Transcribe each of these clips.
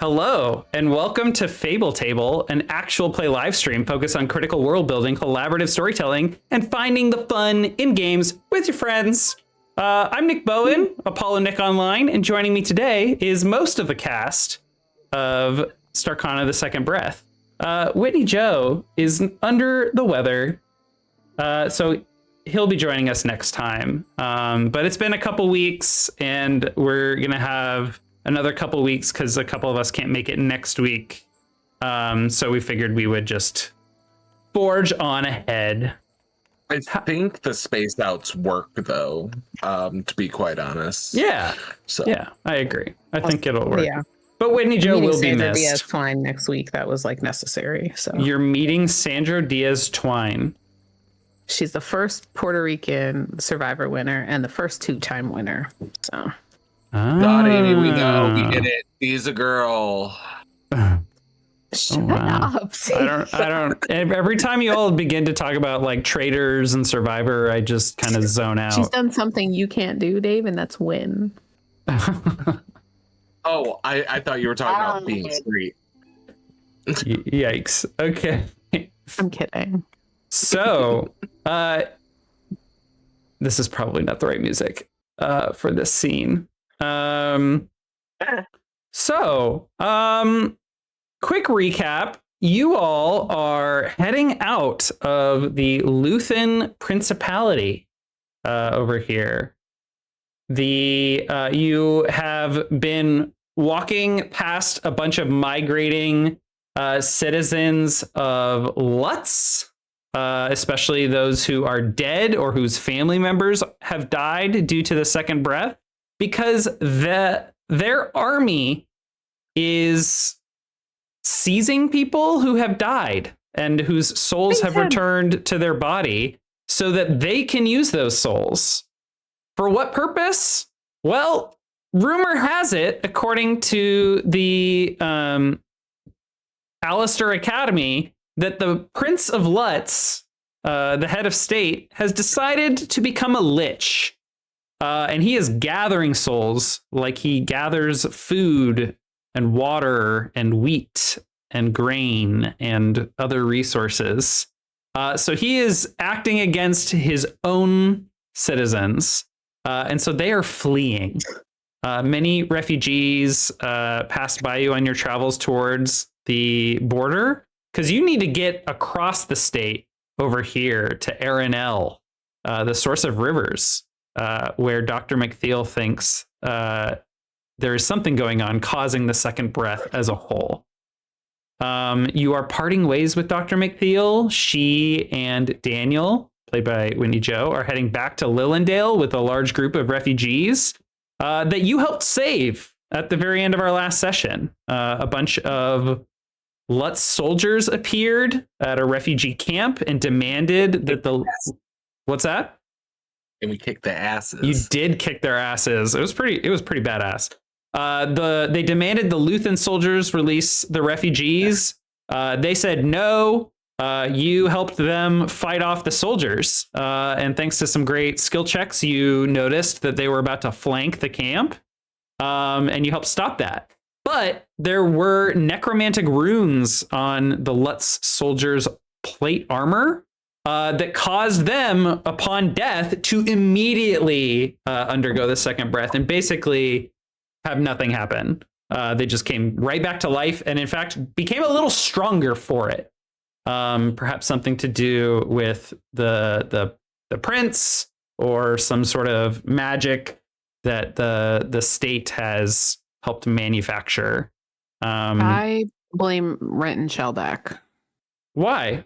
Hello, and welcome to Fable Table, an actual play live stream focused on critical world building, collaborative storytelling, and finding the fun in games with your friends. I'm Nick Bowen, ApolloNik Online, and joining me today is most of the cast of Starcana: The Second Breath. WhitneyJoe is under the weather, so he'll be joining us next time. But it's been a couple weeks, and we're gonna have another couple weeks because a couple of us can't make it next week. So we figured we would just forge on ahead. I think the space outs work though, to be quite honest. Yeah. So yeah, I agree. I think it'll work. Yeah. But WhitneyJoe will be Sandra missed. Diaz Twine next week. That was like necessary. So You're meeting Sandra Diaz Twine. she's the first Puerto Rican Survivor winner and the first two-time winner. So God, Amy, we know, we get it. She's a girl. shut wow. up. I don't. Every time you all begin to talk about like traitors and Survivor, I just kind of zone out. She's done something you can't do, Dave, and that's win. Oh, I thought you were talking about being straight. Yikes. Okay. I'm kidding. So, this is probably not the right music for this scene. Quick recap. You all are heading out of the Luthen Principality over here. You have been walking past a bunch of migrating citizens of Lutz, especially those who are dead or whose family members have died due to the second breath, because their army is seizing people who have died and whose souls have returned to their body so that they can use those souls. For what purpose? Well, rumor has it, according to the Alistair Academy, that the Prince of Lutz, the head of state, has decided to become a lich. And he is gathering souls like he gathers food and water and wheat and grain and other resources. So he is acting against his own citizens. And so they are fleeing. Many refugees passed by you on your travels towards the border, because you need to get across the state over here to Arenell, the source of rivers, where Dr. McTheil thinks there is something going on causing the second breath as a whole. You are parting ways with Dr. McTheil. She and Daniel, played by WhitneyJoe, are heading back to Lillandale with a large group of refugees that you helped save at the very end of our last session. A bunch of Lutz soldiers appeared at a refugee camp and demanded that the... What's that? And we kicked their asses. You did kick their asses. It was pretty badass. They demanded the Luthen soldiers release the refugees. They said no. You helped them fight off the soldiers. And thanks to some great skill checks, you noticed that they were about to flank the camp. And you helped stop that. But there were necromantic runes on the Lutz soldiers' plate armor that caused them, upon death, to immediately undergo the second breath and basically have nothing happen. They just came right back to life and, in fact, became a little stronger for it. Perhaps something to do with the prince or some sort of magic that the state has helped manufacture. I blame Renton Shellback. Why?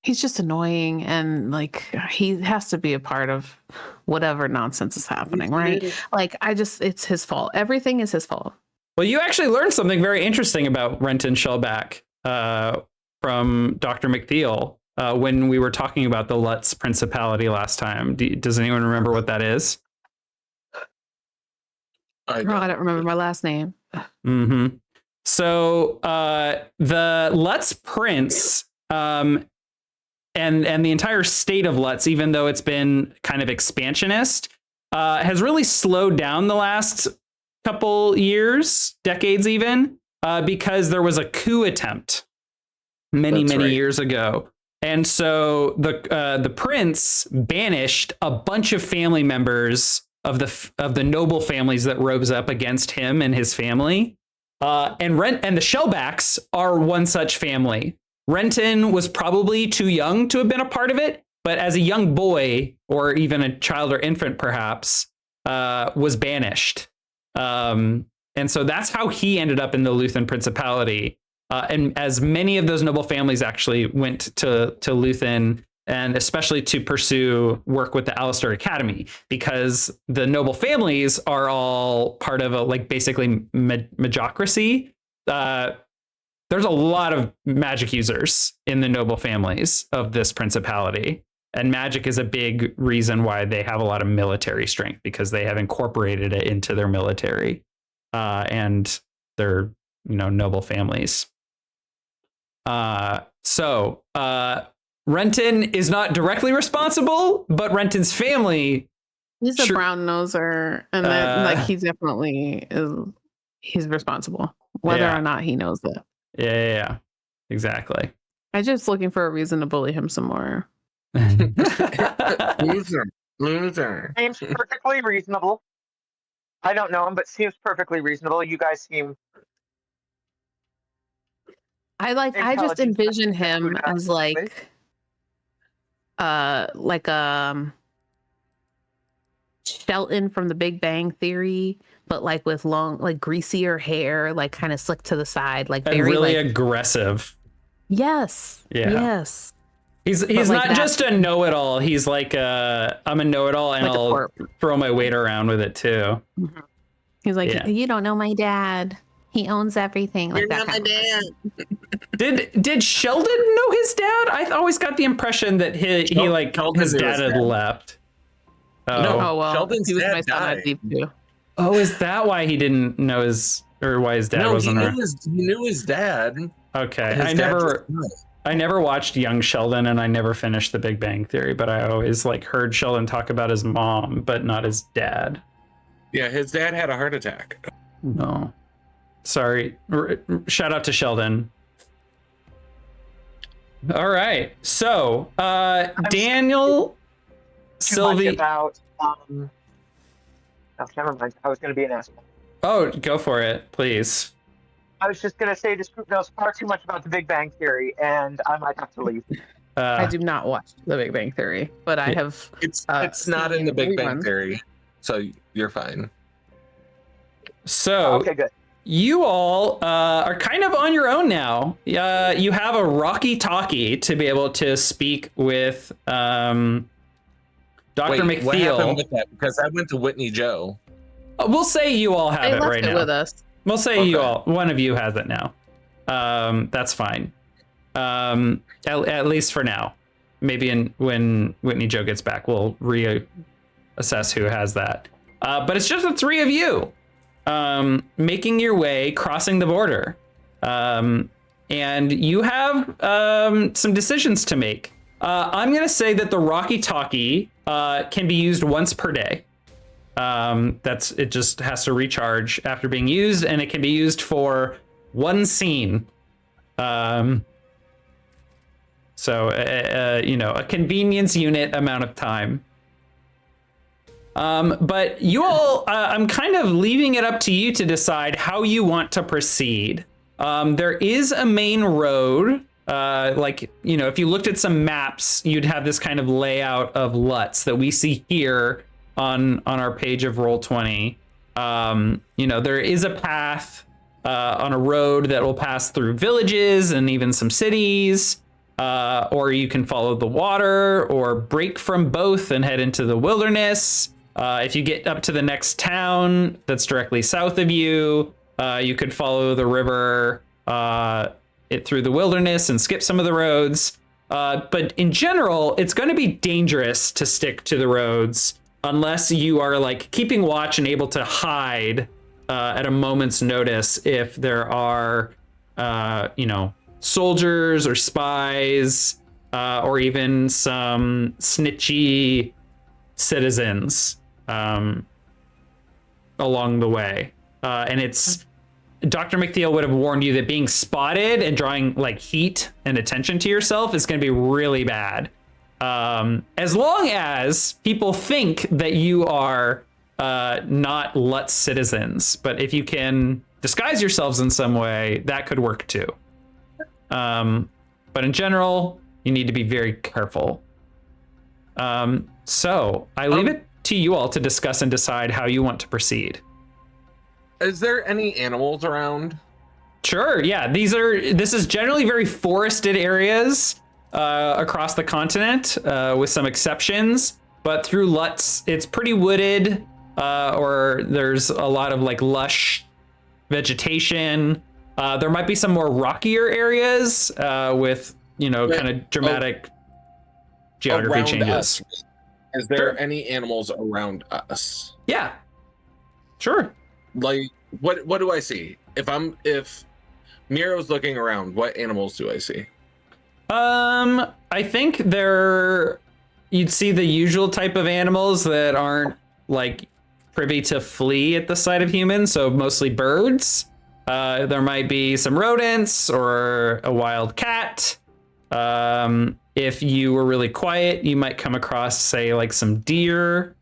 He's just annoying, and like he has to be a part of whatever nonsense is happening, right? Like it's his fault. Everything is his fault. Well, you actually learned something very interesting about Renton Shellback from Dr. McTheil when we were talking about the Lutz Principality last time. Does anyone remember what that is? I don't remember my last name. Mm-hmm. So the Lutz Prince and the entire state of Lutz, even though it's been kind of expansionist, has really slowed down the last couple years, decades even, because there was a coup attempt many years ago. And so the prince banished a bunch of family members of the noble families that rose up against him and his family. And the Shellbacks are one such family. Renton was probably too young to have been a part of it, but as a young boy, or even a child or infant perhaps, was banished. And so that's how he ended up in the Luthen Principality. And as many of those noble families actually went to Luthen, and especially to pursue work with the Alistair Academy, because the noble families are all part of a basically magocracy. There's a lot of magic users in the noble families of this principality, and magic is a big reason why they have a lot of military strength, because they have incorporated it into their military and their noble families. So Renton is not directly responsible, but Renton's family. He's a brown noser, and then he definitely he's responsible, whether or not he knows it. Yeah, exactly. I'm just looking for a reason to bully him some more. Loser. Seems perfectly reasonable. I don't know him, but seems perfectly reasonable. You guys seem. I just envision him as Shelton from The Big Bang Theory, but with long, greasier hair, kind of slicked to the side, very really aggressive. Yes. Yeah. Yes. He's not just a know-it-all. He's I'm a know-it-all, and I'll throw my weight around with it too. Mm-hmm. He's you don't know my dad. He owns everything. You're not my dad. Did Sheldon know his dad? I always got the impression that his dad had left. Oh. No, well, Sheldon's he was dad my son died. at Deep too. Oh, is that why he didn't know why his dad wasn't around? He knew his dad. Okay, I never watched Young Sheldon, and I never finished The Big Bang Theory, but I always heard Sheldon talk about his mom, but not his dad. Yeah, his dad had a heart attack. No. Sorry. Shout out to Sheldon. All right. So, Daniel, Sylvie. About, oh, never mind. I was going to be an asshole. Oh, go for it, please. I was just going to say this group knows far too much about The Big Bang Theory, and I might have to leave. I do not watch The Big Bang Theory, but I have. It's not in The Big Bang Theory, so you're fine. So, okay, good. You all are kind of on your own now. You have a walkie-talkie to be able to speak with Dr. McFeel. What happened with that? Because I went to WhitneyJoe. We'll say you all have They it left right it now. with us. We'll say you all. One of you has it now. That's fine. At least for now. Maybe when WhitneyJoe gets back, we'll reassess who has that. But it's just the three of you. Making your way, crossing the border. And you have some decisions to make. I'm going to say that the walkie-talkie can be used once per day. It just has to recharge after being used, and it can be used for one scene. So, a convenience unit amount of time. But you all, I'm kind of leaving it up to you to decide how you want to proceed. There is a main road. If you looked at some maps, you'd have this kind of layout of LUTs that we see here on our page of Roll20. There is a path on a road that will pass through villages and even some cities. Or you can follow the water or break from both and head into the wilderness. If you get up to the next town that's directly south of you, you could follow the river through the wilderness and skip some of the roads. But in general, it's going to be dangerous to stick to the roads unless you are keeping watch and able to hide at a moment's notice if there are, soldiers or spies or even some snitchy citizens along the way. And it's Dr. McTheil would have warned you that being spotted and drawing like heat and attention to yourself is going to be really bad. As long as people think that you are not Lutz citizens, but if you can disguise yourselves in some way, that could work too. But in general, you need to be very careful. So I leave it to you all to discuss and decide how you want to proceed. Is there any animals around? Sure, yeah. This is generally very forested areas across the continent, with some exceptions. But through Lutz, it's pretty wooded, or there's a lot of like lush vegetation. There might be some more rockier areas with, kind of dramatic geography Around changes. us. Is there Sure. any animals around us? Yeah, sure. Like, what do I see? If Miro's looking around, what animals do I see? I think you'd see the usual type of animals that aren't like privy to flee at the sight of humans, so mostly birds. There might be some rodents or a wild cat. If you were really quiet, you might come across, say, like some deer.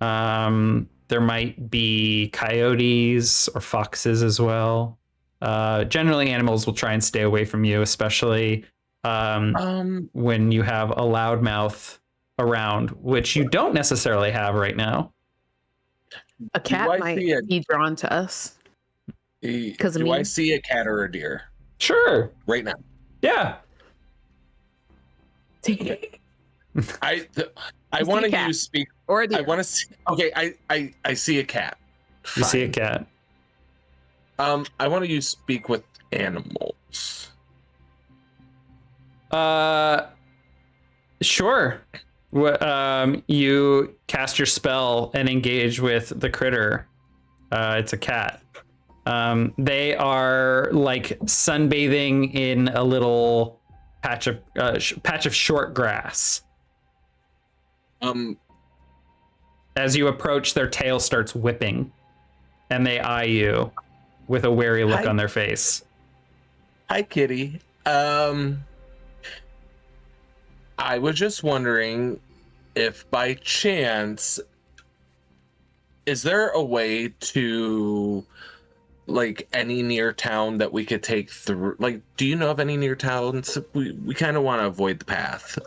There might be coyotes or foxes as well. Generally, animals will try and stay away from you, especially when you have a loudmouth around, which you don't necessarily have right now. A cat I might see a- be drawn to us. Because Do I see a cat or a deer Sure. right now? Yeah. I see want a to cat. use speak. Or a I deer. want to see. Okay, I see a cat. You see a Fine. cat. I want to use speak with animals. Sure. You cast your spell and engage with the critter. It's a cat. They are like sunbathing in a little patch of short grass. As you approach, their tail starts whipping, and they eye you with a wary look Hi. on their face. Hi, kitty. I was just wondering if by chance, is there a way to, like, any near town that we could take through? Like, do you know of any near towns? We kind of want to avoid the path.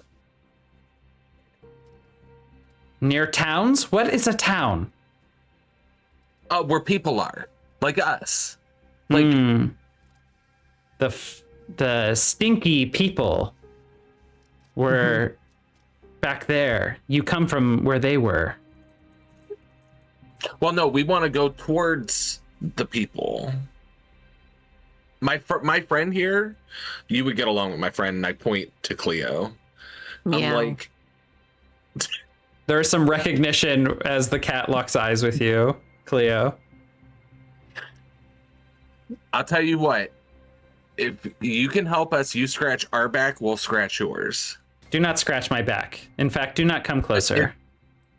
Near towns? What is a town? Where people are, like us. Like, The stinky people were back there. You come from where they were. well, no, we want to go towards the people. My friend here, you would get along with my friend, and I point to Cleo. I'm Meow. like, There's some recognition as the cat locks eyes with you, Cleo. I'll tell you what. If you can help us, you scratch our back, we'll scratch yours. Do not scratch my back. In fact, do not come closer.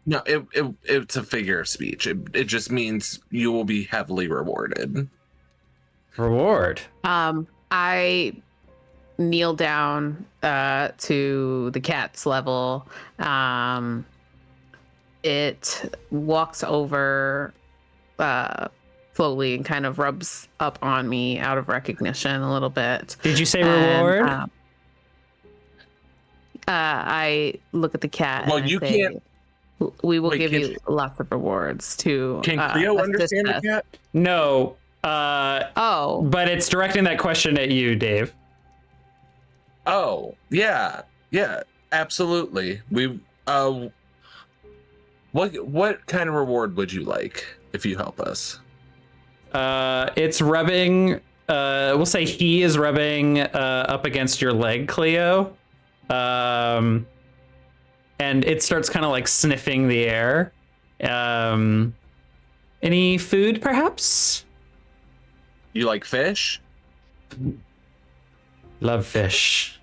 No, it's a figure of speech. It just means you will be heavily rewarded. Reward. I kneel down to the cat's level. It walks over slowly and kind of rubs up on me out of recognition a little bit. Did you say And, reward? I look at the cat. Well, and I you say, can't- We will Wait, give can you lots of rewards to. Can Cleo assist understand the us. cat? No. Oh, But it's directing that question at you, Dave. Oh, yeah, absolutely. We what kind of reward would you like if you help us? It's rubbing. We'll say he is rubbing up against your leg, Cleo. And it starts kind of like sniffing the air. Any food, perhaps? You like fish? Love fish.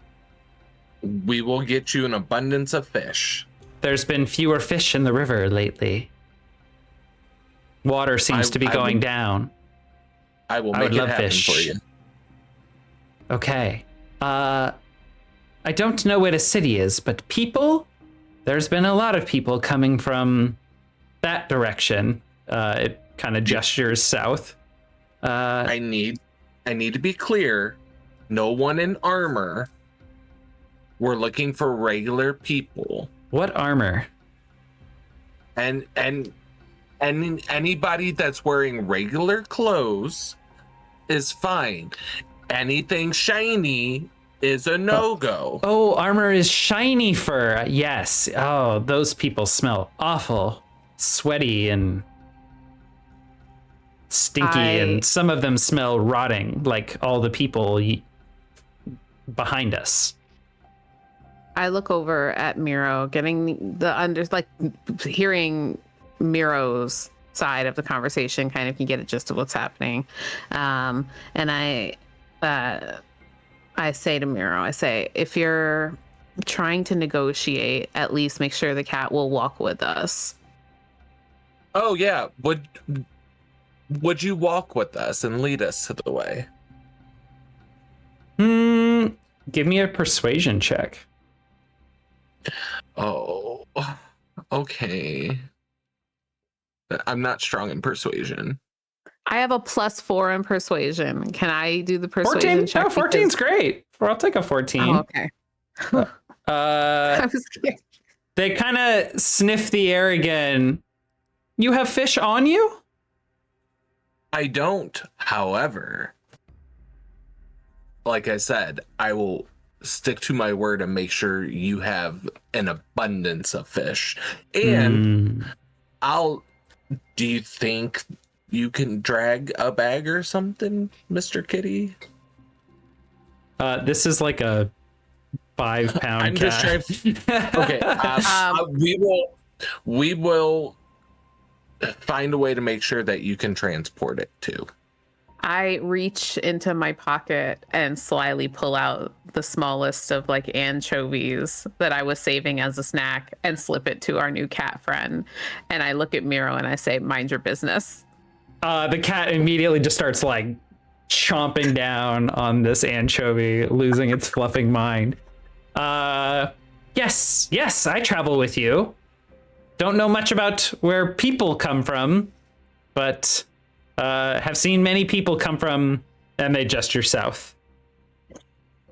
We will get you an abundance of fish. There's been fewer fish in the river lately. Water seems to be going down. I will I make would it love happen fish. for you. Okay. I don't know where the city is, but people, there's been a lot of people coming from that direction. It kind of gestures south. I need to be clear. No one in armor. We're looking for regular people. What armor? And anybody that's wearing regular clothes is fine. Anything shiny is a no-go. Oh, armor is shiny fur. Yes. Oh, those people smell awful. Sweaty and stinky, and some of them smell rotting, like all the people behind us. I look over at Miro, getting hearing Miro's side of the conversation, kind of can get a gist of what's happening. And I say to Miro, if you're trying to negotiate, at least make sure the cat will walk with us. Oh yeah, would you walk with us and lead us to the way? Give me a persuasion check. Oh, okay. I'm not strong in persuasion. I have a +4 in persuasion. Can I do the persuasion 14? check? Oh, 14's great. I'll take a 14. Oh, okay. I was scared. They kind of sniff the air again. You have fish on you? I don't, however, like I said, I will stick to my word and make sure you have an abundance of fish. And do you think you can drag a bag or something, Mr. Kitty? This is like a 5-pound I'm cat. just trying. Okay, we will find a way to make sure that you can transport it too. I reach into my pocket and slyly pull out the smallest of anchovies that I was saving as a snack and slip it to our new cat friend. And I look at Miro and I say, mind your business. The cat immediately just starts chomping down on this anchovy, losing its fluffing mind. Yes, I travel with you. Don't know much about where people come from, but have seen many people come from, and they gesture south.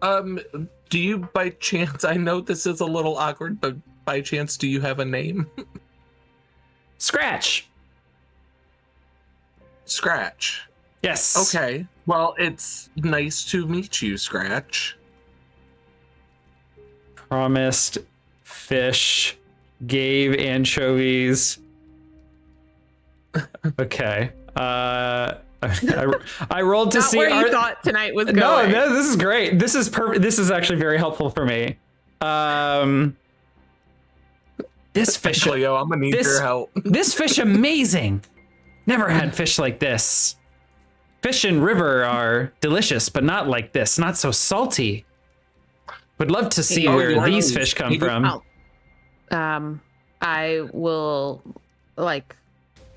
Do you by chance, I know this is a little awkward, but by chance, do you have a name? Scratch. Scratch. Yes. Okay. Well, it's nice to meet you, Scratch. Promised fish, gave anchovies. Okay. I rolled to Not see where you thought tonight was going. No, this is great. This is perfect. This is actually very helpful for me. This fish, Cleo, I'm gonna need your help. This fish amazing. Never had fish like this. Fish in river are delicious, but not like this. Not so salty. Would love to see where these fish come from. I will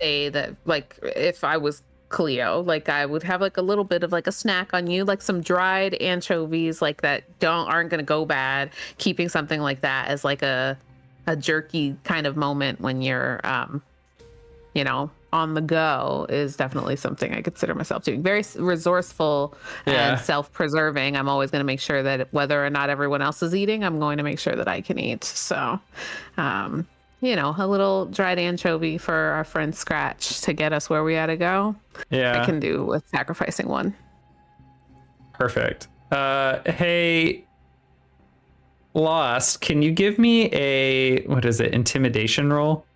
say that if I was Cleo, I would have a little bit of a snack on you, some dried anchovies that aren't gonna go bad. Keeping something like that as a jerky kind of moment when you're on the go is definitely something I consider myself doing. Very resourceful and self-preserving. I'm always going to make sure that whether or not everyone else is eating, I'm going to make sure that I can eat. So, a little dried anchovy for our friend Scratch to get us where we had to go. Yeah. I can do with sacrificing one. Perfect. Hey, Lost, can you give me a, intimidation roll?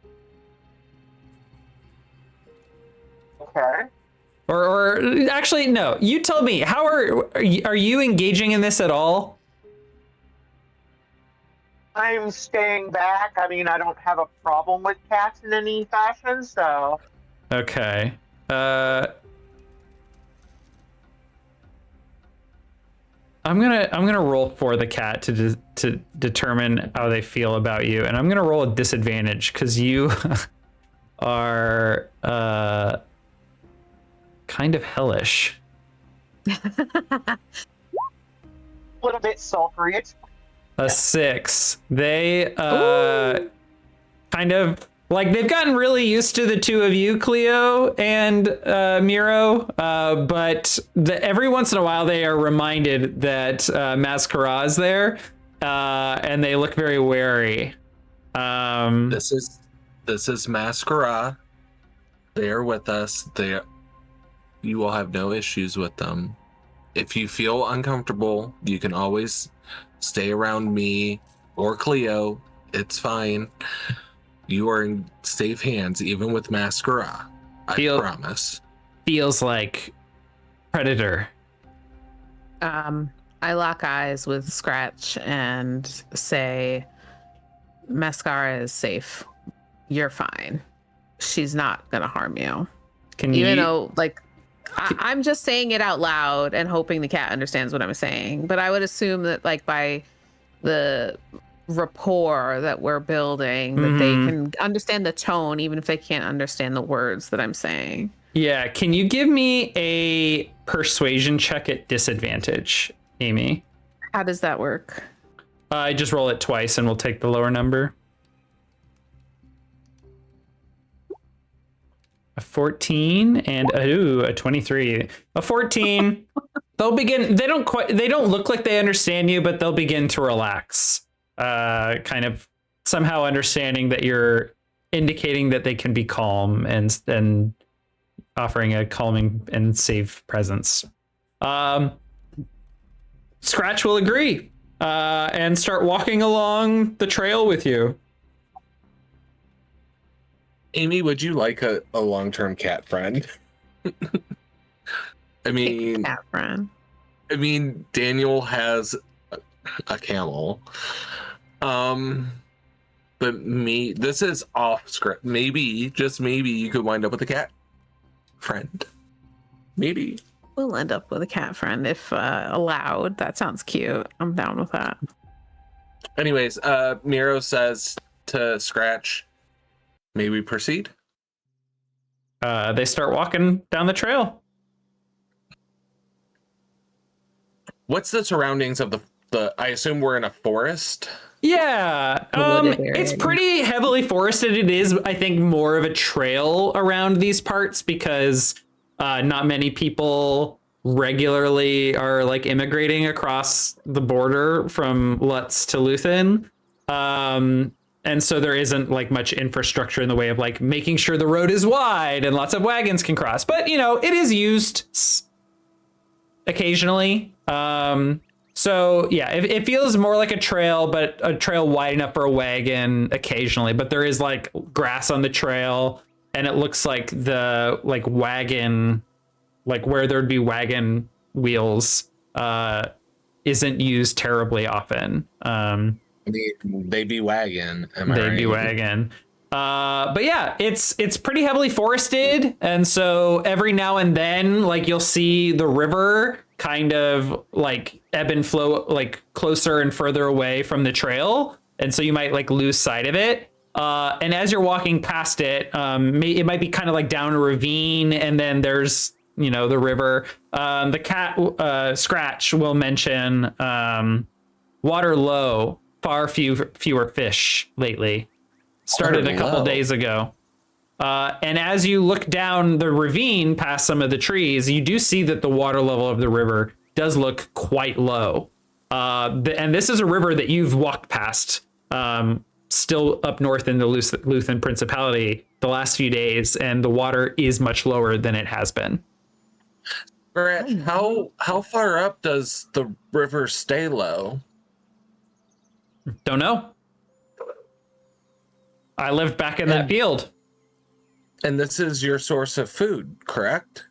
Okay. Or actually, no. You tell me. How are you engaging in this at all? I'm staying back. I mean, I don't have a problem with cats in any fashion, so. Okay. I'm gonna roll for the cat to determine how they feel about you, and I'm gonna roll a disadvantage because you are kind of hellish. A little bit sulfury. A 6. They kind of like they've gotten really used to the two of you, Cleo and Miro, but every once in a while they are reminded that Mascara is there, and they look very wary. This is Mascara. They are with us. You will have no issues with them. If you feel uncomfortable, you can always stay around me or Cleo. It's fine. You are in safe hands, even with Mascara. I promise. Feels like Predator. I lock eyes with Scratch and say, Mascara is safe. You're fine. She's not gonna harm you. Even though, like, I'm just saying it out loud and hoping the cat understands what I'm saying. But I would assume that, like, by the rapport that we're building, that they can understand the tone, even if they can't understand the words that I'm saying. Yeah. Can you give me a persuasion check at disadvantage, Amy? How does that work? I just roll it twice and we'll take the lower number. A 14 and a 23. A 14. They don't look like they understand you, but they'll begin to relax. Kind of somehow understanding that you're indicating that they can be calm and offering a calming and safe presence. Scratch will agree and start walking along the trail with you. Amy, would you like a long-term cat friend? I mean, cat friend. I mean, Daniel has a camel. But this is off script. Maybe, just maybe, you could wind up with a cat friend. Maybe. We'll end up with a cat friend if allowed. That sounds cute. I'm down with that. Anyways, Miro says to Scratch, may we proceed? They start walking down the trail. What's the surroundings of the I assume we're in a forest? Yeah, it's pretty heavily forested. It is, I think, more of a trail around these parts because not many people regularly are like immigrating across the border from Lutz to Luthen. And so there isn't like much infrastructure in the way of like making sure the road is wide and lots of wagons can cross. But, you know, it is used occasionally. So yeah, it feels more like a trail, but a trail wide enough for a wagon occasionally. But there is like grass on the trail, and it looks like the like wagon, like where there'd be wagon wheels, isn't used terribly often. They be wagon. Am I They right? be wagon. But yeah, it's pretty heavily forested, and so every now and then, like you'll see the river kind of like ebb and flow, like closer and further away from the trail, and so you might like lose sight of it. And as you're walking past it, it might be kind of like down a ravine, and then there's the river. The cat Scratch will mention water low, far fewer fish lately. Started a couple days ago. And as you look down the ravine past some of the trees, you do see that the water level of the river does look quite low. And this is a river that you've walked past, still up north in the Luthen Principality the last few days, and the water is much lower than it has been. Brett, how far up does the river stay low? Don't know. I lived back in that field. And this is your source of food, correct?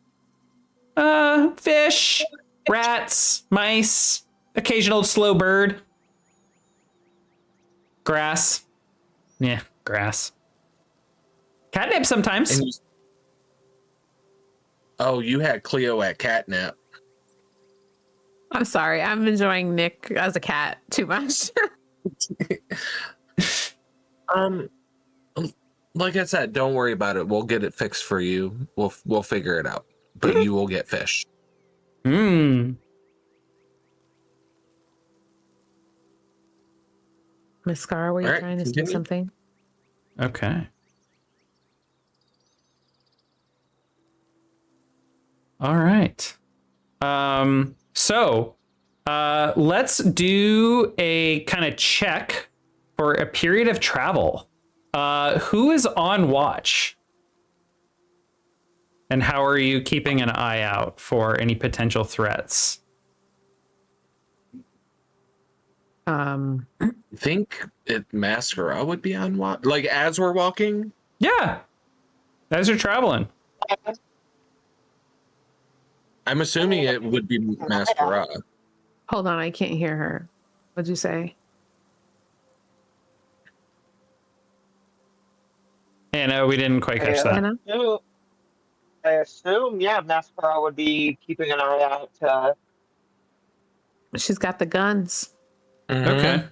Fish, rats, mice, occasional slow bird. Grass. Yeah, grass. Catnip sometimes. You had Cleo at catnip. I'm sorry. I'm enjoying Nick as a cat too much. like I said, don't worry about it. We'll get it fixed for you. We'll figure it out. But you will get fish. Hmm. Miss Scar, were you All right, trying to say continue. something? Okay. All right. So let's do a kind of check for a period of travel. Who is on watch? And how are you keeping an eye out for any potential threats? I think Mascara would be on what? Like as we're walking? Yeah. As you're traveling. I'm assuming it would be Mascara. Hold on, I can't hear her. What'd you say? And we didn't quite catch that. Anna? I assume, yeah, Mascara would be keeping an eye out. She's got the guns. Okay.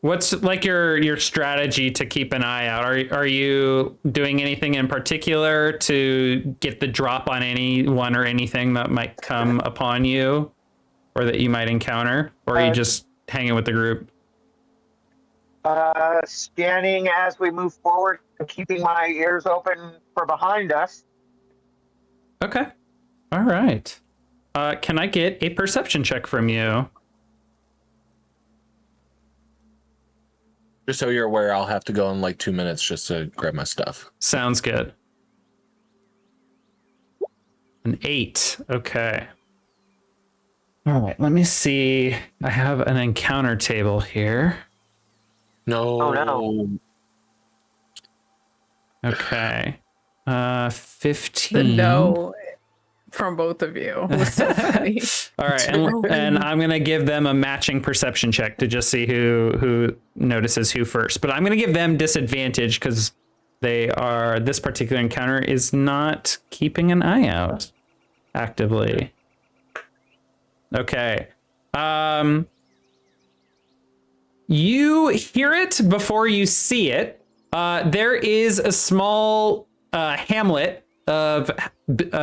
What's like your strategy to keep an eye out? Are you doing anything in particular to get the drop on anyone or anything that might come upon you or that you might encounter? Or are you just hanging with the group? Scanning as we move forward and keeping my ears open for behind us. Okay. All right. Can I get a perception check from you? Just so you're aware, I'll have to go in like 2 minutes just to grab my stuff. Sounds good. An 8. Okay. All right. Let me see. I have an encounter table here. No. Oh, no. Okay. 15. The no from both of you was so funny. All right, and I'm gonna give them a matching perception check to just see who notices who first. But I'm gonna give them disadvantage because this particular encounter is not keeping an eye out actively. Okay. You hear it before you see it. There is a small hamlet of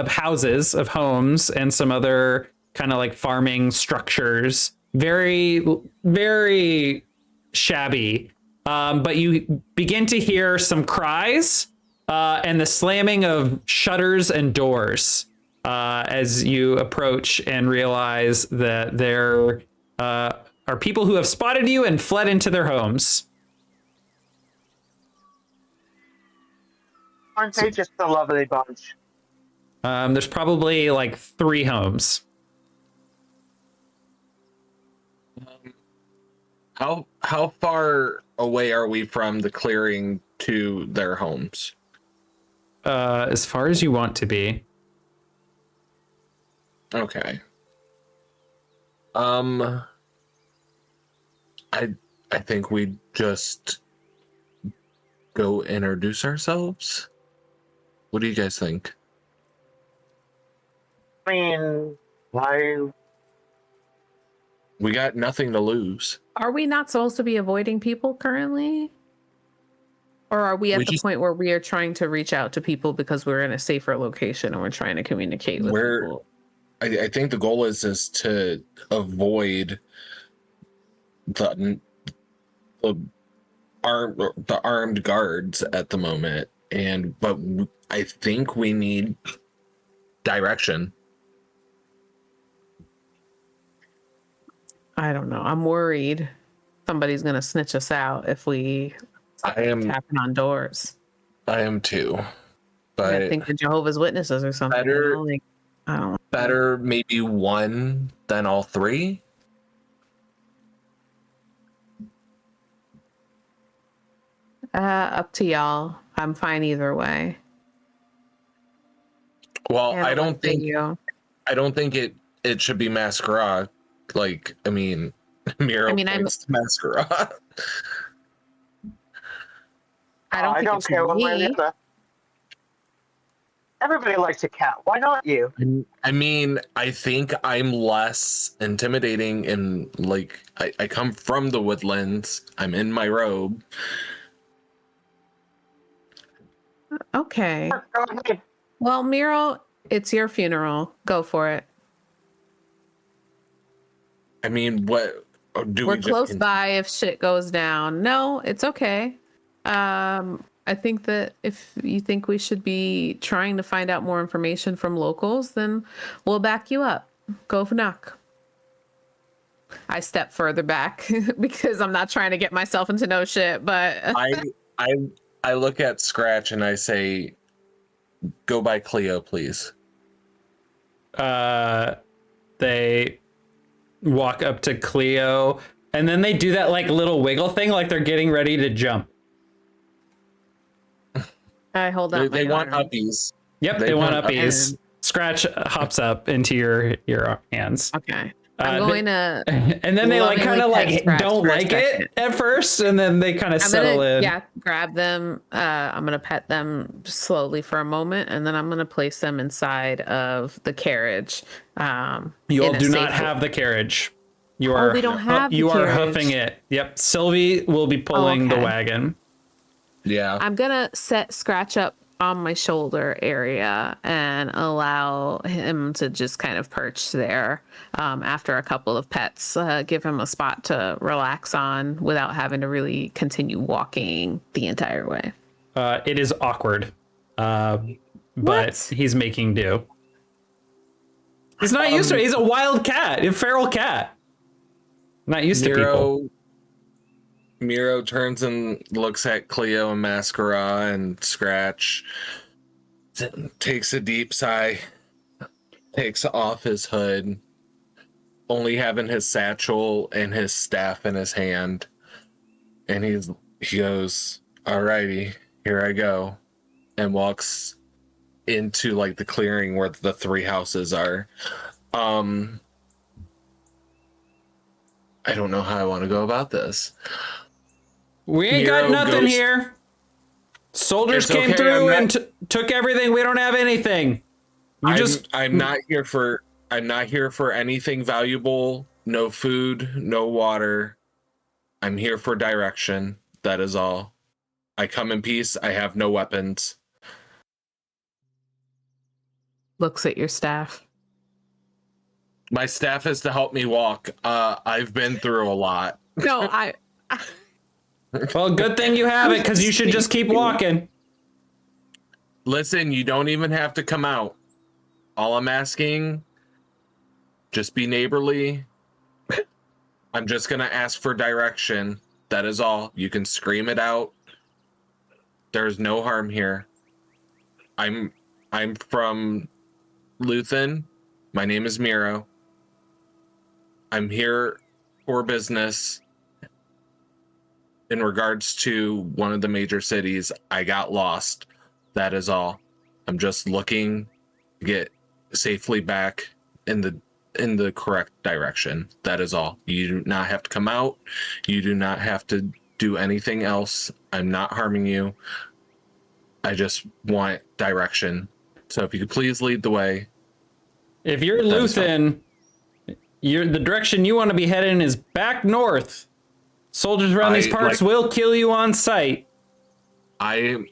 houses, of homes, and some other kind of like farming structures. Very, very shabby. But you begin to hear some cries and the slamming of shutters and doors as you approach and realize that there are people who have spotted you and fled into their homes. Aren't they just a lovely bunch? There's probably like 3 homes. How far away are we from the clearing to their homes? As far as you want to be. Okay. I think we just go introduce ourselves. What do you guys think? I mean, why? We got nothing to lose. Are we not supposed to be avoiding people currently? Or are we at the point where we are trying to reach out to people because we're in a safer location and we're trying to communicate with people? I think the goal is to avoid the armed guards at the moment, but I think we need direction. I don't know. I'm worried somebody's gonna snitch us out if we tapping on doors. I am too. But I think the Jehovah's Witnesses or something. Better, Like, I don't know. Better maybe one than all 3. Up to y'all. I'm fine either way. Well, I don't think it should be Mascara. Like, I mean, Miro points to Mascara. I don't care one way or the other. Everybody likes a cat. Why not you? I mean, I think I'm less intimidating and like I come from the woodlands. I'm in my robe. Okay. Go ahead. Well, Miro, it's your funeral. Go for it. I mean, what do We're we just close by if shit goes down. No, it's okay. I think that if you think we should be trying to find out more information from locals, then we'll back you up. Go for knock. I step further back because I'm not trying to get myself into no shit, but I I look at Scratch and I say, "Go by Cleo, please." They walk up to Cleo, and then they do that like little wiggle thing, like they're getting ready to jump. I hold up They my want arm. uppies. Yep, They they want want uppies. Scratch hops up into your hands. Okay. I'm going to and then they like kind of lovingly pet like Scratch don't for a like second. it at first, and then they kind of I'm settle gonna, in. yeah, grab them. I'm gonna pet them slowly for a moment, and then I'm gonna place them inside of the carriage. You all in a do not safe- have the carriage. You Oh, are we don't have the you are carriage. hoofing it. Yep, Sylvie will be pulling the okay. wagon. Yeah. I'm gonna set Scratch up on my shoulder area and allow him to just kind of perch there after a couple of pets. Give him a spot to relax on without having to really continue walking the entire way. It is awkward, but What? he's making do. He's not used to it. He's a wild cat, a feral cat. Not used to people. Miro turns and looks at Cleo and Mascara and Scratch. Takes a deep sigh. Takes off his hood. Only having his satchel and his staff in his hand. And he goes, "Alrighty, here I go." And walks into like the clearing where the three houses are. I don't know how I want to go about this. We ain't got Miro nothing goes- here. Soldiers It's came okay, through I'm and took everything. We don't have anything. I'm not here for anything valuable. No food, no water. I'm here for direction. That is all. I come in peace. I have no weapons. Looks at your staff. My staff is to help me walk. I've been through a lot. No, Well, good thing you have it, because you should just keep walking. Listen, you don't even have to come out. All I'm asking, just be neighborly. I'm just gonna ask for direction. That is all. You can scream it out. There's no harm here. I'm from Luthen. My name is Miro. I'm here for business. In regards to one of the major cities, I got lost. That is all. I'm just looking to get safely back in the correct direction. That is all. You do not have to come out. You do not have to do anything else. I'm not harming you. I just want direction. So if you could please lead the way. If you're Luthen, the direction you want to be heading is back north. Soldiers around these parts will kill you on sight. I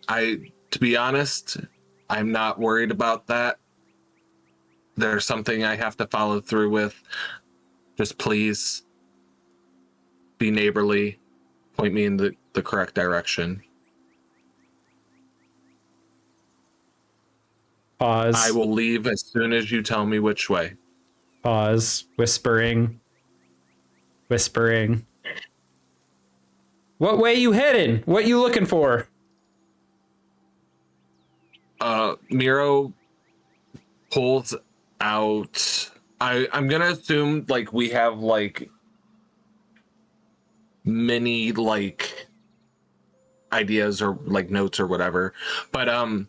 to be honest, I'm not worried about that. There's something I have to follow through with. Just please be neighborly. Point me in the correct direction. Pause. I will leave as soon as you tell me which way. Pause. Whispering. What way you heading? What you looking for? Miro pulls out. I'm gonna assume like we have like many like ideas or like notes or whatever, but I'm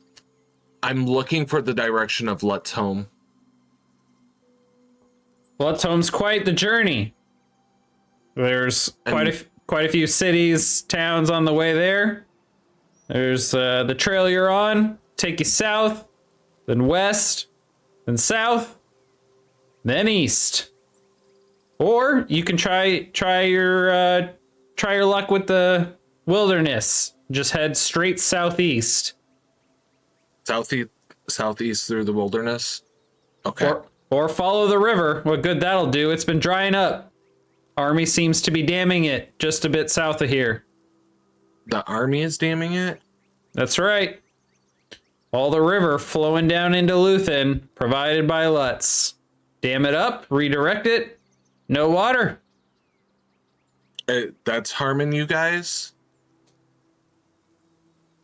looking for the direction of Lutz home. Lutz home's quite the journey. There's quite a few cities, towns on the way there. There's the trail you're on, take you south, then west, then south, then east. Or you can try your luck with the wilderness. Just head straight southeast. Southeast through the wilderness. Okay. Or follow the river. What good that'll do. It's been drying up. Army seems to be damming it just a bit south of here. The army is damming it? That's right. All the river flowing down into Luthen, provided by Lutz. Dam it up, redirect it. No water. That's harming you guys?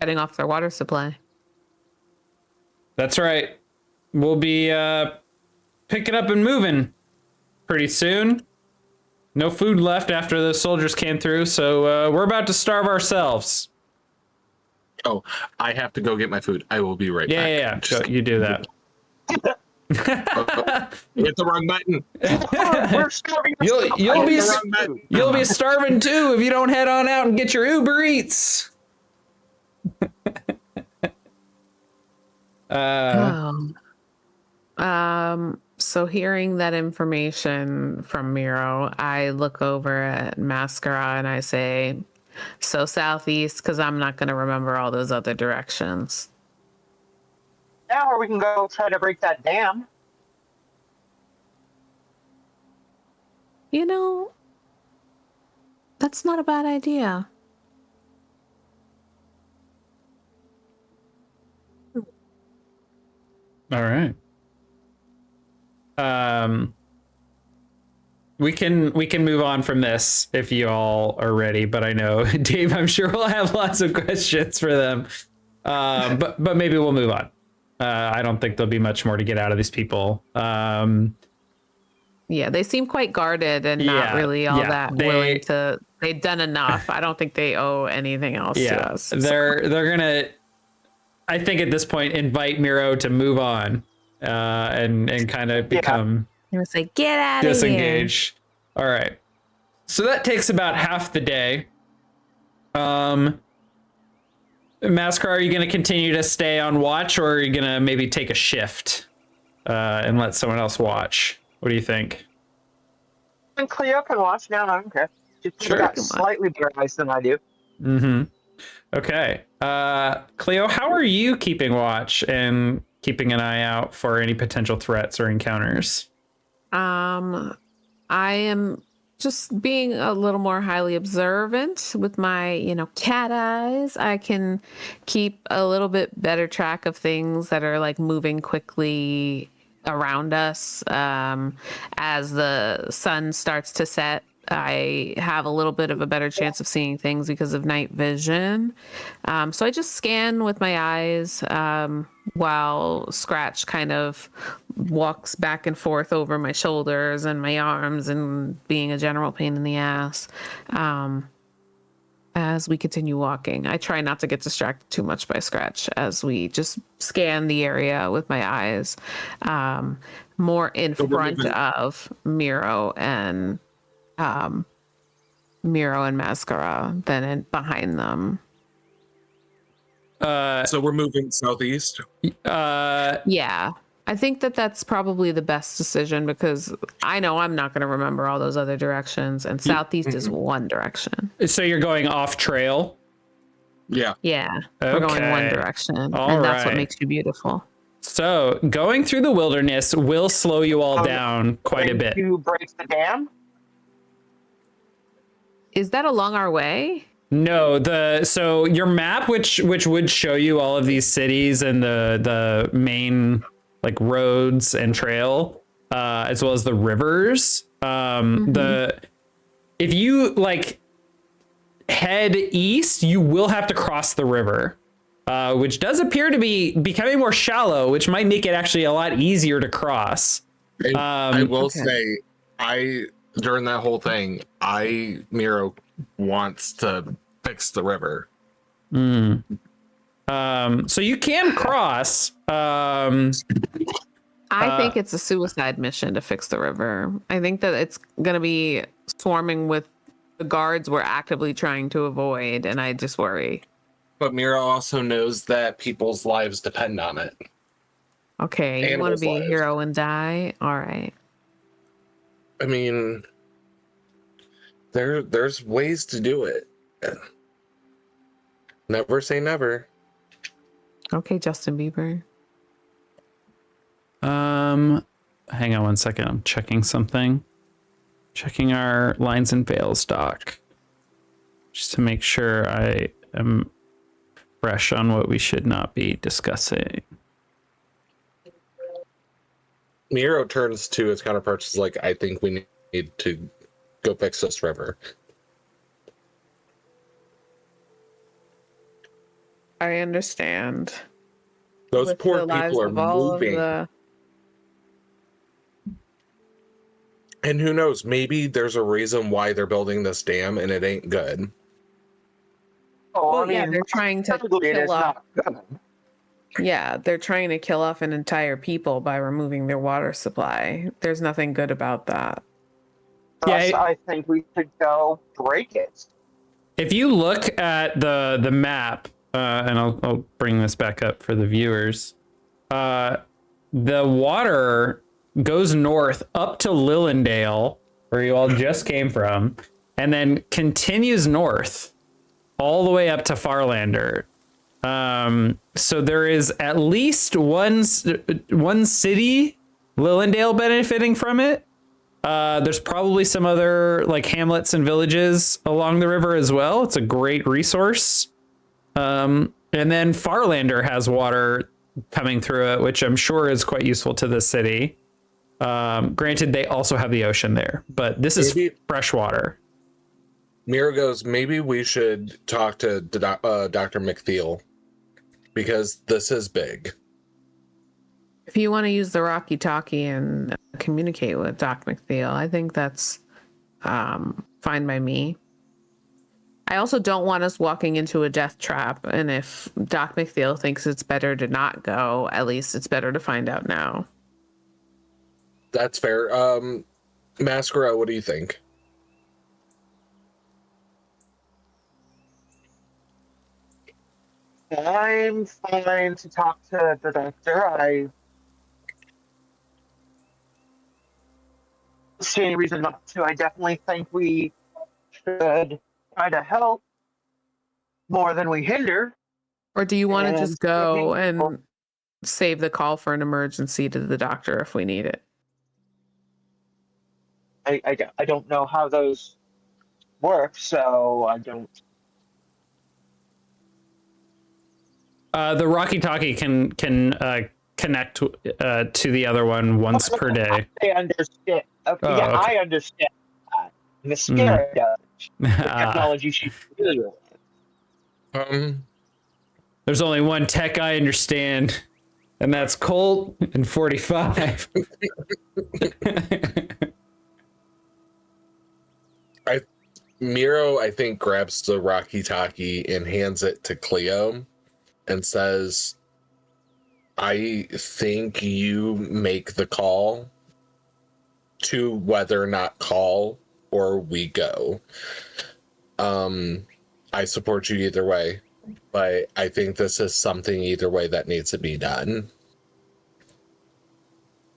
Cutting off their water supply. That's right. We'll be picking up and moving pretty soon. No food left after the soldiers came through, so we're about to starve ourselves. Oh, I have to go get my food. I will be right back. Yeah. So you do that. Hit the wrong button. We're starving. You'll be starving too if you don't head on out and get your Uber Eats. So hearing that information from Miro, I look over at Mascara and I say, so southeast, because I'm not going to remember all those other directions. Yeah, or we can go try to break that dam. You know, that's not a bad idea. All right. We can move on from this if you all are ready, but I know Dave, I'm sure we'll have lots of questions for them. But maybe we'll move on. I don't think there'll be much more to get out of these people. Yeah, they seem quite guarded and not really all that willing to. They've done enough. I don't think they owe anything else to us. They're gonna, I think at this point, invite Miro to move on and kind of become Like, get out of here. disengage. All right. So that takes about half the day. Mascar, are you going to continue to stay on watch, or are you going to maybe take a shift and let someone else watch? What do you think? And Cleo can watch now. I don't care. She's got slightly better eyes than I do. Mm-hmm. Okay. Cleo, how are you keeping watch and keeping an eye out for any potential threats or encounters? I am just being a little more highly observant with my, cat eyes. I can keep a little bit better track of things that are like moving quickly around us. As the sun starts to set, I have a little bit of a better chance of seeing things because of night vision. So I just scan with my eyes while Scratch kind of walks back and forth over my shoulders and my arms and being a general pain in the ass. As we continue walking, I try not to get distracted too much by Scratch as we just scan the area with my eyes, more in front of Miro and Mascara than behind them. So we're moving southeast. Yeah, I think that's probably the best decision because I know I'm not going to remember all those other directions, and southeast is one direction. So you're going off trail? Yeah, we're going one direction, and that's what makes you beautiful. So going through the wilderness will slow you all down quite a bit. You break the dam? Is that along our way? No, so your map, which would show you all of these cities and the main like roads and trail, as well as the rivers. If you like head east, you will have to cross the river, which does appear to be becoming more shallow, which might make it actually a lot easier to cross. I will say, during that whole thing, Miro wants to fix the river. So you can cross. I think it's a suicide mission to fix the river. I think that it's going to be swarming with the guards we're actively trying to avoid, and I just worry. But Miro also knows that people's lives depend on it. Okay, you want to be a hero and die? All right. I mean, there's ways to do it. Never say never. Okay, Justin Bieber. Hang on one second. I'm checking something. Checking our lines and veils doc. Just to make sure I am fresh on what we should not be discussing. Miro turns to his counterparts like, I think we need to go fix this river. I understand. Those With poor the lives people are of all of moving. And who knows, maybe there's a reason why they're building this dam and it ain't good. Oh, Well, I mean, yeah, they're trying to technically it is kill off. not good. Yeah, they're trying to kill off an entire people by removing their water supply. There's nothing good about that. Thus, Yeah, I think we should go break it. if you look at the map, and I'll bring this back up for the viewers, the water goes north up to Lillendale, where you all just came from, and then continues north all the way up to Farlander. So there is at least one city, Lillendale, benefiting from it. There's probably some other like hamlets and villages along the river as well. It's a great resource. And then Farlander has water coming through it, which I'm sure is quite useful to the city. Granted, they also have the ocean there, but this is fresh water. Mira goes, maybe we should talk to Dr. McTheil, because this is big. If you want to use the Rocky Talkie and communicate with Doc McTheil, I think that's fine by me. I also don't want us walking into a death trap, and if Doc McTheil thinks it's better to not go, at least it's better to find out now. That's fair. Masquerade, what do you think? I'm fine to talk to the doctor. I don't see any reason not to. I definitely think we should try to help more than we hinder. Or do you want to And just go and save the call for an emergency to the doctor if we need it? I don't know how those work, so I don't. The Rocky Talkie can connect to the other one once per day. I understand. Okay, Oh, yeah, okay. I understand that. The scare does. The technology she's familiar with. There's only one tech I understand, and that's Colt and 45. Miro, I think, grabs the Rocky Talkie and hands it to Cleo and says, I think you make the call to whether or not call or we go. I support you either way, but I think this is something either way that needs to be done.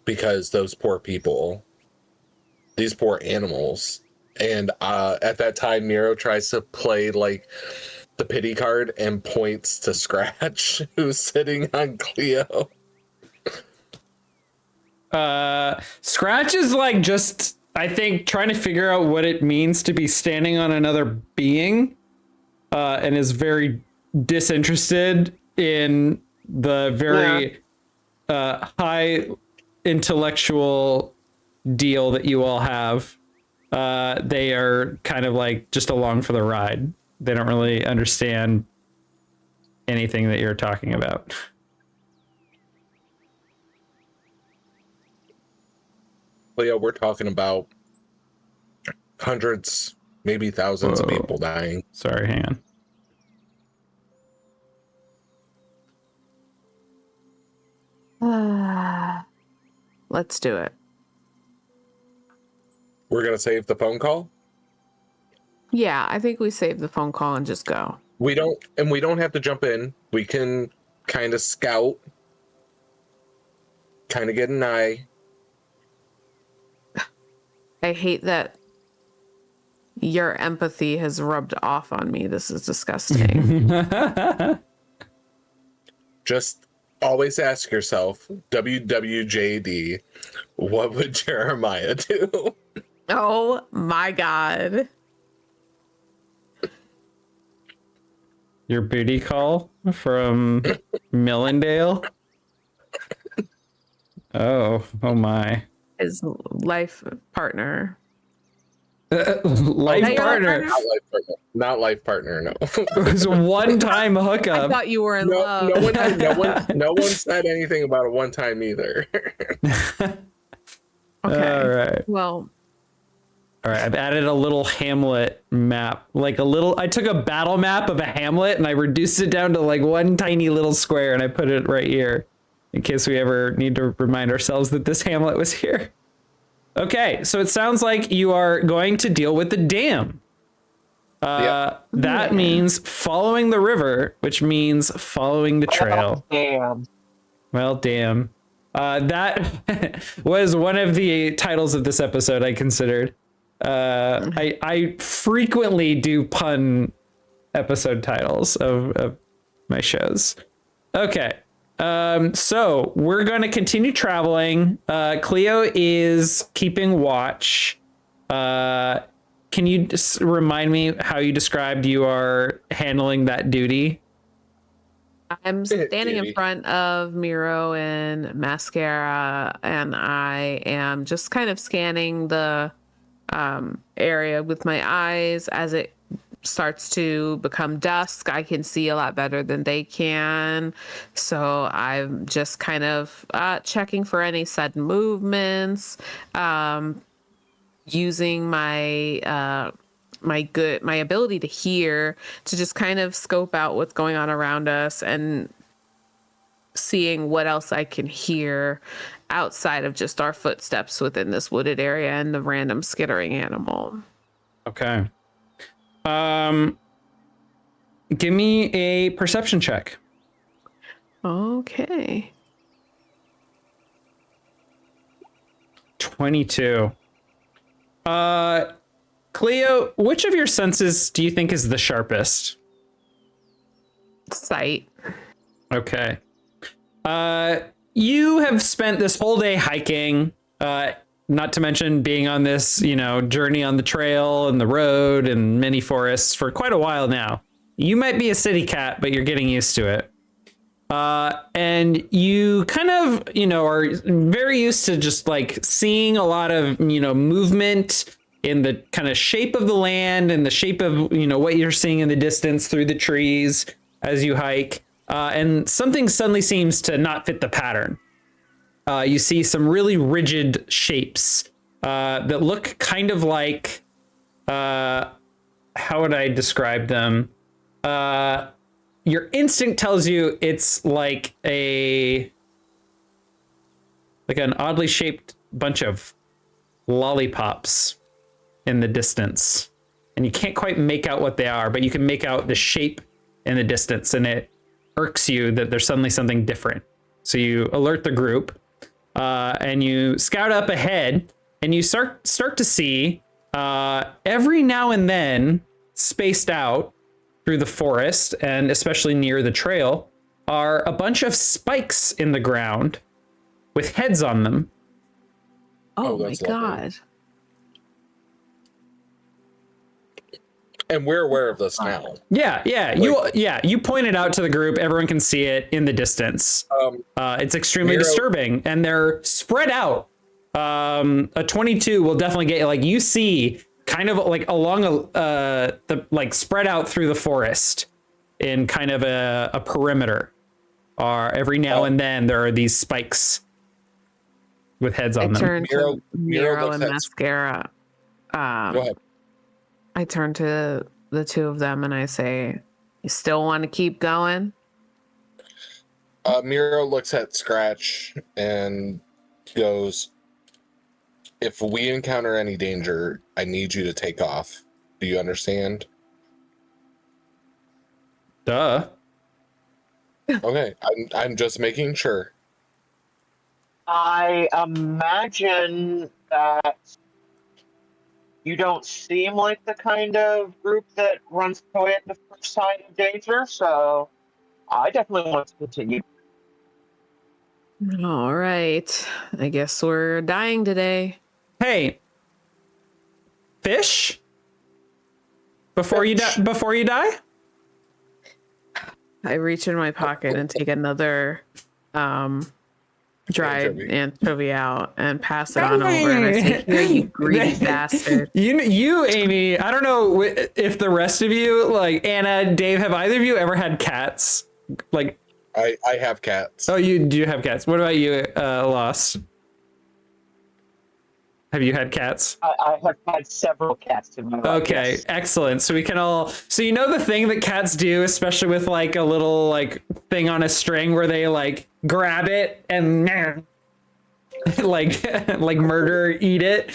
Because those poor people, these poor animals. And at that time, Miro tries to play like the pity card and points to Scratch, who's sitting on Cleo. Scratch is like just, I think, trying to figure out what it means to be standing on another being, and is very disinterested in the very high intellectual deal that you all have. They are kind of like just along for the ride. They don't really understand anything that you're talking about. Cleo, we're talking about hundreds, maybe thousands of people dying. Sorry, hang on. Let's do it. We're going to save the phone call? Yeah, I think we save the phone call and just go. We don't have to jump in. We can kind of scout, kind of get an eye. I hate that your empathy has rubbed off on me. This is disgusting. just always ask yourself, WWJD, what would Jeremiah do? Oh my God. Your booty call from Millendale? Oh my. His life partner. Life That your life partner. partner? Not life partner. Not life partner, no. It was a one-time I hookup. thought you were in No, love. no one said anything about a one time either. Okay. All right. Well, All right, I've added a little Hamlet map, like I took a battle map of a Hamlet and I reduced it down to like one tiny little square and I put it right here in case we ever need to remind ourselves that this Hamlet was here. Okay, so it sounds like you are going to deal with the dam. That means following the river, which means following the trail. Oh, damn. Well, damn. That was one of the titles of this episode I considered. I frequently do pun episode titles of my shows. Okay. So we're going to continue traveling. Cleo is keeping watch. Can you just remind me how you described you are handling that duty? I'm standing in front of Miro and Mascara, and I am just kind of scanning the area with my eyes. As it starts to become dusk, I can see a lot better than they can. So I'm just kind of checking for any sudden movements, using my my ability to hear to just kind of scope out what's going on around us and seeing what else I can hear outside of just our footsteps within this wooded area and the random skittering animal. Okay. Give me a perception check. Okay. 22. Cleo, which of your senses do you think is the sharpest? Sight. Okay. You have spent this whole day hiking, not to mention being on this, journey on the trail and the road and many forests for quite a while now. You might be a city cat, but you're getting used to it. And you kind of, are very used to just like seeing a lot of, movement in the kind of shape of the land and the shape of, what you're seeing in the distance through the trees as you hike. And something suddenly seems to not fit the pattern. You see some really rigid shapes that look kind of like, how would I describe them? Your instinct tells you it's like an oddly shaped bunch of lollipops in the distance. And you can't quite make out what they are, but you can make out the shape in the distance, and it irks you that there's suddenly something different. So you alert the group, and you scout up ahead, and you start to see every now and then, spaced out through the forest, and especially near the trail, are a bunch of spikes in the ground with heads on them. Oh my that's lovely. God. And we're aware of this now. Yeah. You pointed out to the group. Everyone can see it in the distance. It's extremely disturbing, and they're spread out. A 22 will definitely get you. Like, you see, kind of like along spread out through the forest in kind of a perimeter. Every now and then there are these spikes with heads on them. I turn to Miro and looks at- Mascara. Go ahead. I turn to the two of them and I say, "You still want to keep going?" Miro looks at Scratch and goes, "If we encounter any danger, I need you to take off. Do you understand?" Duh. Okay, I'm just making sure. I imagine that you don't seem like the kind of group that runs away at the first sign of danger, so I definitely want to continue. All right. I guess we're dying today. Hey, fish? Before you die? I reach in my pocket and take another dried anchovy out and pass it on over. And I say, "Here, you greedy bastard." You, Amy. I don't know if the rest of you, like Anna, Dave, have either of you ever had cats? Like, I have cats. oh, you do have cats. What about you, Lost? Have you had cats? I have had several cats in my life. Okay, Yes. excellent. So we can all, so you know the thing that cats do, especially with like a little like thing on a string where they like grab it and like murder, eat it.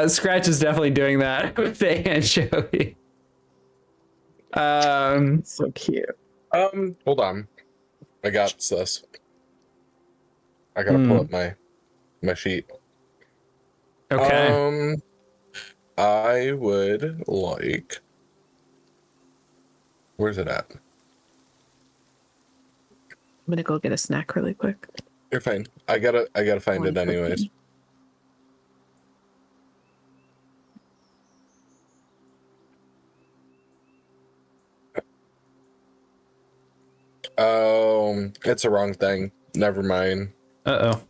Scratch is definitely doing that with the anchovy. So cute. Hold on. I got this. I gotta pull up my sheet. Okay. I would like. Where's it at? I'm gonna go get a snack really quick. You're fine. I gotta find it anyways. It's the wrong thing. Never mind. Uh-oh.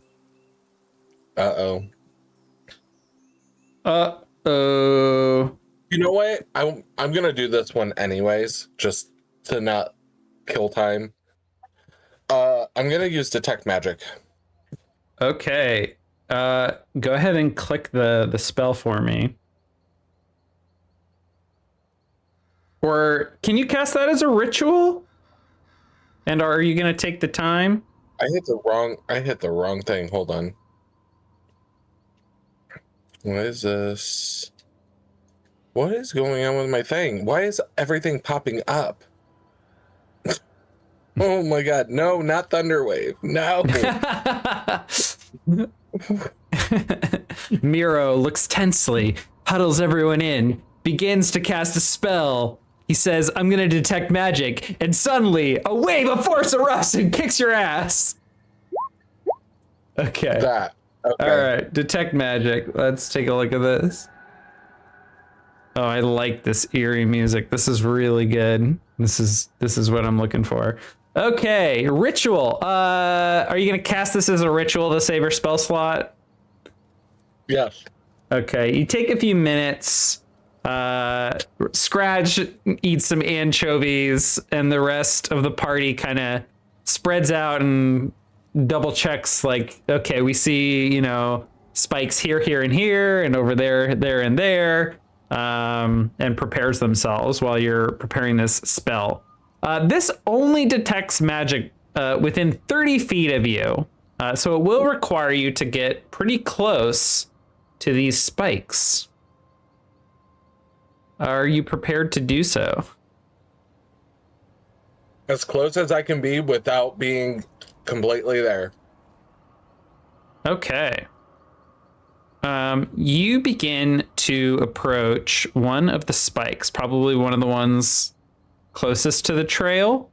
Uh-oh. Uh-oh. You know what? I'm gonna do this one anyways, just to not kill time. I'm gonna use detect magic. Okay. Go ahead and click the spell for me. Or can you cast that as a ritual? And are you gonna take the time? I hit the wrong thing. Hold on. What is this? What is going on with my thing? Why is everything popping up? Oh my god, no, not Thunderwave. No. Miro looks tensely, huddles everyone in, begins to cast a spell. He says, "I'm gonna detect magic," and suddenly a wave of force erupts and kicks your ass. Okay. That. Okay. All right, detect magic. Let's take a look at this. Oh, I like this eerie music. This is really good. This is what I'm looking for. Okay, ritual. Are you gonna cast this as a ritual to save your spell slot? Yes. Okay, you take a few minutes. Scratch eats some anchovies, and the rest of the party kind of spreads out and double checks. Like, okay, we see, you know, spikes here, here, and here, and over there, there, and there, and prepares themselves while you're preparing this spell. This only detects magic within 30 feet of you, so it will require you to get pretty close to these spikes. Are you prepared to do so? As close as I can be without being completely there. Okay. You begin to approach one of the spikes, probably one of the ones closest to the trail.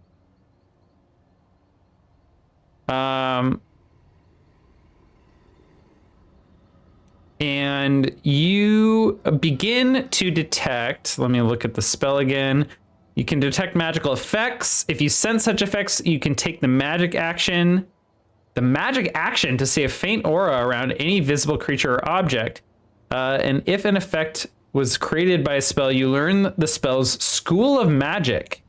And you begin to detect, let me look at the spell again. You can detect magical effects. If you sense such effects, you can take the magic action to see a faint aura around any visible creature or object. And if an effect was created by a spell, you learn the spell's School of Magic.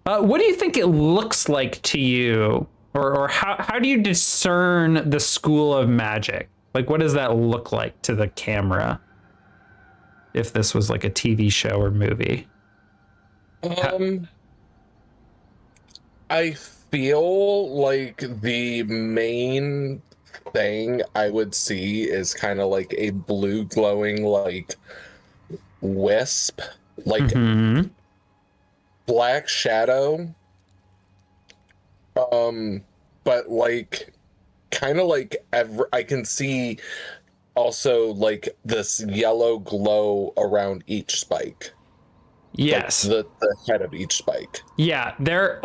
What do you think it looks like to you? Or how do you discern the School of Magic? Like, what does that look like to the camera? If this was like a TV show or movie. I feel like the main thing I would see is kind of like a blue glowing like wisp, like black shadow. But like kind of like I can see also like this yellow glow around each spike. Yes. Like the head of each spike. Yeah, there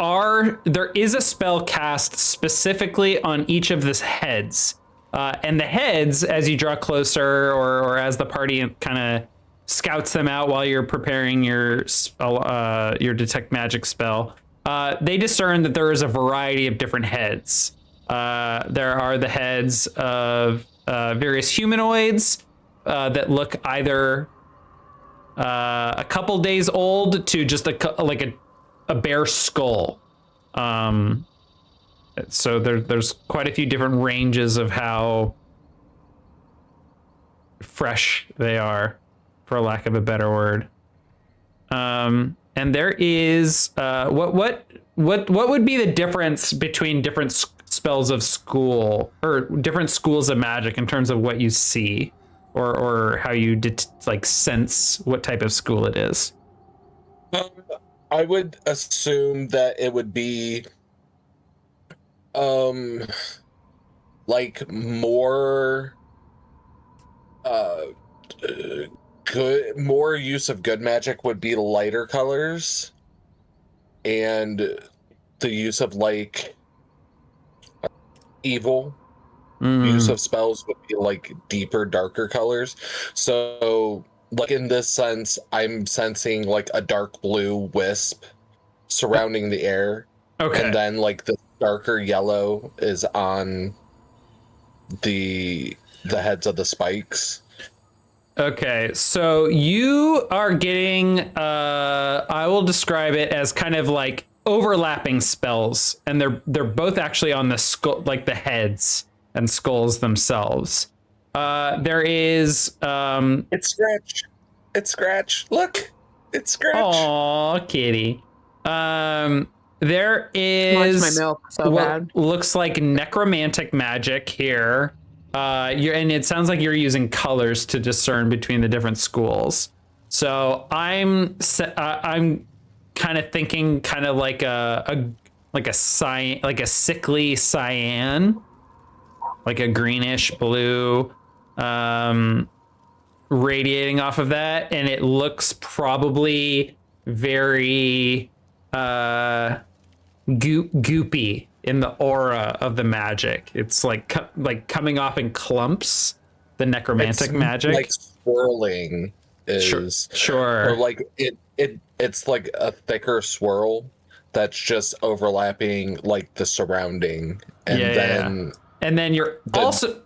is a spell cast specifically on each of these heads. And the heads, as you draw closer or as the party kind of scouts them out while you're preparing your detect magic spell, they discern that there is a variety of different heads. There are the heads of various humanoids that look either a couple days old to just like a bare skull. So there's quite a few different ranges of how fresh they are, for lack of a better word. And there is what would be the difference between different spells of school or different schools of magic in terms of what you see or how you like sense what type of school it is? I would assume that it would be like more more use of good magic would be lighter colors, and the use of like evil use of spells would be like deeper, darker colors. So like in this sense, I'm sensing like a dark blue wisp surrounding the air. Okay. And then like the darker yellow is on the heads of the spikes. Okay, so you are getting I will describe it as kind of like overlapping spells, and they're both actually on the skull, like the heads and skulls themselves. There is It's Scratch. It's Scratch. Look. It's Scratch. Aw, kitty. There is my milk so what bad. looks like necromantic magic here. And it sounds like you're using colors to discern between the different schools. So I'm kind of thinking kind of like a sickly cyan, like a greenish blue, radiating off of that, and it looks probably very goopy in the aura of the magic. It's like coming off in clumps. The necromantic magic, like swirling, is sure. Or like it's like a thicker swirl that's just overlapping like the surrounding, and then you're also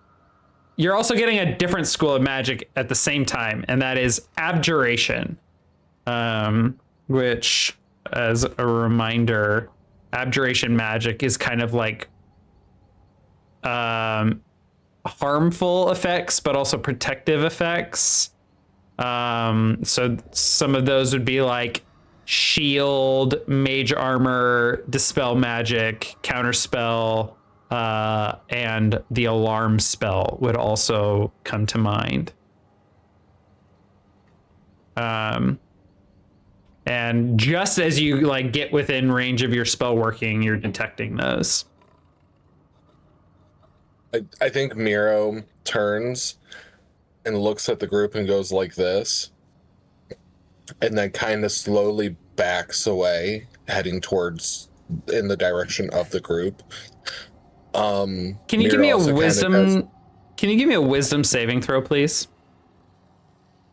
getting a different school of magic at the same time, and that is abjuration, which, as a reminder, abjuration magic is kind of like harmful effects but also protective effects. So some of those would be like shield, mage armor, dispel magic, counterspell, and the alarm spell would also come to mind. And just as you like get within range of your spell working, you're detecting those. I think Miro turns and looks at the group and goes like this, and then kind of slowly backs away, heading towards in the direction of the group. Can you give me a wisdom? Can you give me a wisdom saving throw, please?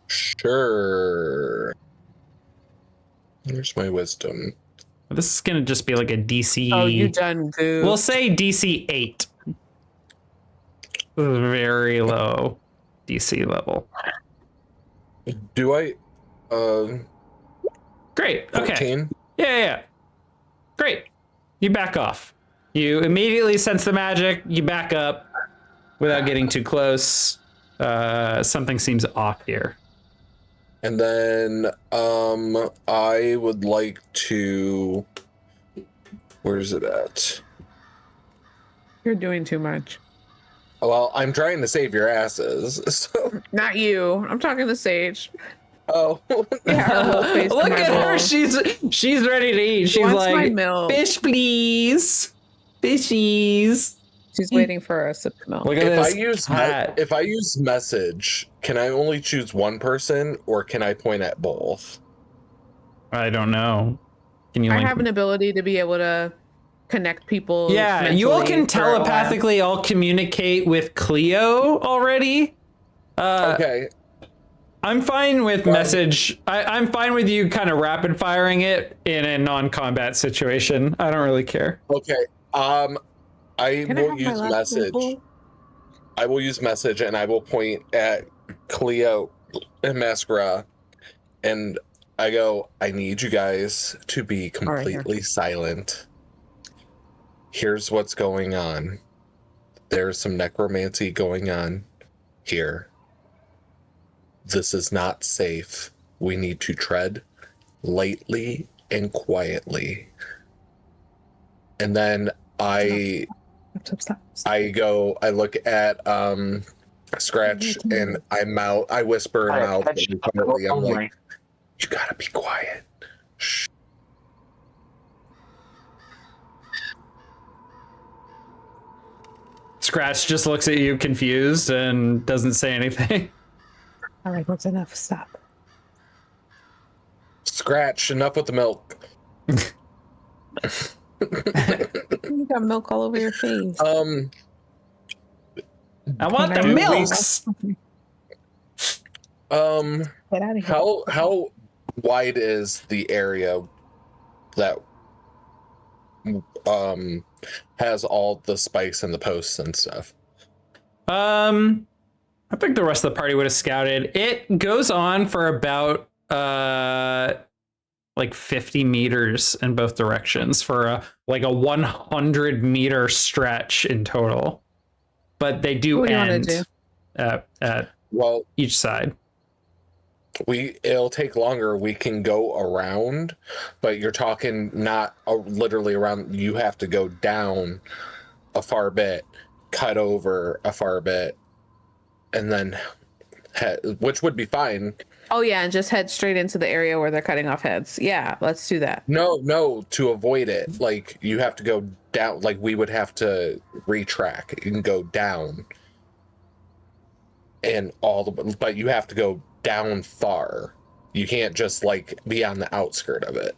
Sure. Where's my wisdom? This is gonna just be like a DC. Oh, you done good. We'll say DC 8. Very low DC level. Do I? Great. Okay. 14? Yeah. Great. You back off. You immediately sense the magic. You back up without getting too close. Something seems off here. And then I would like to. Where's it at? You're doing too much. Well, I'm trying to save your asses. So. Not you. I'm talking to Sage. Oh. Yeah, her whole face in Look my at her. bowl. She's ready to eat. She's wants my like, milk. fish, please. Fishies. She's waiting for a sip of milk. Look at If I use message, can I only choose one person, or can I point at both? I don't know. Can you I link have an ability to be able to connect people. Yeah, you all can mentally for a while. telepathically all communicate with Cleo already. Okay. I'm fine with Well, message. I'm fine with you kind of rapid firing it in a non-combat situation. I don't really care. Okay. I Can I will have my use last message. sample? I will use message, and I will point at Cleo and Mascara, and I go, I need you guys to be right, here. completely silent. Here's what's going on. There's some necromancy going on here. This is not safe. We need to tread lightly and quietly. And then I look at Scratch, and I whisper in mouth really quietly. I'm like, you gotta be quiet. Shh. Scratch just looks at you confused and doesn't say anything. All right, that's enough. Stop. Scratch, enough with the milk. You got milk all over your face. I want the milks. Get out of here. How wide is the area that has all the spikes and the posts and stuff? I think the rest of the party would have scouted. It goes on for about like 50 meters in both directions for a 100-meter stretch in total. But they do end at each side. It'll take longer. We can go around, but you're talking not literally around. You have to go down a far bit, cut over a far bit, and then which would be fine. Oh yeah, and just head straight into the area where they're cutting off heads. Yeah, let's do that. No, to avoid it, like you have to go down. Like we would have to retrack. You can go down, and but you have to go down far. You can't just be on the outskirt of it.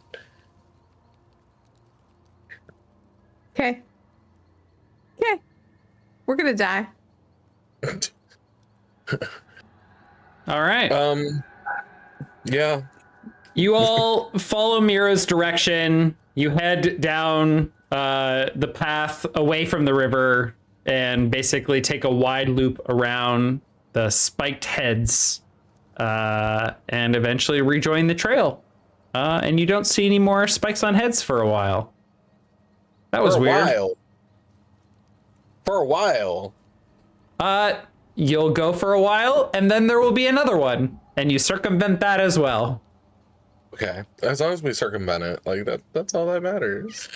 Okay. We're gonna die. All right. Yeah. You all follow Miro's direction. You head down the path away from the river and basically take a wide loop around the spiked heads and eventually rejoin the trail. And you don't see any more spikes on heads for a while. That was weird. For a while. You'll go for a while, and then there will be another one, and you circumvent that as well. Okay, as long as we circumvent it, that's all that matters.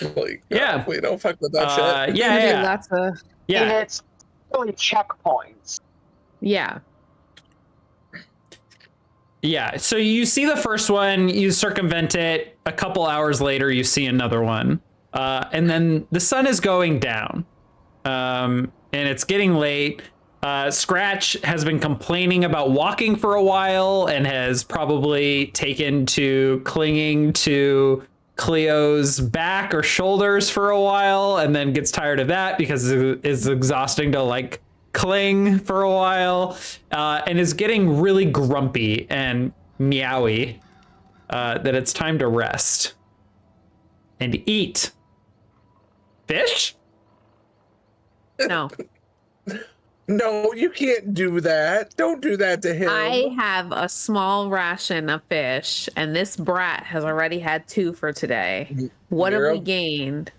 Yeah, we don't fuck with that shit. Yeah. Lots of And it's really checkpoints. Yeah. So you see the first one, you circumvent it. A couple hours later, you see another one, and then the sun is going down, and it's getting late. Scratch has been complaining about walking for a while and has probably taken to clinging to Cleo's back or shoulders for a while, and then gets tired of that because it's exhausting to cling for a while, and is getting really grumpy and meowy that it's time to rest and eat fish. No. No, you can't do that. Don't do that to him. I have a small ration of fish, and this brat has already had 2 for today. What have we gained?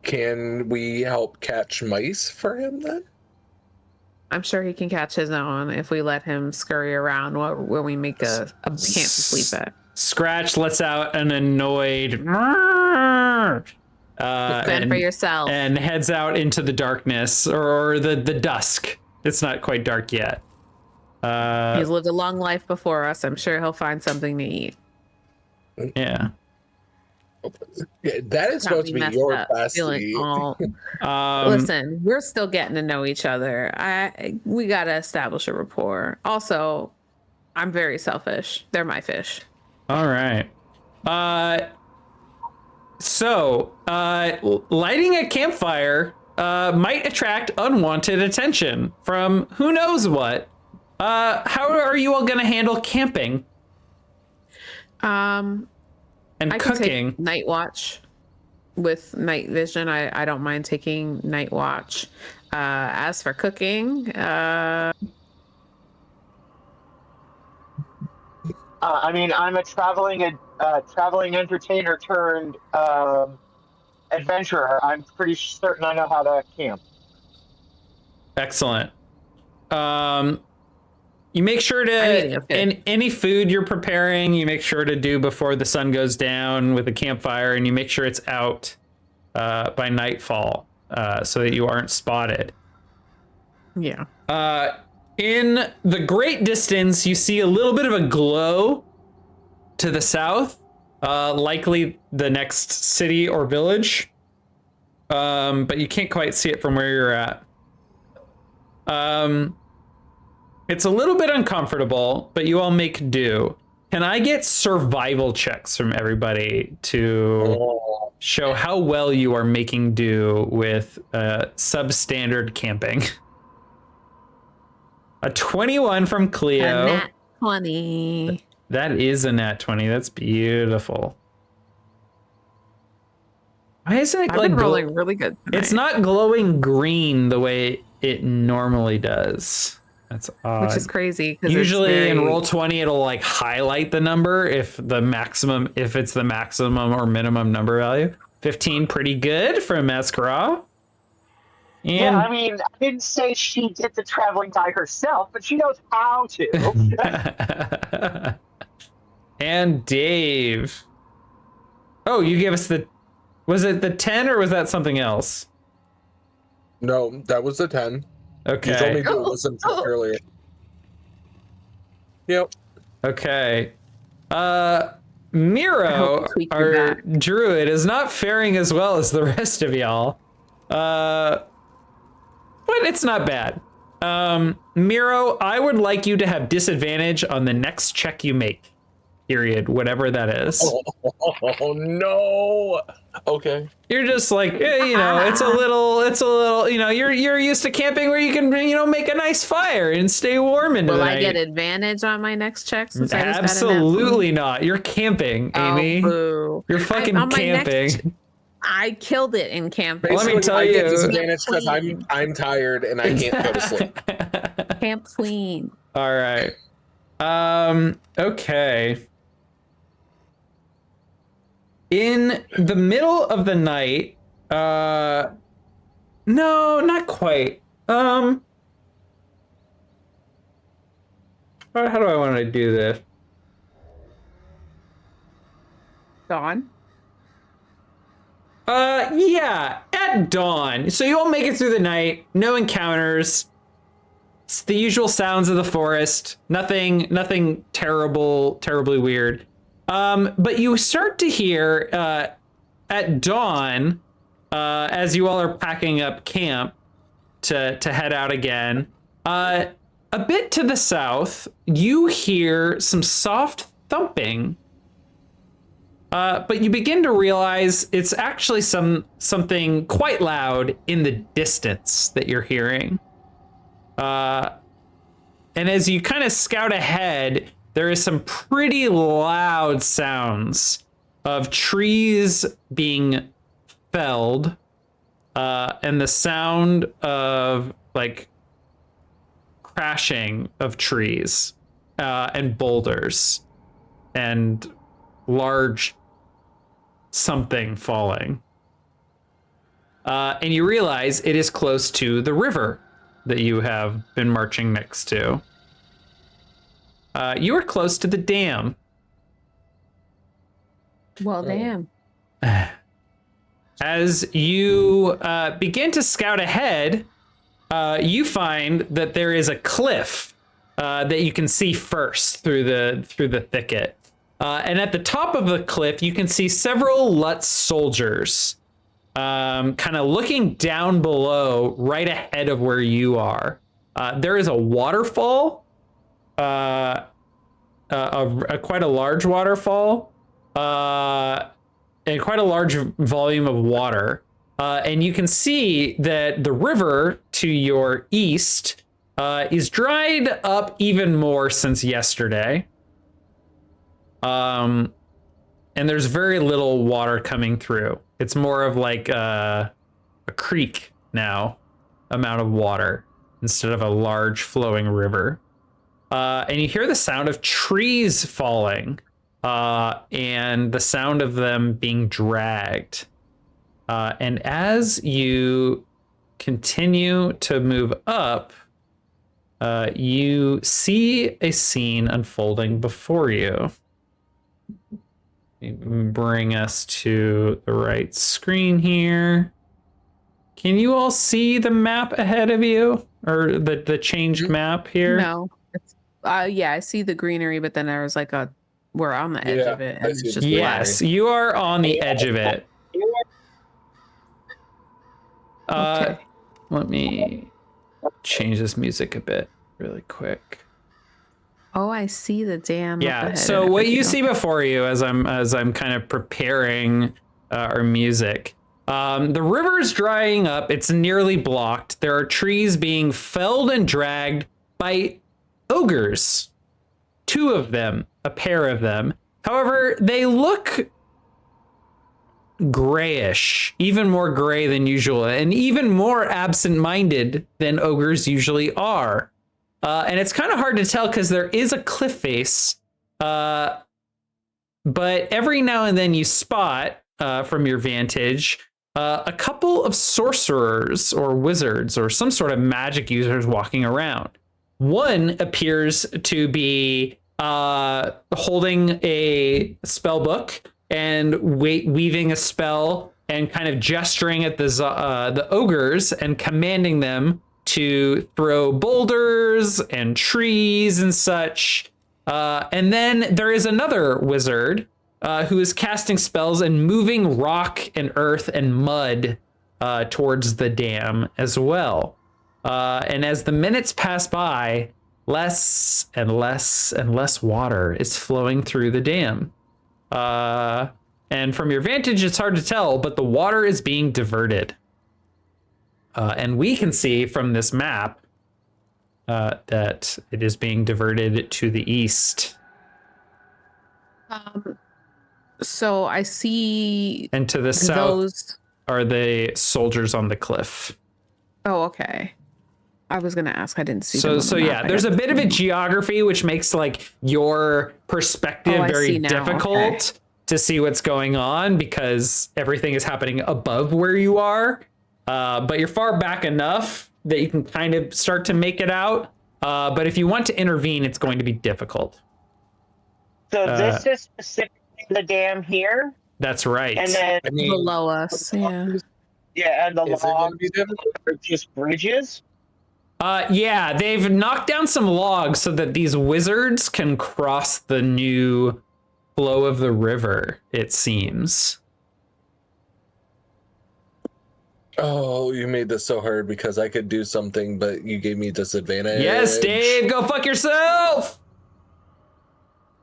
Can we help catch mice for him then? I'm sure he can catch his own if we let him scurry around where we make a camp to sleep at. Scratch lets out an annoyed Fend for yourself, and heads out into the darkness or the dusk. It's not quite dark yet. He's lived a long life before us. I'm sure he'll find something to eat. Yeah. That is supposed to be your best. Listen, we're still getting to know each other. We gotta establish a rapport. Also, I'm very selfish. They're my fish. All right. Lighting a campfire might attract unwanted attention from who knows what. How are you all going to handle camping Um, and I can cooking? take night watch with night vision. I don't mind taking night watch. As for cooking, I mean, I'm a traveling entertainer turned adventurer. I'm pretty certain I know how to camp. Excellent. You make sure I'm eating to, okay. in any food you're preparing, you make sure to do before the sun goes down with a campfire, and you make sure it's out by nightfall so that you aren't spotted. yeah. In the great distance, you see a little bit of a glow to the south, likely the next city or village, but you can't quite see it from where you're at. It's a little bit uncomfortable, but you all make do. Can I get survival checks from everybody to show how well you are making do with substandard camping? A 21 from Cleo. A nat 20. That is a nat 20. That's beautiful. Why isn't it I've been rolling really good tonight. It's not glowing green the way it normally does. That's odd. Which is crazy. Usually in Roll20, it'll like highlight the number if it's the maximum or minimum number value. 15, pretty good from Mascara. Yeah, I mean, I didn't say she did the traveling by herself, but she knows how to. And Dave. Oh, you gave us was it the 10 or was that something else? No, that was the 10. Okay. You told me to listen to it earlier. Yep. Okay. Miro, our druid, is not faring as well as the rest of y'all. But it's not bad. Miro, I would like you to have disadvantage on the next check you make. Period. Whatever that is. Oh no. Okay. You're just like, it's a little, you're used to camping where you can, make a nice fire and stay warm into the night. Will I get advantage on my next check since Absolutely not. You're camping, Amy. Boo. You're fucking camping. I killed it in camping. Let me tell you. I get disadvantage because I'm tired and I can't go to sleep. Camp clean. All right. Okay. In the middle of the night, no, not quite. How do I want to do this? Dawn? Yeah, at dawn. So you all make it through the night, no encounters. It's the usual sounds of the forest. Nothing terribly weird. But you start to hear at dawn, as you all are packing up camp to head out again, a bit to the south, you hear some soft thumping. But you begin to realize it's actually something quite loud in the distance that you're hearing. And as you kind of scout ahead, there is some pretty loud sounds of trees being felled, and the sound of like crashing of trees, and boulders and large something falling. And you realize it is close to the river that you have been marching next to. You are close to the dam. Well, damn. As you begin to scout ahead, you find that there is a cliff that you can see first through the thicket. And at the top of the cliff, you can see several Lutz soldiers kind of looking down below right ahead of where you are. There is a waterfall quite a large waterfall, and quite a large volume of water. And you can see that the river to your east is dried up even more since yesterday. And there's very little water coming through. It's more of like a creek now, amount of water, instead of a large flowing river. And you hear the sound of trees falling, and the sound of them being dragged. And as you continue to move up, you see a scene unfolding before you. Bring us to the right screen here. Can you all see the map ahead of you, or the changed map here? No. Yeah, I see the greenery, but then there was like we're on the edge of it, and it's just yes, you are on the edge of it. Okay. Let me change this music a bit really quick. Oh, I see the dam. Yeah. So what you see before you, as I'm kind of preparing our music, the river's drying up. It's nearly blocked. There are trees being felled and dragged by ogres. 2 of them, a pair of them. However, they look grayish, even more gray than usual, and even more absent-minded than ogres usually are. And it's kind of hard to tell because there is a cliff face, but every now and then you spot, from your vantage, a couple of sorcerers or wizards or some sort of magic users walking around. One appears to be holding a spell book and weaving a spell and kind of gesturing at the ogres and commanding them to throw boulders and trees and such. And then there is another wizard who is casting spells and moving rock and earth and mud towards the dam as well. And as the minutes pass by, less and less and less water is flowing through the dam. And from your vantage, it's hard to tell, but the water is being diverted. And we can see from this map that it is being diverted to the east. So I see. And to the south are the soldiers on the cliff. Oh, okay. I was gonna ask. I didn't see. So yeah, there's a bit of a geography which makes like your perspective very difficult to see what's going on because everything is happening above where you are. But you're far back enough that you can kind of start to make it out. But if you want to intervene, it's going to be difficult. So this is specifically the dam here? That's right. And then below us, yeah. Yeah, and the logs are just bridges? Yeah, they've knocked down some logs so that these wizards can cross the new flow of the river, it seems. Oh, you made this so hard because I could do something, but you gave me disadvantage. Yes, Dave, go fuck yourself!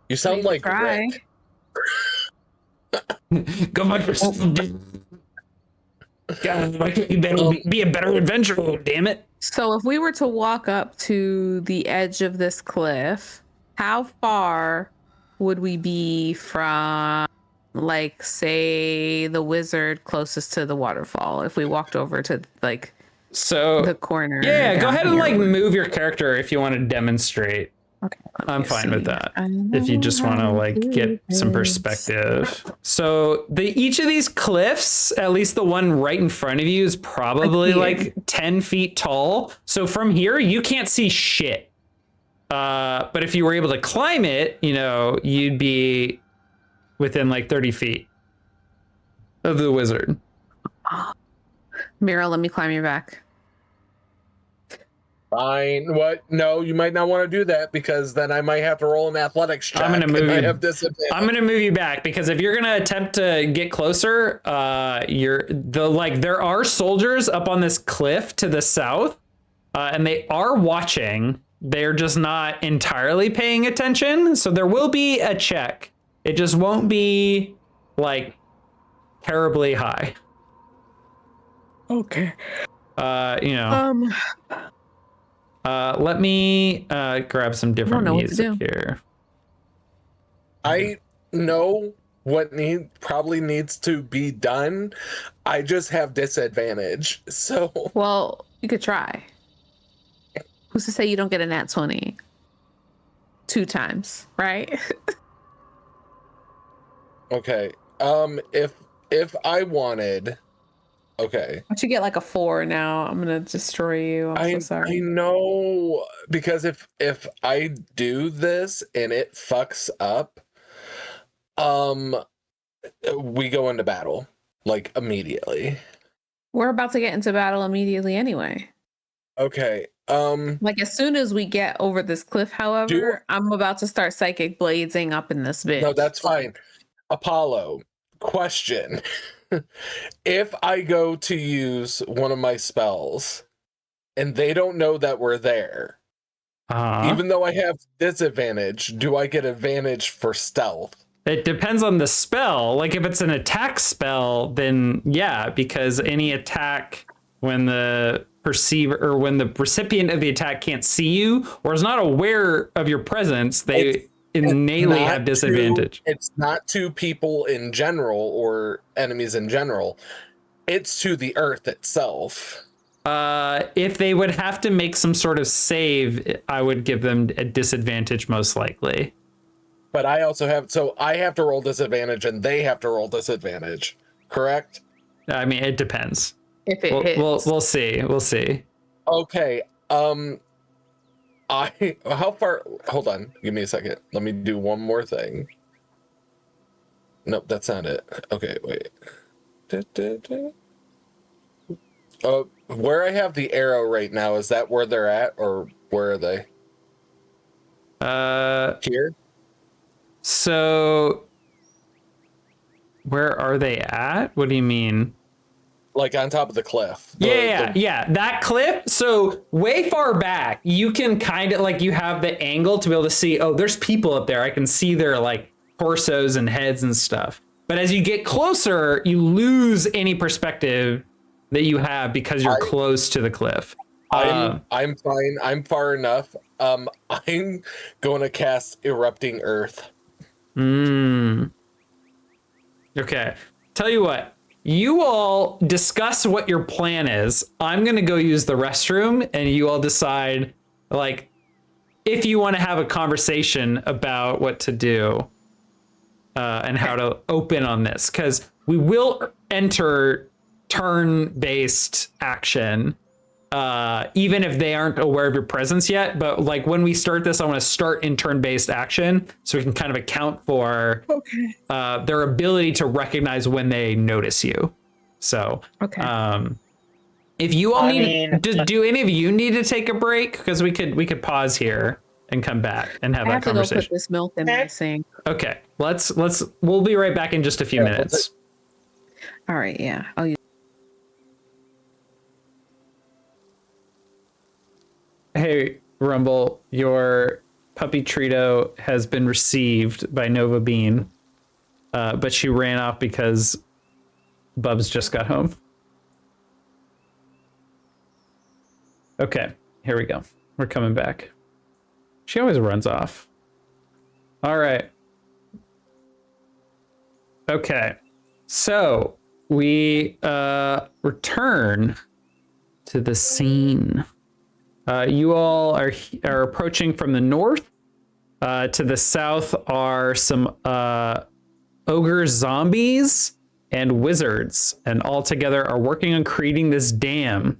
You sound like Rick. Go fuck yourself, Dave. God, why can't you be a better adventurer, damn it? So if we were to walk up to the edge of this cliff, how far would we be from, like, say, the wizard closest to the waterfall? If we walked over to, like, the corner. Yeah, go ahead and, like, move your character if you want to demonstrate. Okay, I'm fine with that. If you just want to like get some perspective. So each of these cliffs, at least the one right in front of you, is probably like 10 feet tall. So from here, you can't see shit. But if you were able to climb it, you know, you'd be within like 30 feet of the wizard. Mira, let me climb your back. Fine. What? No, you might not want to do that because then I might have to roll an athletics check. I'm gonna move you. I have disadvantage. I'm gonna move you back because if you're gonna attempt to get closer, there are soldiers up on this cliff to the south, and they are watching. they're just not entirely paying attention. So there will be a check. It just won't be like terribly high. Okay. Let me grab some different know what to music do. here. I know what probably needs to be done. I just have disadvantage. So Well, you could try. Who's to say you don't get a nat 20 2 times, right? okay. If I wanted, okay. But you get like a 4 now. I'm gonna destroy you. I'm so I sorry. know, because if I do this and it fucks up, we go into battle like immediately. We're about to get into battle immediately anyway. Okay. Like as soon as we get over this cliff, however, I'm about to start psychic blading up in this bitch. No, that's fine. Apollo, question. If I go to use one of my spells and they don't know that we're there, even though I have disadvantage, do I get advantage for stealth? It depends on the spell. Like if it's an attack spell, then yeah, because any attack when the perceiver or when the recipient of the attack can't see you or is not aware of your presence, they innately have disadvantage. It's not to people in general or enemies in general. It's to the earth itself. If they would have to make some sort of save, I would give them a disadvantage most likely. But I also have, so I have to roll disadvantage and they have to roll disadvantage, correct? I mean, it depends. If it hits. We'll see. We'll see. Okay. How far? Hold on. Give me a second. Let me do one more thing. Nope, that's not it. Okay, wait. Where I have the arrow right now, is that where they're at, or where are they? Here? So where are they at? What do you mean? Like on top of the cliff. Yeah, that cliff. So way far back, you can kind of like, you have the angle to be able to see, oh, there's people up there. I can see their like torsos and heads and stuff. But as you get closer, you lose any perspective that you have because you're close to the cliff. I'm fine. I'm far enough. I'm going to cast Erupting Earth. Okay. Tell you what. You all discuss what your plan is. I'm going to go use the restroom and you all decide like if you want to have a conversation about what to do and how to open on this, because we will enter turn-based action even if they aren't aware of your presence yet. But like when we start this, I want to start in turn-based action so we can kind of account for their ability to recognize when they notice you. So if you all do any of you need to take a break? Because we could pause here and come back and have that conversation. I have to go put this milk in my sink. Okay, we'll be right back in just a few minutes. All right, yeah. I'll use. Hey, Rumble, your puppy Trito has been received by Nova Bean, but she ran off because Bubs just got home. Okay, here we go. We're coming back. She always runs off. All right. Okay, so we return to the scene. You all are approaching from the north. To the south are some ogre zombies and wizards, and all together are working on creating this dam.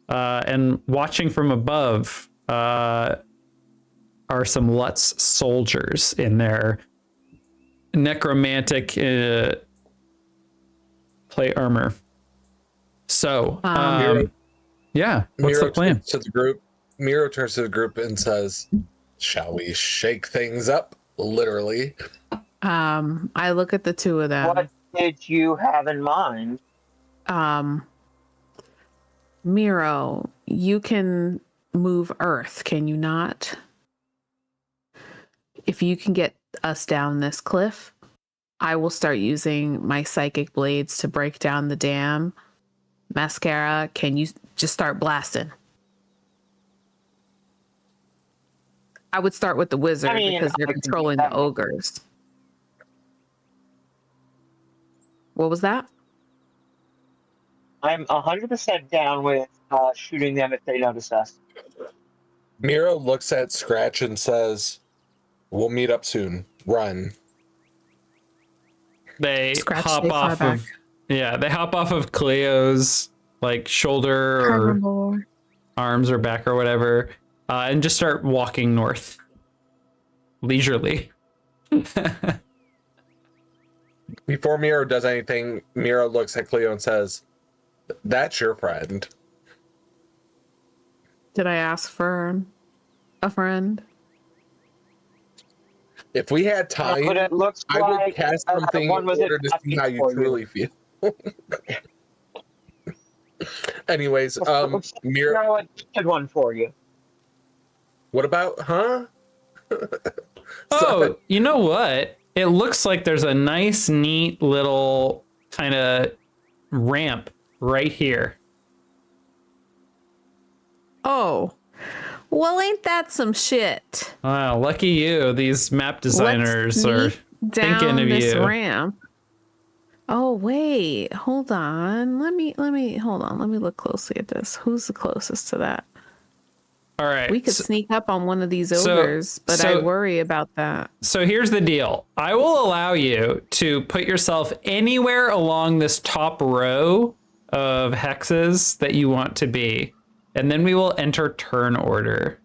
And watching from above are some Lutz soldiers in their necromantic plate armor. So, yeah, what's Miro the plan? To the group. Miro turns to the group and says, "Shall we shake things up?" Literally. I look at the two of them. What did you have in mind? Miro, you can move Earth, can you not? If you can get us down this cliff, I will start using my psychic blades to break down the dam. Mascara, can you just start blasting? I would start with the wizard because they're controlling the ogres. What was that? I'm 100% down with shooting them if they notice us. Mira looks at Scratch and says, "We'll meet up soon. Run." They Scratch, hop stay far off back. of they hop off of Cleo's like shoulder or Carnivore. arms or back or whatever, and just start walking north leisurely. Before Mira does anything, Mira looks at Cleo and says, "That's your friend." Did I ask for a friend? If we had time, But it looks I would like cast something in one was order to see how you for truly feel. Anyways, Mira, No, it did one for you. what about, huh? Oh, you know what? It looks like there's a nice, neat little kind of ramp right here. Oh, well, ain't that some shit? Wow, lucky you. These map designers are Let's sneak thinking of this you. ramp. Oh wait, hold on. Let me hold on. Let me look closely at this. Who's the closest to that? All right. We could sneak up on one of these so- ogres, but I worry about that. So here's the deal. I will allow you to put yourself anywhere along this top row of hexes that you want to be. And then we will enter turn order.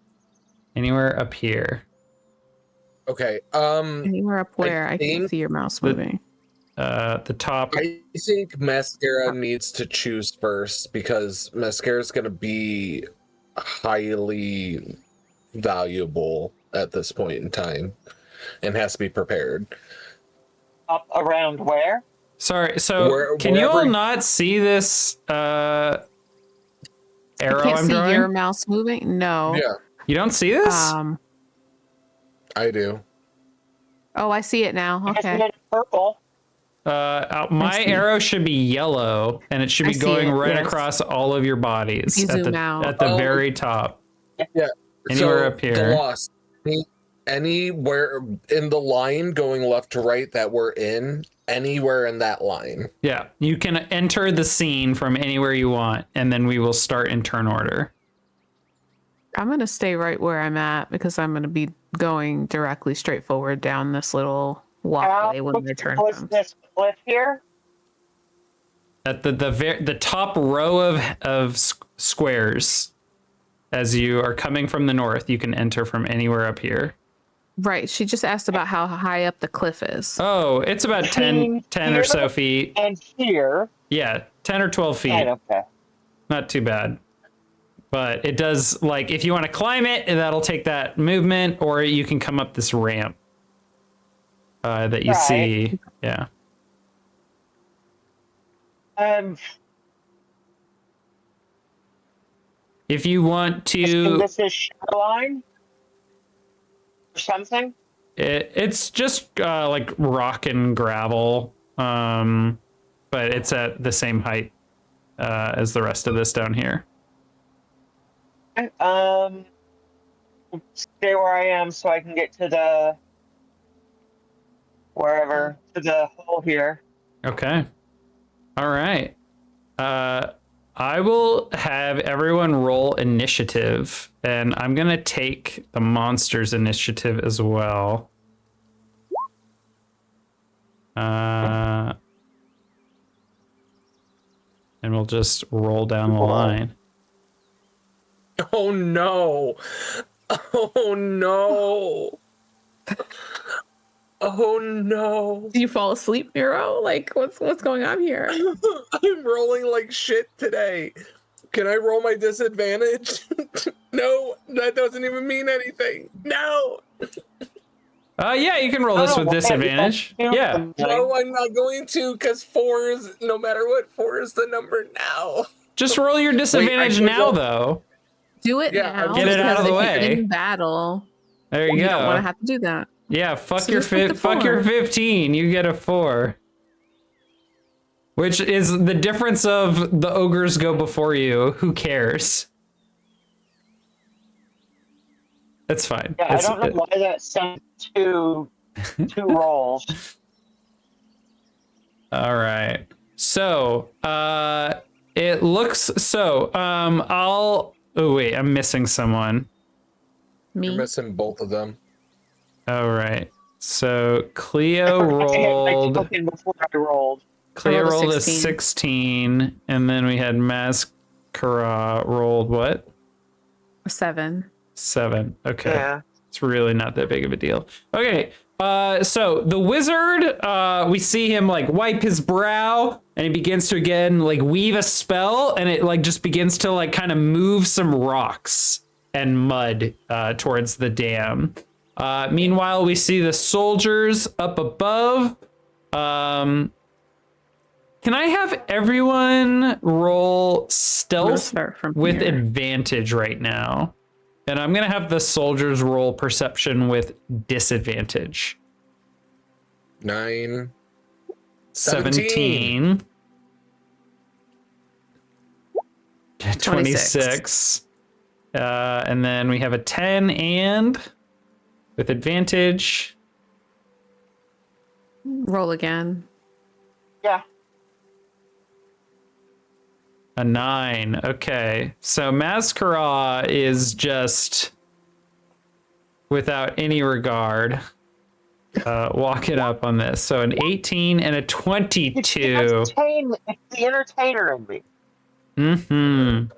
Anywhere up here. Okay, Anywhere up where I think can see your mouse moving. The top. I think Mascara needs to choose first because Mascara is going to be highly valuable at this point in time and has to be prepared. Up around where? Sorry, so can you all wherever- not see this arrow I can't I'm see drawing? your mouse moving. No. Yeah, You don't see this? I do. Oh, I see it now. I guess Okay. we had purple. My see. arrow should be yellow, and it should I be see going it, right yes. across all of your bodies You at zoom the out. at the Oh. very top. Yeah. Anywhere up here. The loss. Anywhere in the line going left to right that we're in, anywhere in that line. Yeah, you can enter the scene from anywhere you want, and then we will start in turn order. I'm going to stay right where I'm at because I'm going to be going directly straight forward down this little walkway when my turn What's comes. this cliff here? At the top row of squares, as you are coming from the north, you can enter from anywhere up here. Right. She just asked about how high up the cliff is. Oh, it's about 10 or so feet. And here. Yeah, 10 or 12 feet. And okay. Not too bad. But it does, like, if you want to climb it, that'll take that movement, or you can come up this ramp that you Right. see. Yeah. If you want to, This is shoreline or something. it's just like rock and gravel, but it's at the same height as the rest of this down here. Okay, stay where I am so I can get to the to the hole here. Okay. All right. I will have everyone roll initiative, and I'm going to take the monster's initiative as well. And we'll just roll down the line. Oh no! Oh no! Oh no! Do you fall asleep, Miro? Like, what's going on here? I'm rolling like shit today. Can I roll my disadvantage? No, that doesn't even mean anything. No! Yeah, you can roll this with disadvantage. Yeah. No, I'm not going to, because 4 is, no matter what, 4 is the number now. Just roll your disadvantage can now, roll- though. Do it Yeah, now. Get it out of the because if way. you're in battle, There you you go. don't want to have to do that. Yeah, fuck So your just pick the fuck your 4. 15. You get a 4. Which is the difference of the ogres go before you. Who cares? It's fine. Yeah, I don't know why that sent two rolls. All right. So, it looks so. Oh wait, I'm missing someone. Me. You're missing both of them. All right. So Cleo I hit my rolled. token before I rolled. Cleo rolled a rolled a 16. 16, and then we had Mascara rolled what? 7. 7. Okay. Yeah. It's really not that big of a deal. Okay. So the wizard, we see him like wipe his brow, and he begins to again like weave a spell, and it like just begins to like kind of move some rocks and mud towards the dam. Meanwhile, we see the soldiers up above. Can I have everyone roll stealth Start from with here. advantage right now? And I'm going to have the soldiers roll perception with disadvantage. 9. 17. 26. 26. And then we have a 10 and with advantage. Roll again. Yeah. A 9. Okay. So Mascara is just without any regard walking up on this. So an 18 and a 22. It's the entertainer in me. Mm-hmm.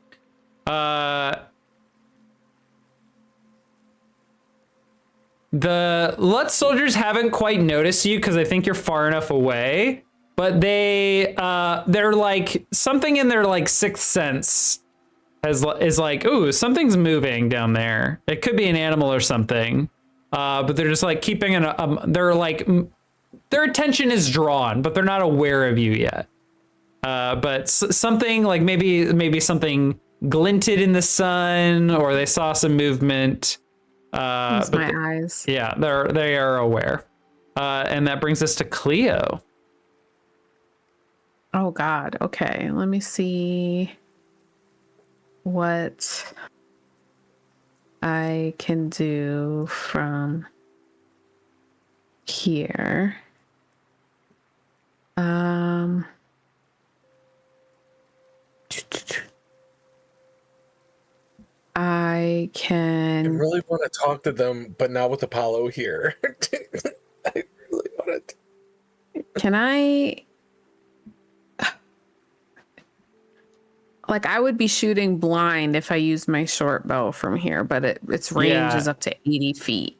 The Lutz soldiers haven't quite noticed you because I think you're far enough away. But they're like something in their like sixth sense is like, ooh, something's moving down there. It could be an animal or something. But they're just like keeping they're like their attention is drawn, but they're not aware of you yet. But something like maybe something glinted in the sun, or they saw some movement. It's my eyes. Yeah, they are aware. And that brings us to Cleo. Oh God. Okay. Let me see what I can do from here. I can. I really want to talk to them, but not with Apollo here. I really want to. Can I? Like, I would be shooting blind if I used my short bow from here, but its range is up to 80 feet.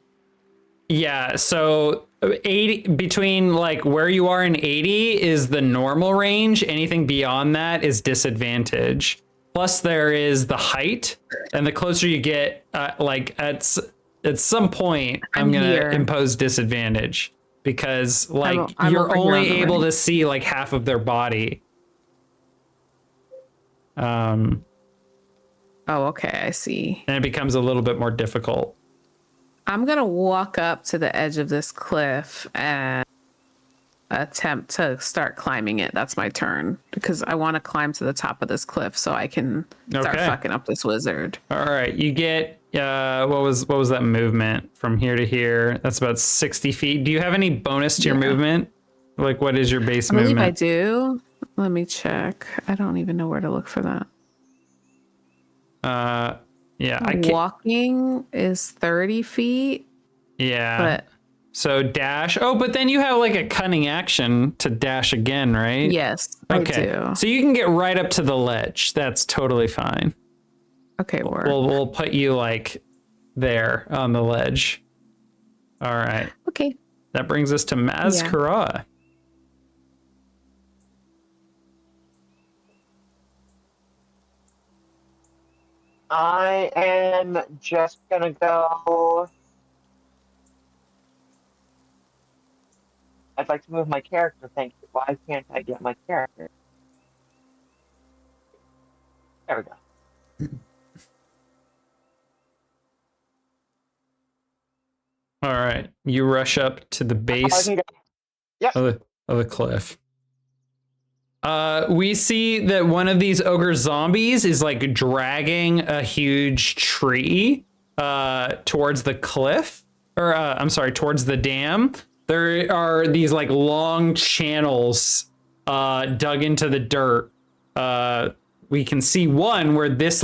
Yeah, so 80 between like where you are and 80 is the normal range. Anything beyond that is disadvantage. Plus there is the height, and the closer you get, like at some point, I'm gonna here. impose disadvantage because like I'm you're over here only on the able right. to see like half of their body. Oh, okay, I see. And it becomes a little bit more difficult. I'm gonna walk up to the edge of this cliff and attempt to start climbing it. That's my turn because I want to climb to the top of this cliff so I can start Okay. fucking up this wizard. All right, you get what was that movement from here to here? That's about 60 feet. Do you have any bonus to your movement? Like, what is your base I believe movement? I do. Let me check. I don't even know where to look for that. Yeah, I can't. Walking is 30 feet, Yeah. but So dash. Oh, but then you have like a cunning action to dash again, right? yes, Okay. I do. So you can get right up to the ledge. That's totally fine. Okay, word. We'll put you like there on the ledge. All right. Okay. That brings us to Mascara. I am just gonna go. I'd like to move my character, thank you. Why can't I get my character? There we go. All right, you rush up to the base Yes. of the cliff. We see that one of these ogre zombies is like dragging a huge tree towards the cliff, or I'm sorry, towards the dam. There are these like long channels dug into the dirt. We can see one where this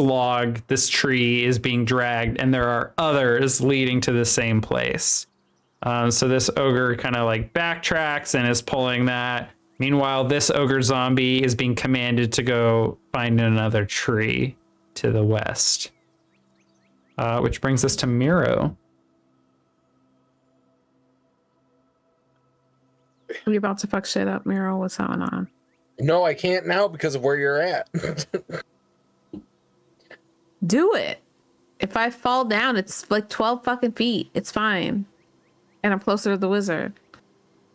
tree is being dragged, and there are others leading to the same place. So this ogre kind of like backtracks and is pulling that. Meanwhile, this ogre zombie is being commanded to go find another tree to the west. Which brings us to Miro. Are you about to fuck shit up, Miro? What's going on? No, I can't now because of where you're at. Do it. If I fall down, it's like 12 fucking feet. It's fine. And I'm closer to the wizard.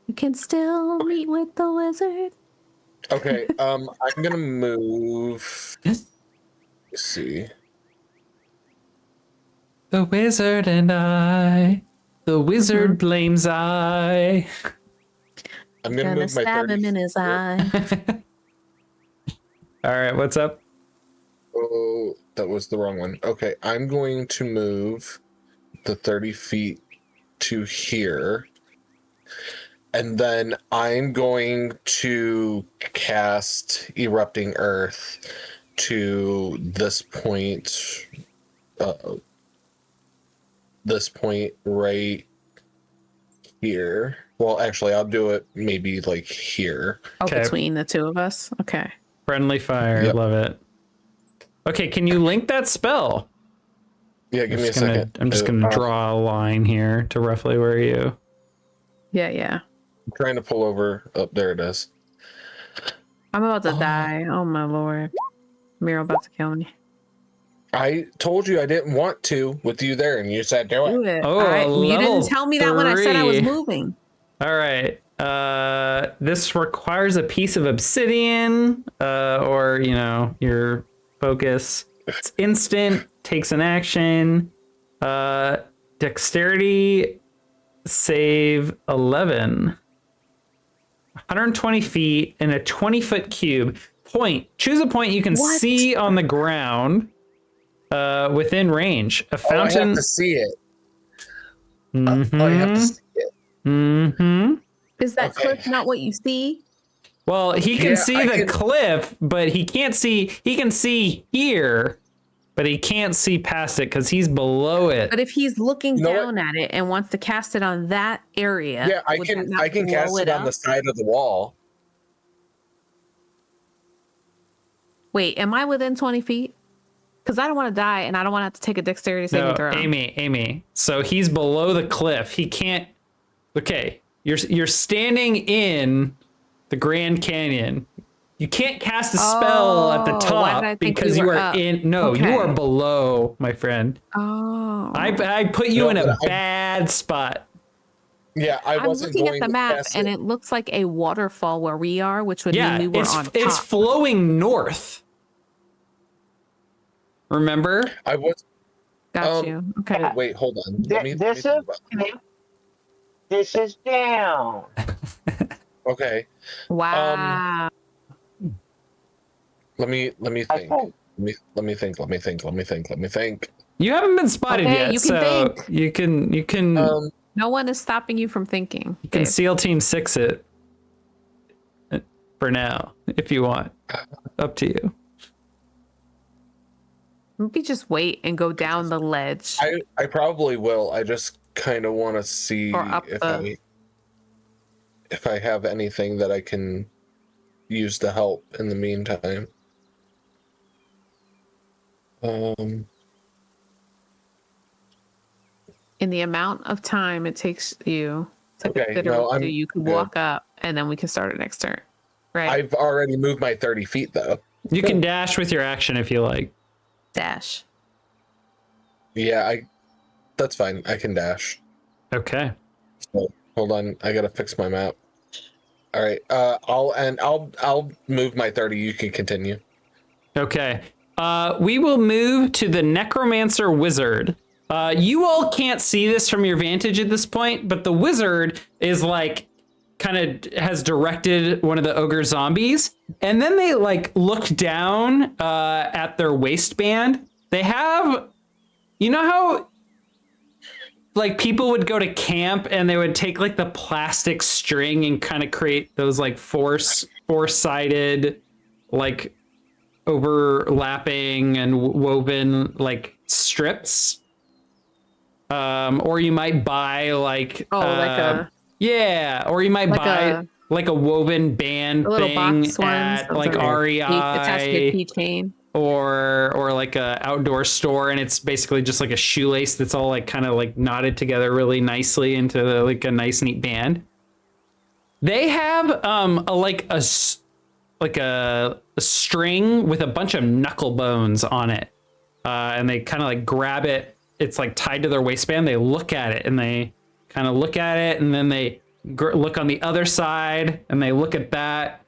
You can still meet with the wizard. Okay, I'm gonna move. Let's see. The wizard and I. The wizard blames I. I'm gonna move my stab 30. him in his eye. All right, what's up? Oh, that was the wrong one. Okay, I'm going to move the 30 feet to here. And then I'm going to cast Erupting Earth to this point. This point right here. Well, actually, I'll do it maybe like here. Oh, Okay. between the two of us? Okay. Friendly fire, Yep. love it. Okay, can you link that spell? Yeah, give me a second. I'm just gonna draw a line here to roughly where you. Yeah. I'm trying to pull over. Oh, there it is. I'm about to die. Oh my lord. Miro about to kill me. I told you I didn't want to with you there, and you said do it. Do it. Oh, You level didn't tell me that when I said I was 3. moving. All right. This requires a piece of obsidian, or your focus. It's instant. Takes an action. Dexterity save 11. 120 feet in a 20-foot cube. Choose a point you can What? see on the ground. Within range. A Oh, I fountain. have to see it. Mhm. Oh, you have to see it. Mm-hmm. Is that Okay. cliff not what you see? Well, he can Yeah, see I the can- cliff, but he can't see. He can see here, but he can't see past it because he's below it. But if he's looking You know down at it and wants to cast it on that area, Yeah, I would that can. not I can blow cast it on up? the side of the wall. Wait, am I within 20 feet? Because I don't want to die and I don't want to have to take a dexterity saving No, throw. Amy. So he's below the cliff. He can't. Okay, you're standing in the Grand Canyon. You can't cast a spell at the Oh, why did I top think because we you were are up? in. No, you Okay. are below, my friend. Oh. I put you No, in a but bad spot. Yeah, I I'm wasn't looking going at the to map cast and it. it looks like a waterfall where we are, which would Yeah, mean we were on top. it's flowing north. Remember? I was. Got you. Okay. Wait, hold on. Let me This think is about- this is down. Okay. Wow. Let me I think. hope. Let me think. You haven't been spotted Okay, yet, you can so think. you can No one is stopping you from thinking. you can Dave. SEAL Team 6 it for now if you want. Up to you. Maybe just wait and go down the ledge. I probably will. I just kind of want to see Or up if I have anything that I can use to help in the meantime. In the amount of time it takes you to Okay, consider no, whether I'm you can good. walk up and then we can start it next turn. Right? I've already moved my 30 feet though. You can dash with your action if you like. Dash. Yeah, that's fine. I can dash. Okay. So, hold on, I gotta fix my map. All right, I'll move my 30. You can continue. Okay. We will move to the Necromancer Wizard. You all can't see this from your vantage at this point, but the wizard is like kind of has directed one of the ogre zombies, and then they like look down at their waistband. They have, you know how like people would go to camp and they would take like the plastic string and kind of create those like four-sided like overlapping and woven like strips, or you might buy like yeah, or you might buy like a woven band thing at like REI attached to a keychain, or like a outdoor store, and it's basically just like a shoelace that's all like kind of like knotted together really nicely into like a nice neat band. They have a string with a bunch of knuckle bones on it, and they kind of like grab it. It's like tied to their waistband. They look at it and they kind of look at it, and then they look on the other side and they look at that.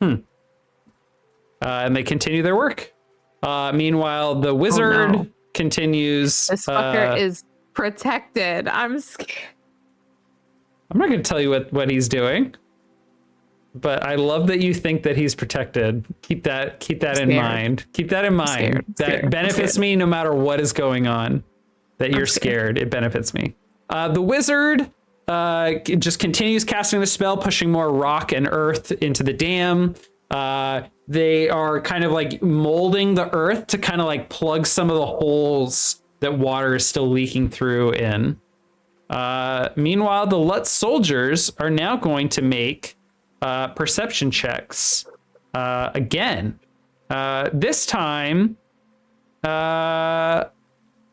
And they continue their work. Meanwhile, the wizard continues. This fucker is protected. I'm scared. I'm not going to tell you what he's doing, but I love that you think that he's protected. Keep that in mind. Keep that in mind. That benefits me no matter what is going on. That you're scared. It benefits me. The wizard just continues casting the spell, pushing more rock and earth into the dam. They are kind of like molding the earth to kind of like plug some of the holes that water is still leaking through in. Meanwhile, the Lutz soldiers are now going to make perception checks again. This time,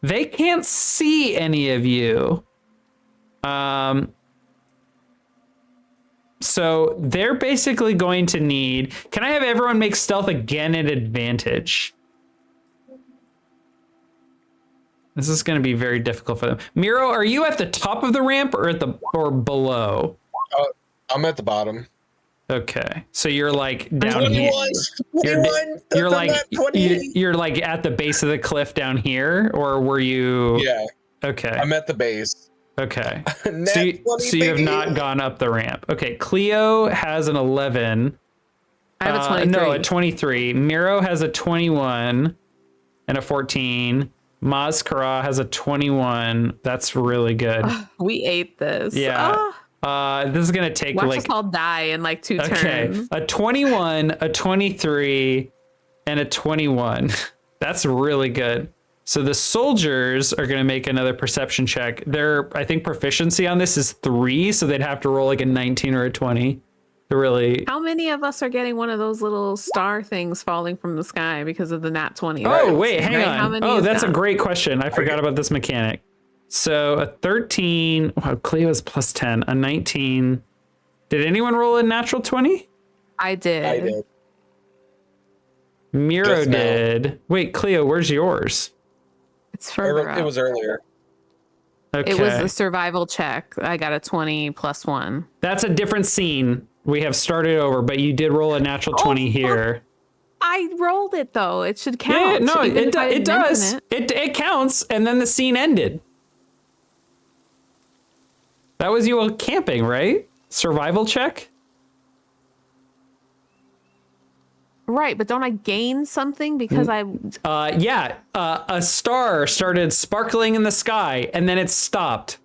they can't see any of you. So they're basically going to need... Can I have everyone make stealth again at advantage? This is going to be very difficult for them. Miro, are you at the top of the ramp or below? I'm at the bottom. Okay, so you're like down 21, here. 21, You're like you're like at the base of the cliff down here, or were you? Yeah. Okay. I'm at the base. Okay. so you have not gone up the ramp. Okay. Cleo has an 11. I have a 23. No, a 23. Miro has a 21 and a 14. Mazkara has a 21. That's really good. We ate this. Yeah. This is gonna take Watch us all die in like 2 turns. A 21, a 23, and a 21. That's really good. So the soldiers are gonna make another perception check. I think proficiency on this is 3, so they'd have to roll like a 19 or a 20 to really. How many of us are getting one of those little star things falling from the sky because of the nat 20? Oh, wait, hang on. How many That's a great question. I forgot about this mechanic. So a 13, wow, Cleo's plus 10, a 19. Did anyone roll a natural 20? I did. I did. Miro did. Wait, Cleo, where's yours? It's further up. It was earlier. Okay. It was the survival check. I got a 20 plus 1. That's a different scene. We have started over, but you did roll a natural 20 here. I rolled it though. It should count. Yeah, no, it does. It counts, and then the scene ended. That was you all camping, right? Survival check? Right, but don't I gain something because I... a star started sparkling in the sky, and then it stopped.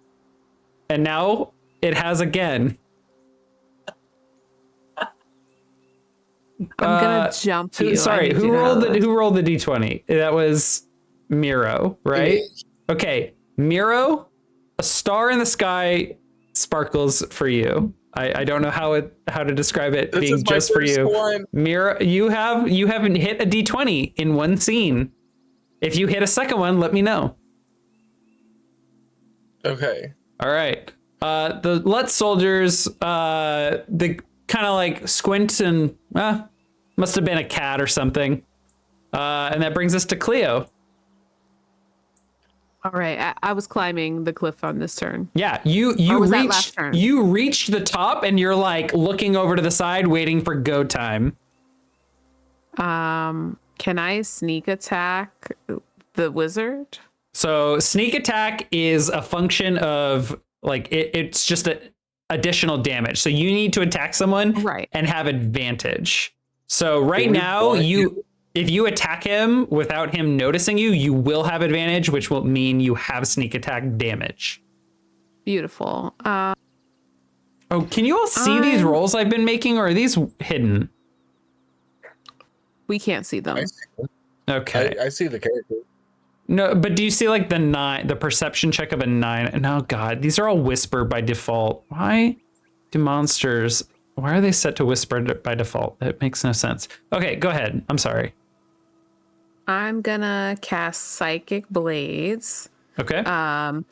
And now it has again. I'm gonna jump you. Sorry, who rolled the D20? That was Miro, right? Okay, Miro, a star in the sky sparkles for you. I don't know how to describe it being just for you. Miro, you haven't hit a D20 in one scene. If you hit a second one, let me know. Okay. All right. The Lutz soldiers, they kind of like squint and must have been a cat or something. And that brings us to Cleo. All right, I was climbing the cliff on this turn. Yeah, you reached the top, and you're like looking over to the side, waiting for go time. Can I sneak attack the wizard? So sneak attack is a function of like it's just a additional damage. So you need to attack someone Right. and have advantage. So right now if you attack him without him noticing you, you will have advantage, which will mean you have sneak attack damage. Beautiful. Oh, can you all see these rolls I've been making, or are these hidden? We can't see them. Okay. I see the character. No, but do you see like the perception check of a 9? No, God, these are all whisper by default. Why do monsters, why are they set to whisper by default? It makes no sense. Okay, go ahead. I'm sorry. I'm gonna cast Psychic Blades. Okay. And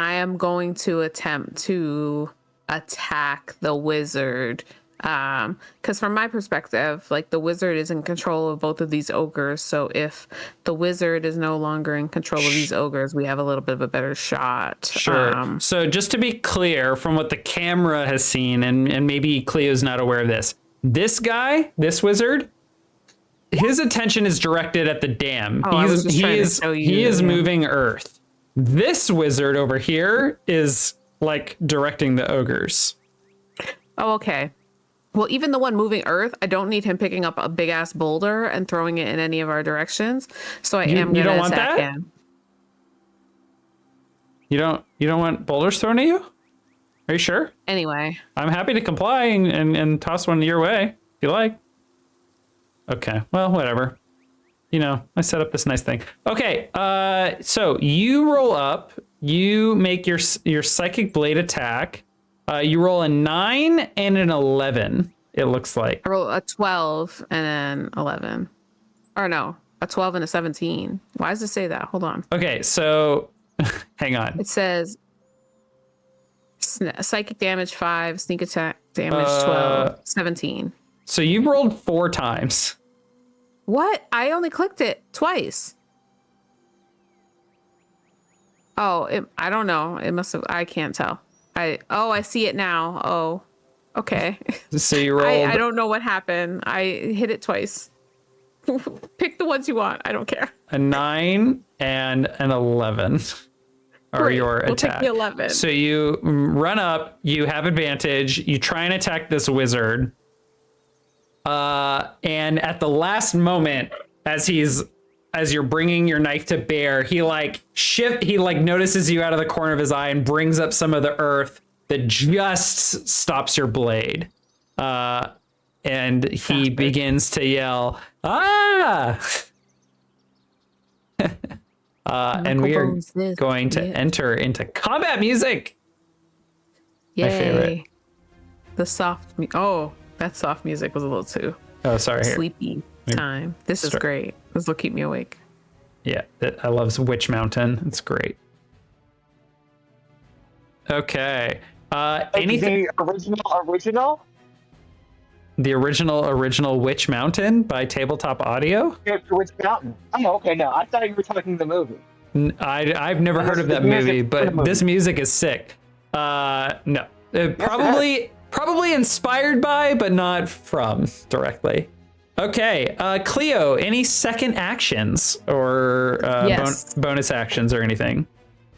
I am going to attempt to attack the wizard. Because from my perspective, like the wizard is in control of both of these ogres. So if the wizard is no longer in control of these ogres, we have a little bit of a better shot. Sure. So just to be clear from what the camera has seen, and maybe Cleo's not aware of this guy, this wizard, his attention is directed at the dam. He is moving Earth. This wizard over here is like directing the ogres. Oh, okay. Well, even the one moving Earth, I don't need him picking up a big ass boulder and throwing it in any of our directions. So You going don't to want attack that? him. You don't want boulders thrown at you? Are you sure? Anyway, I'm happy to comply and toss one your way if you like. Okay, well, whatever. You know, I set up this nice thing. Okay, so you roll up. You make your psychic blade attack. You roll a 9 and an 11, it looks like. I roll a 12 and an 11. Or no, a 12 and a 17. Why does it say that? Hold on. Okay, so hang on. It says psychic damage 5, sneak attack damage 12, 17. So you rolled 4 times. What? I only clicked it twice. Oh, I don't know. It must have, I can't tell. I see it now. Oh, okay. So you rolled. I don't know what happened. I hit it twice. Pick the ones you want. I don't care. A 9 and an 11 are Great. your We'll attack. take the 11. So you run up, you have advantage, you try and attack this wizard. And at the last moment, as you're bringing your knife to bear, he notices you out of the corner of his eye and brings up some of the earth that just stops your blade. And he begins to yell, "Ah!" And we are going to enter into combat music. Yay. My favorite. The soft that soft music was a little too Here. sleepy time. This is great. This will keep me awake. Yeah, I love Witch Mountain. It's great. Okay. Anything? The original? The original Witch Mountain by Tabletop Audio? Witch Mountain. Oh, okay. No, I thought you were talking the movie. I've never heard of that movie, but this music is sick. No, probably inspired by, but not from directly. Okay, Cleo, any second actions or Yes. bonus actions or anything?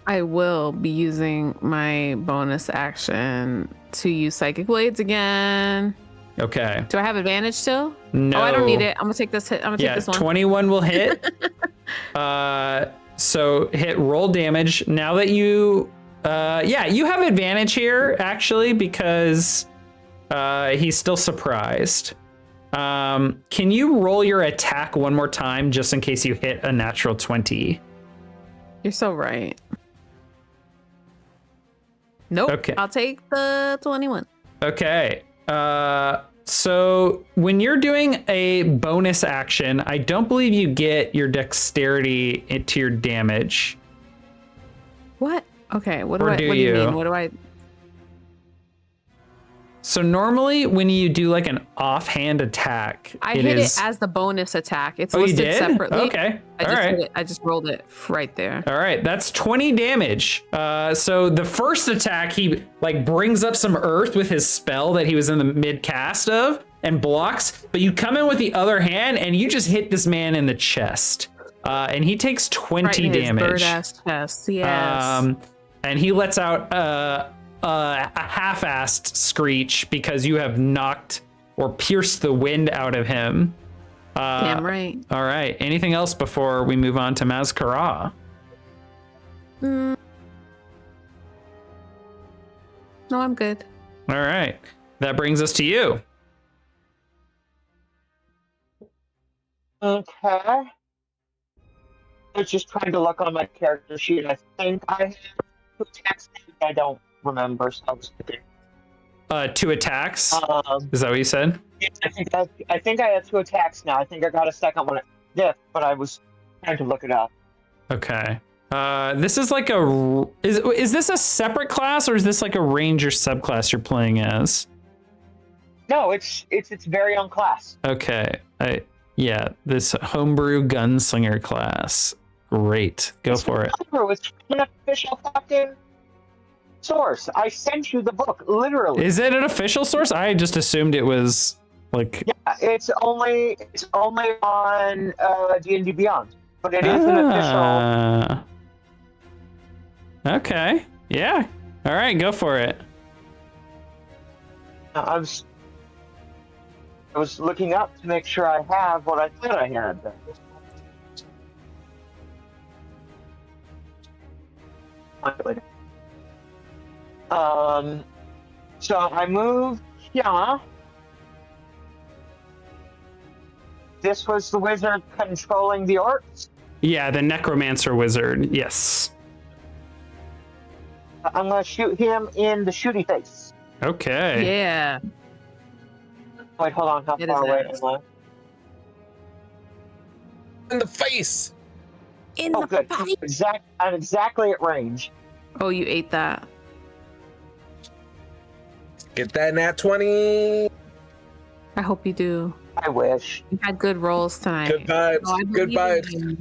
I will be using my bonus action to use Psychic Blades again. Okay. Do I have advantage still? No. Oh, I don't need it. I'm gonna take this hit. I'm gonna take this one. 21 will hit. So hit roll damage. Now that you have advantage here actually because he's still surprised. Can you roll your attack one more time just in case you hit a natural 20? You're so right. Nope. Okay. I'll take the 21. Okay. So when you're doing a bonus action, I don't believe you get your dexterity into your damage. What? Okay. What Or do do you you? mean? What do I? So normally when you do like an offhand attack, I hit it as the bonus attack. It's you listed did? separately. Okay. I All just right. hit it. I just rolled it right there. All right, that's 20 damage. So the first attack, he like brings up some earth with his spell that he was in the mid cast of and blocks, but you come in with the other hand and you just hit this man in the chest. and he takes 20 Right in his damage. bird-ass chest. Yes. And he lets out a half-assed screech because you have knocked or pierced the wind out of him. Damn right. All right. Anything else before we move on to Mazkara? No, I'm good. All right. That brings us to you. Okay. I was just trying to look on my character sheet. I think I have 2 attacks. I don't remember. So I was thinking. 2 attacks. Is that what you said? Yeah, I think I have 2 attacks now. I think I got a second one. Yeah, but I was trying to look it up. Okay. This is like is this a separate class or is this like a ranger subclass you're playing as? No, it's its very own class. Okay. Yeah, this homebrew gunslinger class. Great. Go for it. It's an official fucking source. I sent you the book, literally. Is it an official source? I just assumed it was like. Yeah, it's only on D&D Beyond, but it is an official. Okay. Yeah. All right. Go for it. I was looking up to make sure I have what I thought I had. So I moved here. This was the wizard controlling the orcs. Yeah, the necromancer wizard. Yes. I'm gonna shoot him in the shooty face. Okay. Yeah. Wait, hold on. How It far is away nice. am I? In the face. In Oh, the good. face. I'm exactly at range. Oh, you ate that. Get that nat 20. I hope you do. I wish. You had good rolls tonight. Good vibes. Oh, I Good believe in vibes. you.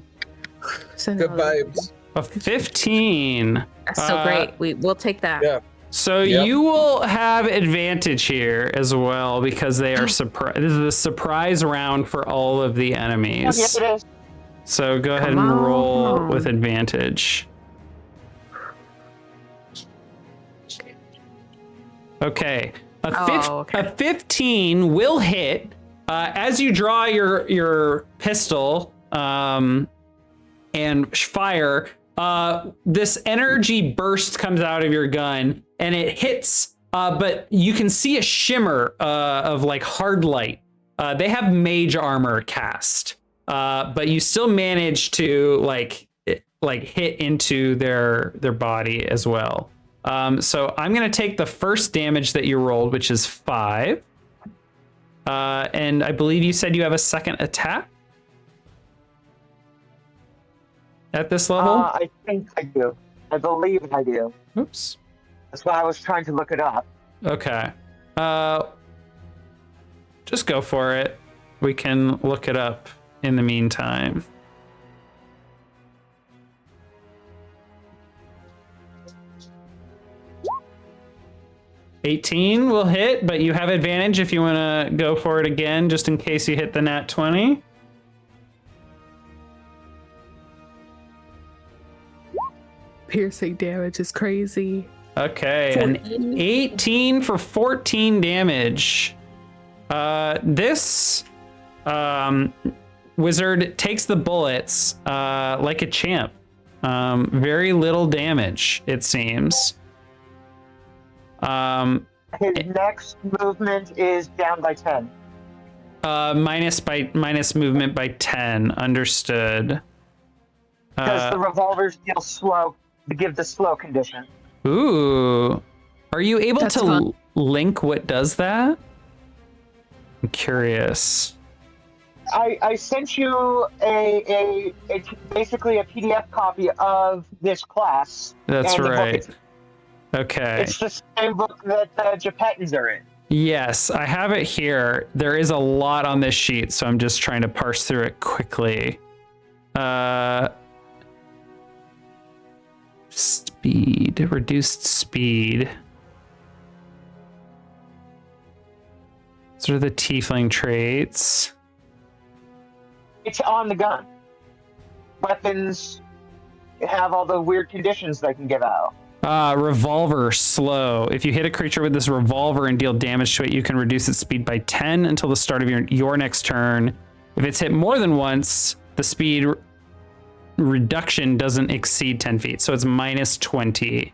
So Good no, vibes. A 15. That's so great. We'll take that. Yeah. So Yep. you will have advantage here as well because they are surprise. This is a surprise round for all of the enemies. Yes, it is. So go ahead Come and roll on. with advantage. Okay. Okay. A 15 will hit as you draw your pistol and fire. This energy burst comes out of your gun and it hits, but you can see a shimmer of like hard light. They have mage armor cast, but you still manage to like hit into their body as well. So I'm gonna take the first damage that you rolled, which is 5. And I believe you said you have a second attack at this level. I think I do. I believe I do. Oops. That's why I was trying to look it up. Okay. Just go for it. We can look it up in the meantime. $18 will hit, but you have advantage if you want to go for it again, just in case you hit the nat 20. Piercing damage is crazy. Okay, an 18 for 14 damage. This wizard takes the bullets like a champ. Very little damage, it seems. His next movement is down by 10. Minus movement by 10. Understood. Because the revolvers deal slow to give the slow condition. Ooh. Are you able That's to fun. link what does that? I'm curious. I sent you a basically a PDF copy of this class. That's and the book. right. Okay. It's the same book that the Japetans are in. Yes, I have it here. There is a lot on this sheet, so I'm just trying to parse through it quickly. Speed, reduced speed. These are the tiefling traits. It's on the gun. weapons have all the weird conditions they can give out? Revolver slow. If you hit a creature with this revolver and deal damage to it, you can reduce its speed by 10 until the start of your next turn. If it's hit more than once, the speed reduction doesn't exceed 10 feet. So it's minus 20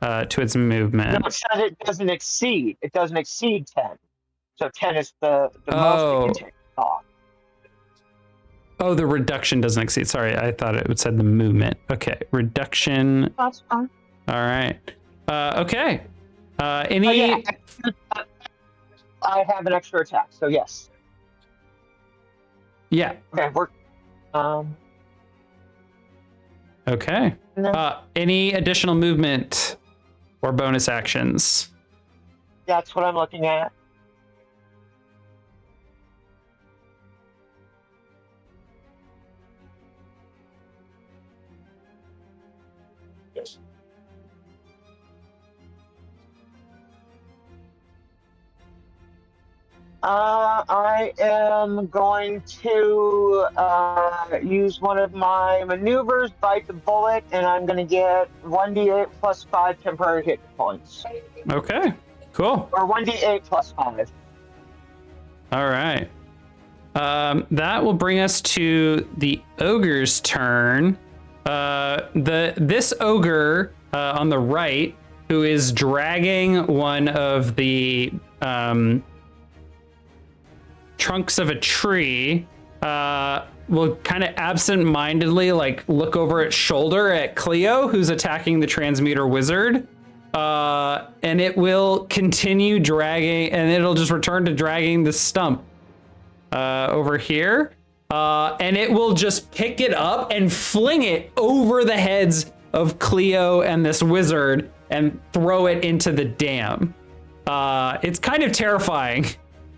to its movement. No, it said it doesn't exceed. It doesn't exceed 10. So 10 is the most it can take off. Oh, the reduction doesn't exceed. Sorry, I thought it said the movement. Okay, reduction. That's fine. All right. Okay. Any? Oh, yeah, I have an extra attack, so yes. Yeah. Okay, we're. Okay. No. Any additional movement or bonus actions? That's what I'm looking at. Yes. I am going to use one of my maneuvers, bite the bullet, and I'm going to get 1d8 plus 5 temporary hit points. Okay. Cool. Or 1d8 plus 5. All right. That will bring us to the ogre's turn. This ogre on the right, who is dragging one of the trunks of a tree, will kind of absent-mindedly look over its shoulder at Cleo, who's attacking the transmuter wizard. And it will continue dragging, and it'll just return to dragging the stump over here. And it will just pick it up and fling it over the heads of Cleo and this wizard and throw it into the dam. It's kind of terrifying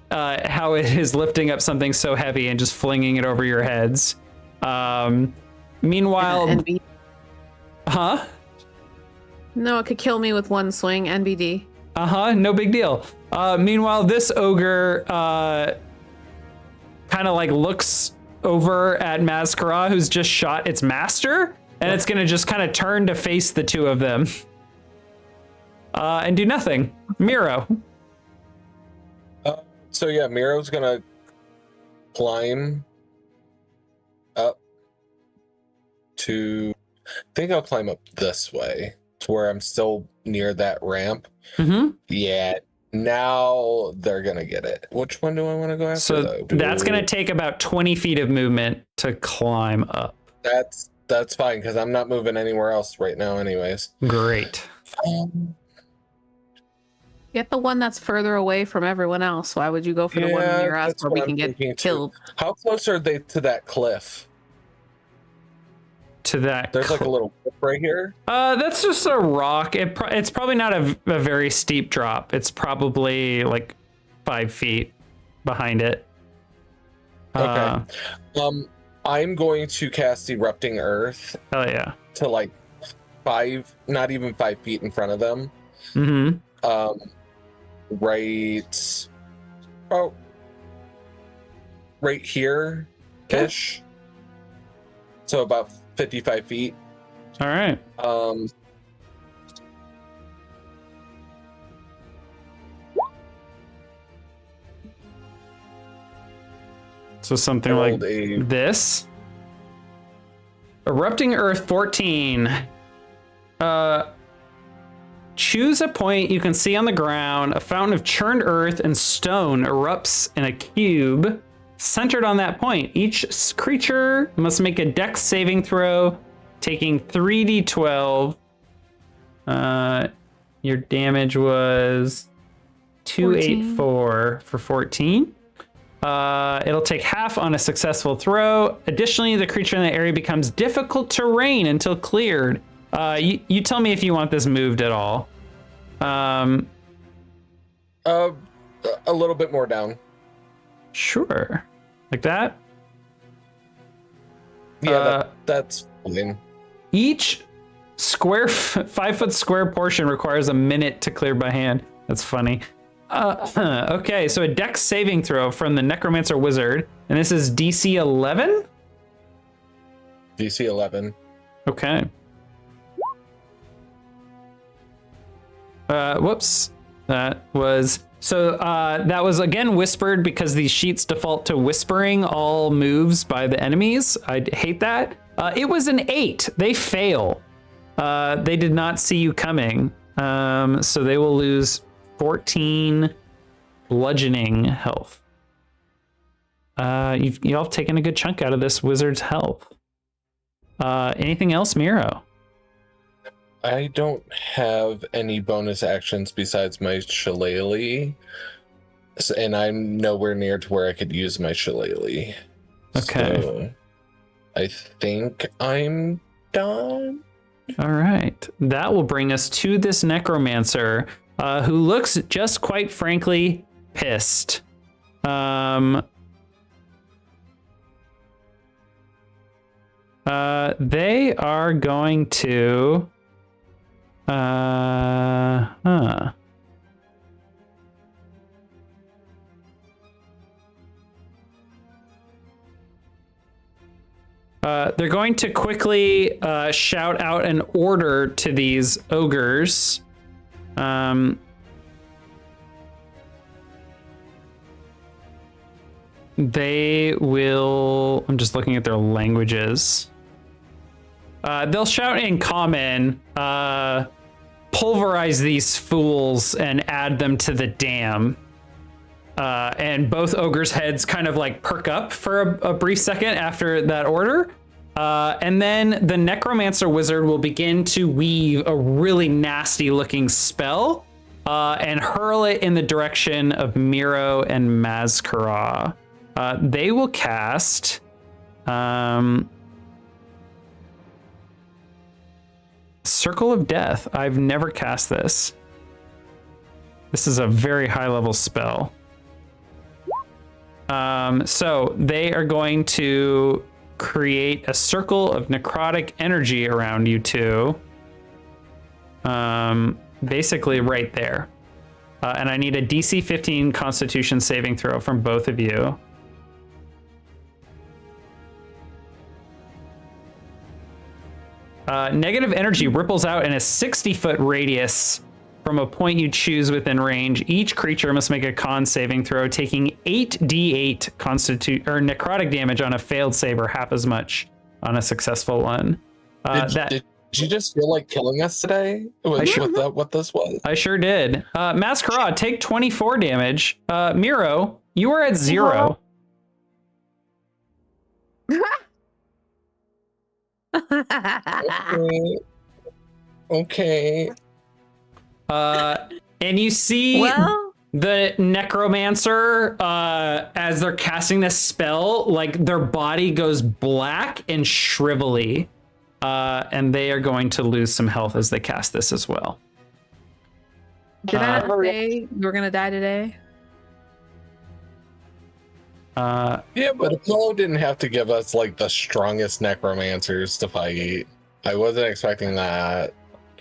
how it is lifting up something so heavy and just flinging it over your heads. Meanwhile... Huh? No, it could kill me with one swing, NBD. No big deal. Meanwhile, this ogre kind of looks over at Mazkara, who's just shot its master, and it's gonna just kind of turn to face the two of them and do nothing. Miro. So yeah, Miro's gonna climb up to, I think I'll climb up this way to where I'm still near that ramp. Mm-hmm. Yeah, now they're gonna get it. Which one do I want to go after? So that's gonna take about 20 feet of movement to climb up. That's fine, because I'm not moving anywhere else right now anyways. Great. Get the one that's further away from everyone else. Why would you go for the one near us where we can get killed? How close are they to that cliff? To that There's like a little cliff right here. That's just a rock. It's probably not a very steep drop. It's probably like 5 feet behind it. Okay. I'm going to cast Erupting Earth. Hell yeah. To like 5, not even 5 feet in front of them. Mm-hmm. Right here ish. So about 55 feet. All right. So something like this. Erupting Earth 14. Choose a point you can see on the ground. A fountain of churned earth and stone erupts in a cube centered on that point. Each creature must make a dex saving throw, taking 3d12. Your damage was 284 for 14. It'll take half on a successful throw. Additionally, the creature in the area becomes difficult terrain until cleared. You tell me if you want this moved at all. A little bit more down. Sure. Like that? Yeah, that's fine. Each square 5 foot square portion requires a minute to clear by hand. That's funny. Okay, so a dex saving throw from the Necromancer Wizard, and this is DC 11? DC 11. Okay. Whoops. That was again whispered because these sheets default to whispering all moves by the enemies. I hate that. It was an 8. They fail. They did not see you coming. So they will lose 14 bludgeoning health. Y'all have taken a good chunk out of this wizard's health. Anything else, Miro? I don't have any bonus actions besides my shillelagh, and I'm nowhere near to where I could use my shillelagh. Okay. So I think I'm done. All right. That will bring us to this necromancer, who looks just quite frankly pissed. They are going to they're going to quickly shout out an order to these ogres. They will. I'm just looking at their languages. They'll shout in common, pulverize these fools and add them to the dam. And both ogres' heads kind of like perk up for a brief second after that order. And then the necromancer wizard will begin to weave a really nasty looking spell and hurl it in the direction of Miro and Mazkara. They will cast Circle of Death. I've never cast this. This is a very high level spell. So they are going to create a circle of necrotic energy around you two. Basically right there. And I need a DC 15 Constitution saving throw from both of you. Negative energy ripples out in a 60-foot radius from a point you choose within range. Each creature must make a con saving throw, taking 8d8 necrotic damage on a failed save, or half as much on a successful one. Did you just feel like killing us today? Was that what this was? I sure did. Masquerade, take 24 damage. Miro, you are at 0. Okay. And you see the necromancer, as they're casting this spell, like their body goes black and shrivelly, and they are going to lose some health as they cast this as well. Did I not say we're gonna die today? Yeah, but Apollo didn't have to give us like the strongest necromancers to fight. I wasn't expecting that.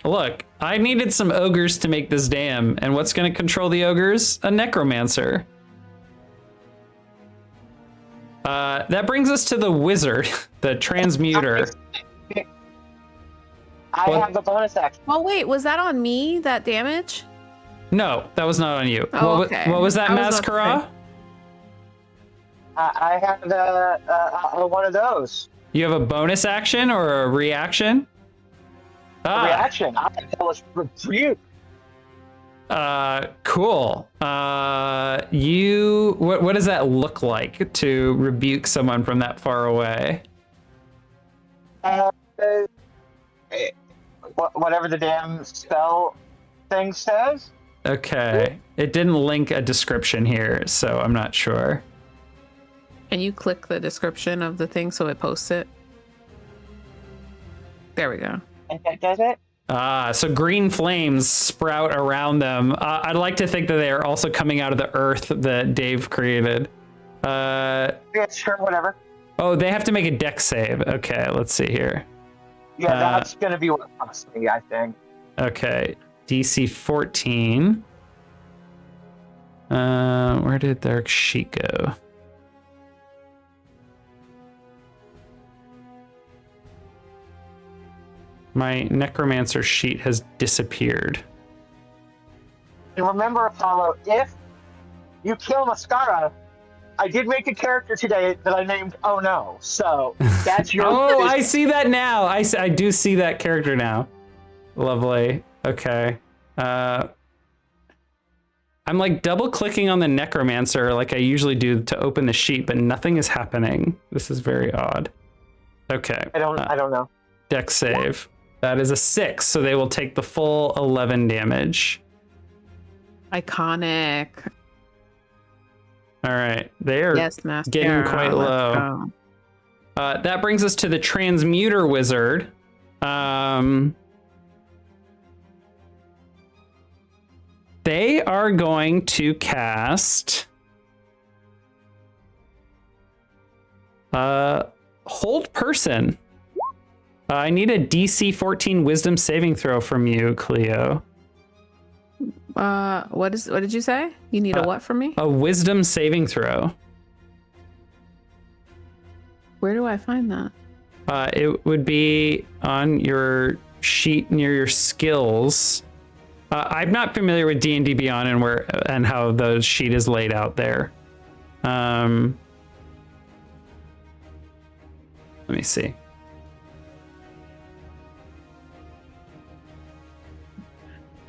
Look, I needed some ogres to make this dam, and what's going to control the ogres? A necromancer. That brings us to the wizard, the transmuter. I have the bonus action. Oh wait, was that on me? That damage? No, that was not on you. Oh, okay. What was that, Mascara? I have one of those. You have a bonus action or a reaction? Reaction. I can tell us rebuke. Cool. What does that look like to rebuke someone from that far away? Whatever the damn spell thing says. Okay. It didn't link a description here, so I'm not sure. And you click the description of the thing so it posts it. There we go. And that does it? So green flames sprout around them. I'd like to think that they are also coming out of the earth that Dave created. Yeah, sure, whatever. Oh, they have to make a dex save. Okay, let's see here. Yeah, that's going to be what costs me, I think. Okay, DC 14. Where did their sheet go? My necromancer sheet has disappeared. And remember, Apollo, if you kill Mascara, I did make a character today that I named Oh No. So that's your. Oh, I see that now. I do see that character now. Lovely. Okay. I'm like double clicking on the necromancer like I usually do to open the sheet, but nothing is happening. This is very odd. Okay. I don't know. Dex save. That is a 6, so they will take the full 11 damage. Iconic. All right. They are Mascara, getting quite low. go. That brings us to the transmuter wizard. They are going to cast Hold Person. I need a DC 14 Wisdom saving throw from you, Cleo. What did you say? You need a what from me? A Wisdom saving throw. Where do I find that? It would be on your sheet near your skills. I'm not familiar with D&D Beyond and how the sheet is laid out there. Let me see.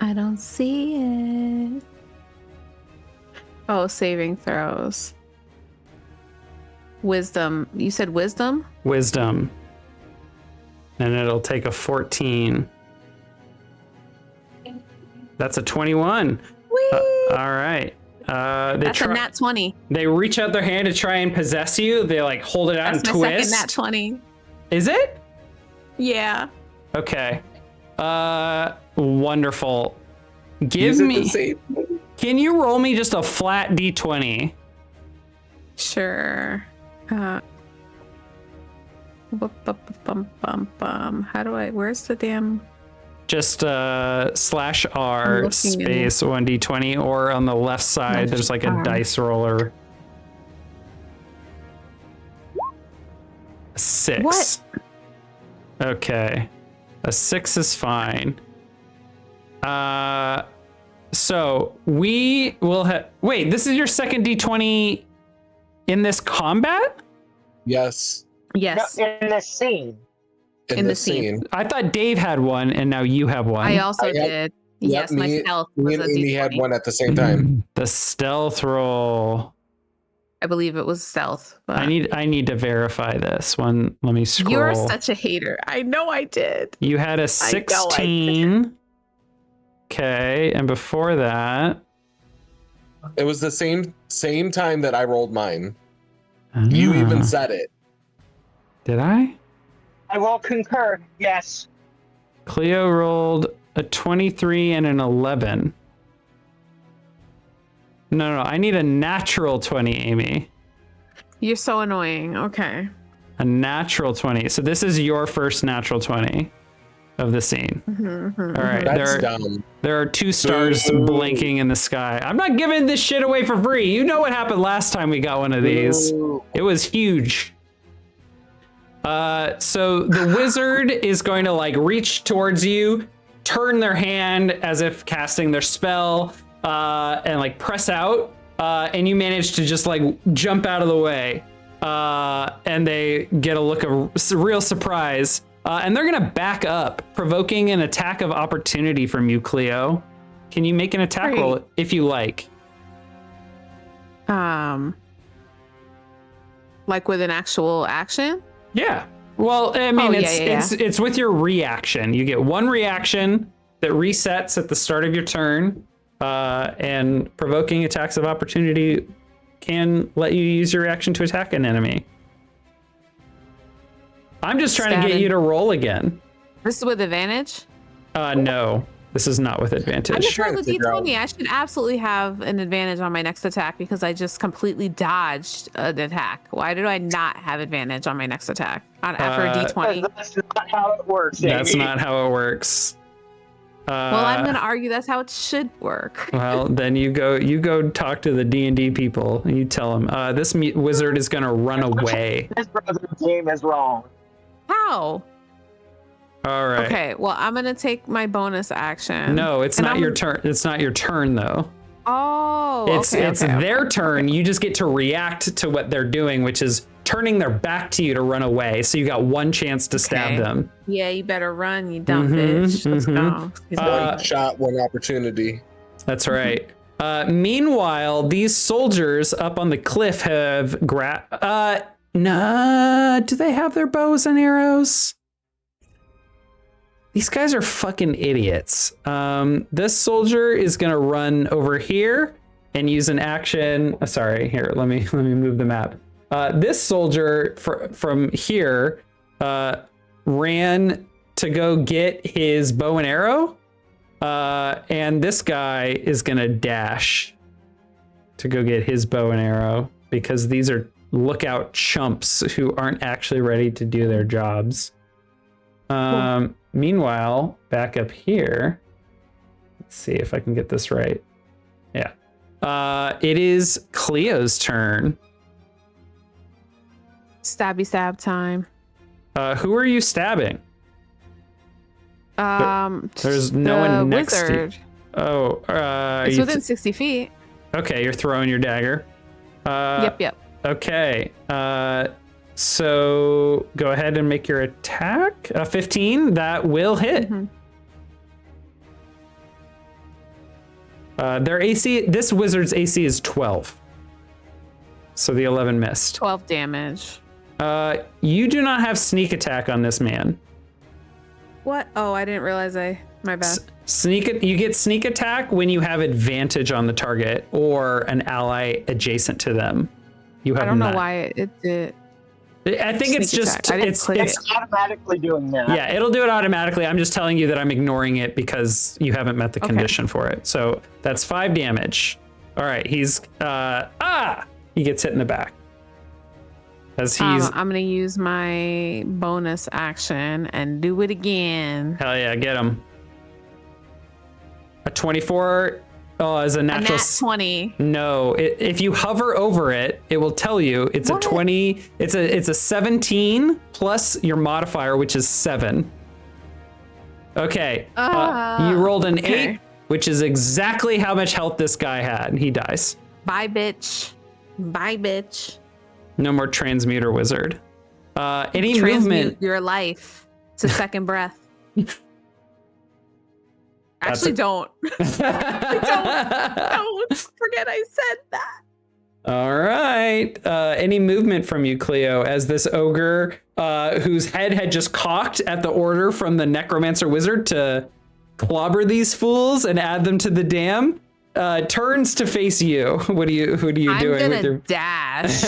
I don't see it. Oh, saving throws. Wisdom. You said wisdom? Wisdom. And it'll take a 14. That's a 21. Whee! All right. That's a nat 20. They reach out their hand to try and possess you. They like hold it out That's and my twist. second nat 20. Is it? Yeah. Okay. Wonderful. Use it to save. Can you roll me just a flat D20? Sure. How do I, where's the damn? Just /R space 1D20, or on the left side, there's like a dice roller. 6. What? Okay. A 6 is fine. So we will have. Wait, this is your second D20 in this combat? Yes. Yes. No, in this scene. In the scene. I thought Dave had one, and now you have one. I also did. Yes, my stealth was Me a and Amy D20. had one at the same time. The stealth roll. I believe it was stealth. But I need to verify this one. Let me scroll. You're such a hater. I know I did. You had a 16. Okay, and before that, It was the same time that I rolled mine. You even said it. Did I? I will concur. Yes. Cleo rolled a 23 and an 11. No, I need a natural 20, Amy. You're so annoying. Okay. A natural 20. So this is your first natural 20 of the scene. All right. That's dumb. There are 2 stars blinking in the sky. I'm not giving this shit away for free. You know what happened last time we got one of these. It was huge. So the wizard is going to like reach towards you, turn their hand as if casting their spell, and like press out, and you manage to just like jump out of the way, and they get a look of real surprise, and they're gonna back up, provoking an attack of opportunity from you, Cleo. Can you make an attack roll if you like? Like with an actual action? Yeah. Well, I mean, it's with your reaction. You get 1 reaction that resets at the start of your turn, and provoking attacks of opportunity can let you use your reaction to attack an enemy. I'm just trying to get you to roll again. This is with advantage? No, this is not with advantage. I just rolled a D20. I should absolutely have an advantage on my next attack because I just completely dodged an attack. Why did I not have advantage on my next attack after a D20? That's not how it works. That's Amy. not how it works. Well, I'm going to argue that's how it should work. Well, then you go talk to the D&D people and you tell them this wizard is going to run away. This brother's game is wrong. How? All All right. Okay, well, I'm gonna take my bonus action. No, it's not your turn. It's not your turn though. Oh, It's their turn. You just get to react to what they're doing, which is turning their back to you to run away. So you got one chance to stab them. Yeah, you better run, you dumb bitch. Let's go. One shot, one opportunity. That's right. Meanwhile, these soldiers up on the cliff have nah, do they have their bows and arrows? These guys are fucking idiots. This soldier is gonna run over here and use an action. Sorry, here, let me move the map. This soldier from here ran to go get his bow and arrow. And this guy is gonna dash to go get his bow and arrow because these are lookout chumps who aren't actually ready to do their jobs. Meanwhile, back up here, let's see if I can get this right. Yeah. It is Cleo's turn. Stabby stab time. Who are you stabbing? There's no one next wizard. to you. Oh, it's within 60 feet. Okay, you're throwing your dagger. Yep. Okay. So go ahead and make your attack. 15, that will hit. Their AC, this wizard's AC is 12. So the 11 missed. 12 damage. You do not have sneak attack on this man. What? Oh, I didn't realize my bad. You get sneak attack when you have advantage on the target or an ally adjacent to them. You have I don't know why it did. I think it's just it's automatically doing that. Yeah, it'll do it automatically. I'm just telling you that I'm ignoring it because you haven't met the condition for it. So that's 5 damage. All right, he's he gets hit in the back. As he's I'm gonna use my bonus action and do it again. Hell yeah, get him. A 24 is a natural. A nat 20. No, if you hover over it, it will tell you it's a 20. It's a 17 plus your modifier, which is 7. Okay. You rolled an 8, which is exactly how much health this guy had. He dies. Bye, bitch. Bye, bitch. No more transmuter wizard. Any Transmute movement? Your life to second breath. Actually, don't. Don't forget I said that. All right. Any movement from you, Cleo, as this ogre, whose head had just cocked at the order from the necromancer wizard to clobber these fools and add them to the dam, turns to face you. Who are you doing? I'm gonna with your dash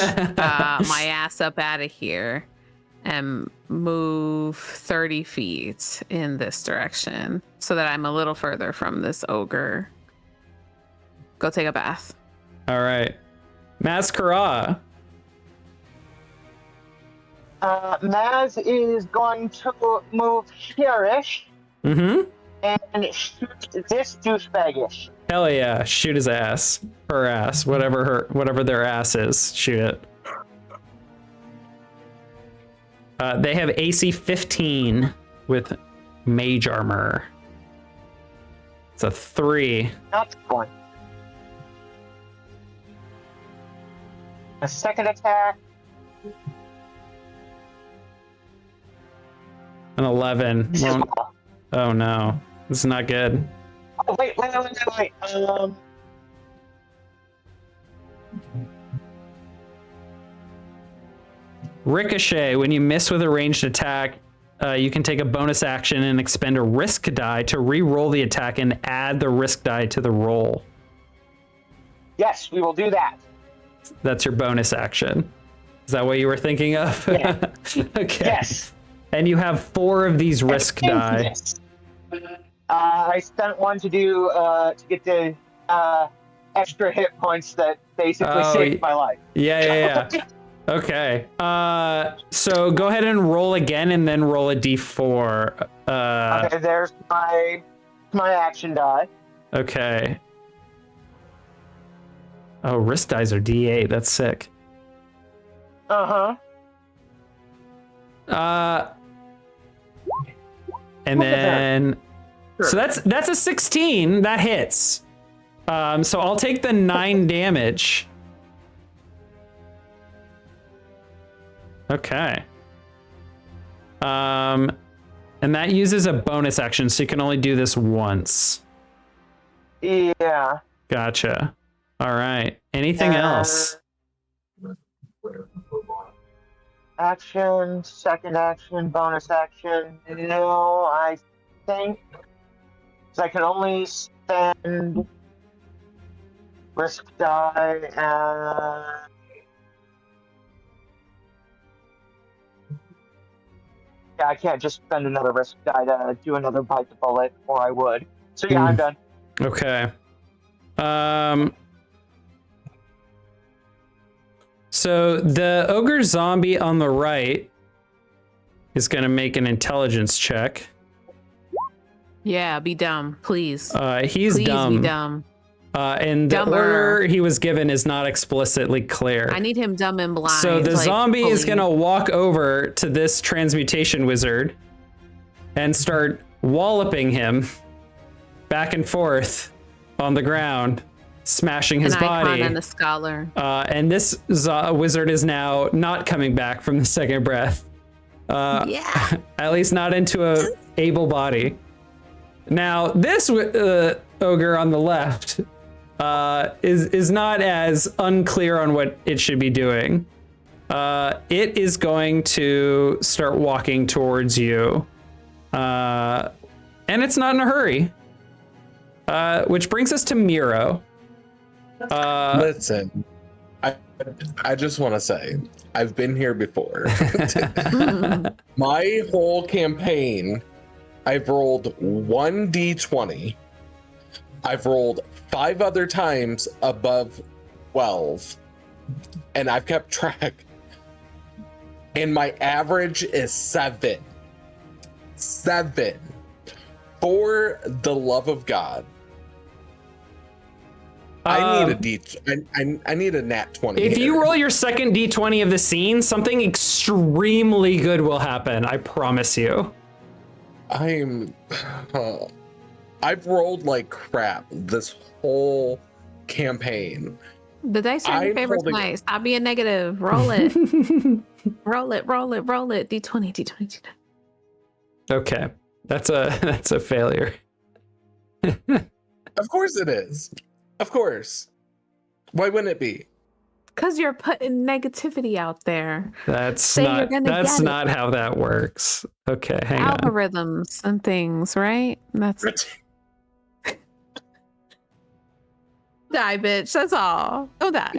my ass up out of here and move 30 feet in this direction so that I'm a little further from this ogre. Go take a bath. All right. Mascara. Maz is going to move here-ish and shoot this douchebagish. Hell yeah. Shoot his ass. Her ass. Whatever their ass is. Shoot it. They have AC 15 with mage armor. It's a 3. That's one. A second attack. An 11. Oh no. This is not good. Oh, wait. Ricochet, when you miss with a ranged attack, you can take a bonus action and expend a risk die to re-roll the attack and add the risk die to the roll. Yes, we will do that. That's your bonus action. Is that what you were thinking of? Yeah. Okay. Yes. And you have 4 of these risk die. Yes. I spent one to get the extra hit points that basically saved my life. Yeah. Okay. So go ahead and roll again and then roll a d4. Okay, there's my action die. Okay. Oh, risk dice are d8. That's sick. And Look at that. then, so Sure. that's a 16. That hits. So I'll take the 9 damage. Okay. And that uses a bonus action, so you can only do this once. Yeah. Gotcha. All right. Anything else? Action, second action, bonus action. No, I think 'cause I can only spend risk die and yeah, I can't just spend another risk die to do another bite the bullet, or I would. So yeah, I'm done. Okay. So the ogre zombie on the right is going to make an intelligence check. Yeah, be dumb, please. He's Please dumb. be dumb. And the Dumber. order he was given is not explicitly clear. I need him dumb and blind. So the like, zombie is fully. going to walk over to this transmutation wizard and start walloping him back and forth on the ground, smashing his an body. icon and a scholar. And this wizard is now not coming back from the second breath. Yeah. At least not into a able body. Now, this ogre on the left is not as unclear on what it should be doing. It is going to start walking towards you. And it's not in a hurry. Which brings us to Miro. Listen, I just want to say, I've been here before. My whole campaign, I've rolled 1d20. I've rolled 5 other times above 12, and I've kept track. And my average is 7. 7. For the love of God. I need a nat 20. If here. you roll your second d20 of the scene, something extremely good will happen. I promise you. I've rolled like crap this whole campaign. The dice are in your I'm favor holding- tonight. Stop being negative. Roll it. roll it. D20, D20. Okay, that's a failure. Of course it is. Of course. Why wouldn't it be? Because you're putting negativity out there. That's Say you're not gonna that's get it. not how that works. Okay, hang on. Algorithms and things, right? That's die, bitch. That's all. Don't die.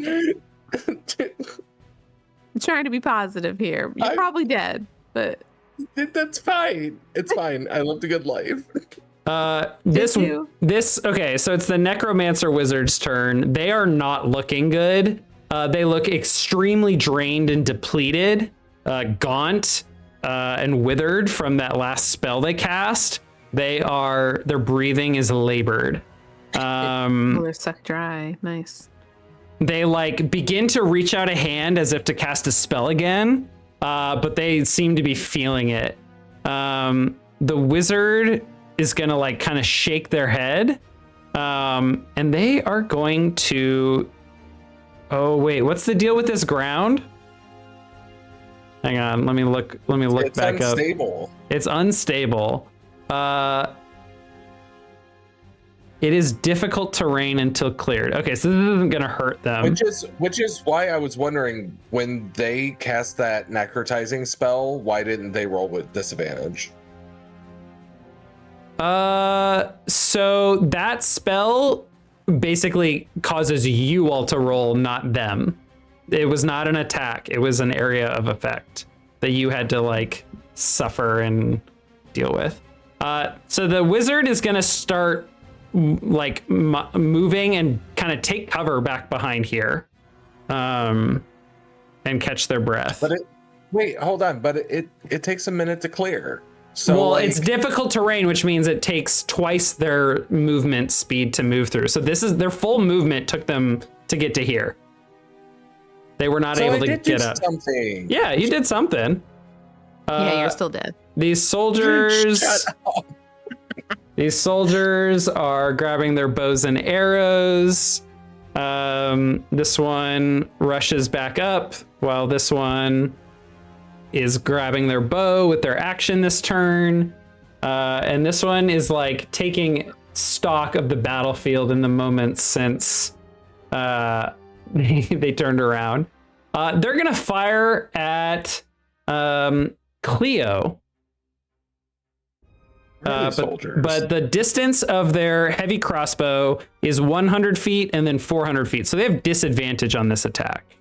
I'm trying to be positive here. You're probably dead, but That's fine. It's fine. I lived a good life. Okay, so it's the necromancer wizard's turn. They are not looking good. They look extremely drained and depleted, gaunt, and withered from that last spell they cast. Their breathing is labored. they're sucked dry. Nice. They like begin to reach out a hand as if to cast a spell again, but they seem to be feeling it. The wizard is gonna like kind of shake their head, and they are going to. Oh wait, what's the deal with this ground? Hang on, let me look It's back up. unstable. It's unstable. It is difficult terrain until cleared. Okay, so this isn't gonna hurt them. Which is why I was wondering, when they cast that necrotizing spell, why didn't they roll with disadvantage? So that spell basically causes you all to roll, not them. It was not an attack. It was an area of effect that you had to like suffer and deal with. So the wizard is gonna start like moving and kind of take cover back behind here, and catch their breath. Wait, hold on. But it takes a minute to clear. So well, like, it's difficult terrain, which means it takes twice their movement speed to move through. So this is their full movement took them to get to here. They were not able to get up. Something. Yeah, you did something. Yeah, you're still dead. these soldiers. Shut up. These soldiers are grabbing their bows and arrows. This one rushes back up while this one is grabbing their bow with their action this turn. And this one is like taking stock of the battlefield in the moments since they turned around. They're gonna fire at Cleo. But the distance of their heavy crossbow is 100 feet and then 400 feet. So they have disadvantage on this attack.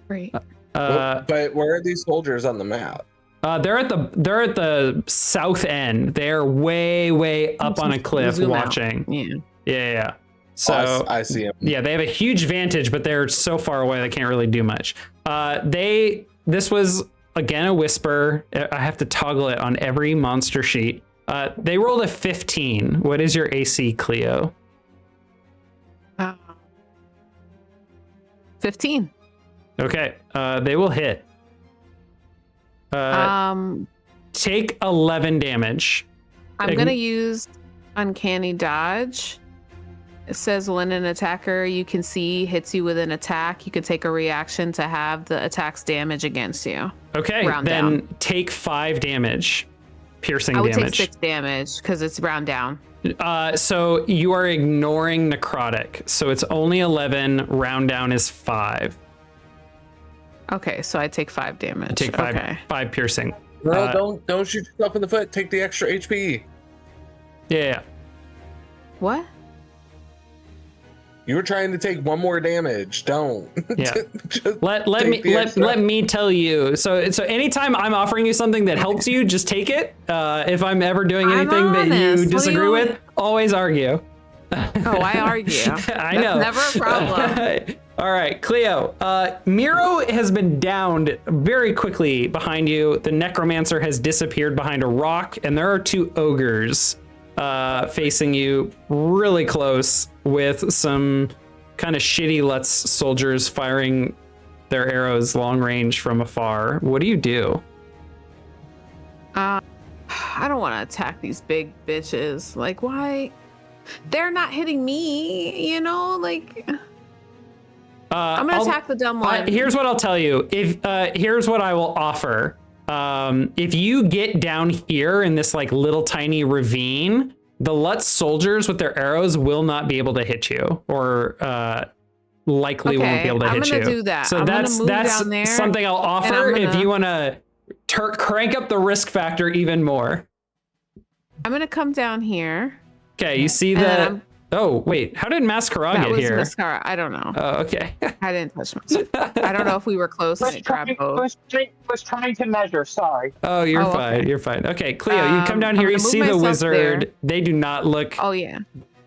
Great. But where are these soldiers on the map? They're at the south end. They're way up on a cliff watching. Yeah. So I see them. Yeah, they have a huge vantage, but they're so far away they can't really do much. This was again a whisper. I have to toggle it on every monster sheet. They rolled a 15. What is your AC, Cleo? 15. Okay, they will hit. Take 11 damage. I'm gonna use Uncanny Dodge. It says when an attacker you can see hits you with an attack, you can take a reaction to have the attack's damage against you. Okay, round then down. take 5 damage, piercing I would damage. take 6 damage because it's round down. So you are ignoring necrotic. So it's only 11. Round down is 5. Okay, so I take 5 damage. Take 5. Okay. 5 piercing. Girl, don't shoot yourself in the foot. Take the extra HP. Yeah. What? You were trying to take 1 more damage. Don't. Yeah. Just Let take the extra. me tell you. So anytime I'm offering you something that helps you, just take it. If I'm ever doing I'm anything that you honest. disagree with, always argue. Oh, I argue. I know. That's never a problem. All right, Cleo. Miro has been downed very quickly behind you. The necromancer has disappeared behind a rock, and there are 2 ogres facing you really close with some kind of shitty Lutz soldiers firing their arrows long range from afar. What do you do? I don't want to attack these big bitches. Like, why? They're not hitting me, you know? Like, I'm gonna attack the dumb one. Here's what I'll tell you. Here's what I will offer. If you get down here in this like little tiny ravine, the Lutz soldiers with their arrows will not be able to hit you, or likely won't be able to hit you. I'm gonna do that. So I'm that's gonna move down there, something I'll offer if you want to crank up the risk factor even more. I'm gonna come down here. Okay, you see the. Oh wait, how did Mascara That get was here? Mascara. I don't know. Oh, okay. I didn't touch myself. I don't know if we were close and it grabbed both. Was trying to measure. Sorry. Oh, you're Oh, fine. okay. You're fine. Okay, Cleo, you come down I'm here. You gonna see move the myself wizard. there. They do not look. Oh yeah.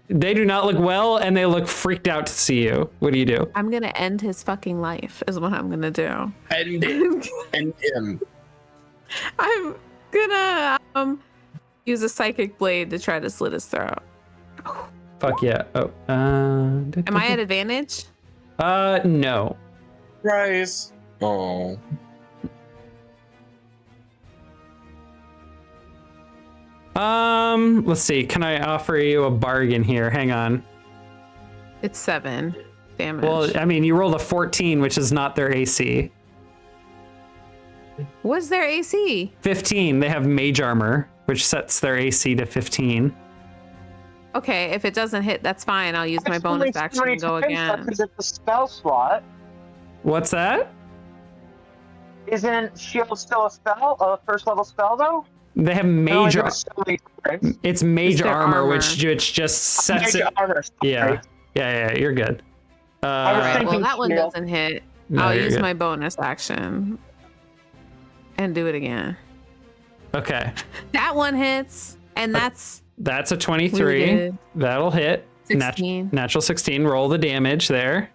They do not look well, and they look freaked out to see you. What do you do? I'm gonna end his fucking life. Is what I'm gonna do. End it. End him. I'm gonna use a psychic blade to try to slit his throat. Fuck yeah. Oh. Am I at advantage? No. Rise. Oh. Let's see. Can I offer you a bargain here? Hang on. It's 7 damage. Well, I mean, you rolled a 14, which is not their AC. What's their AC? 15. They have mage armor, which sets their AC to 15. Okay, if it doesn't hit, that's fine. I'll use my bonus action to go again. Because it's a spell slot. What's that? Isn't shield still a spell? A first level spell though? They have mage armor. It's mage It's their armor, armor. which just sets Mage it. armor, sorry. Yeah, you're good. I was Alright, well thinking that one shield. doesn't hit. No, I'll you're use good. my bonus action and do it again. Okay. That one hits, and that's That's a We 23. did. That'll hit. 16. Natural 16. Roll the damage there.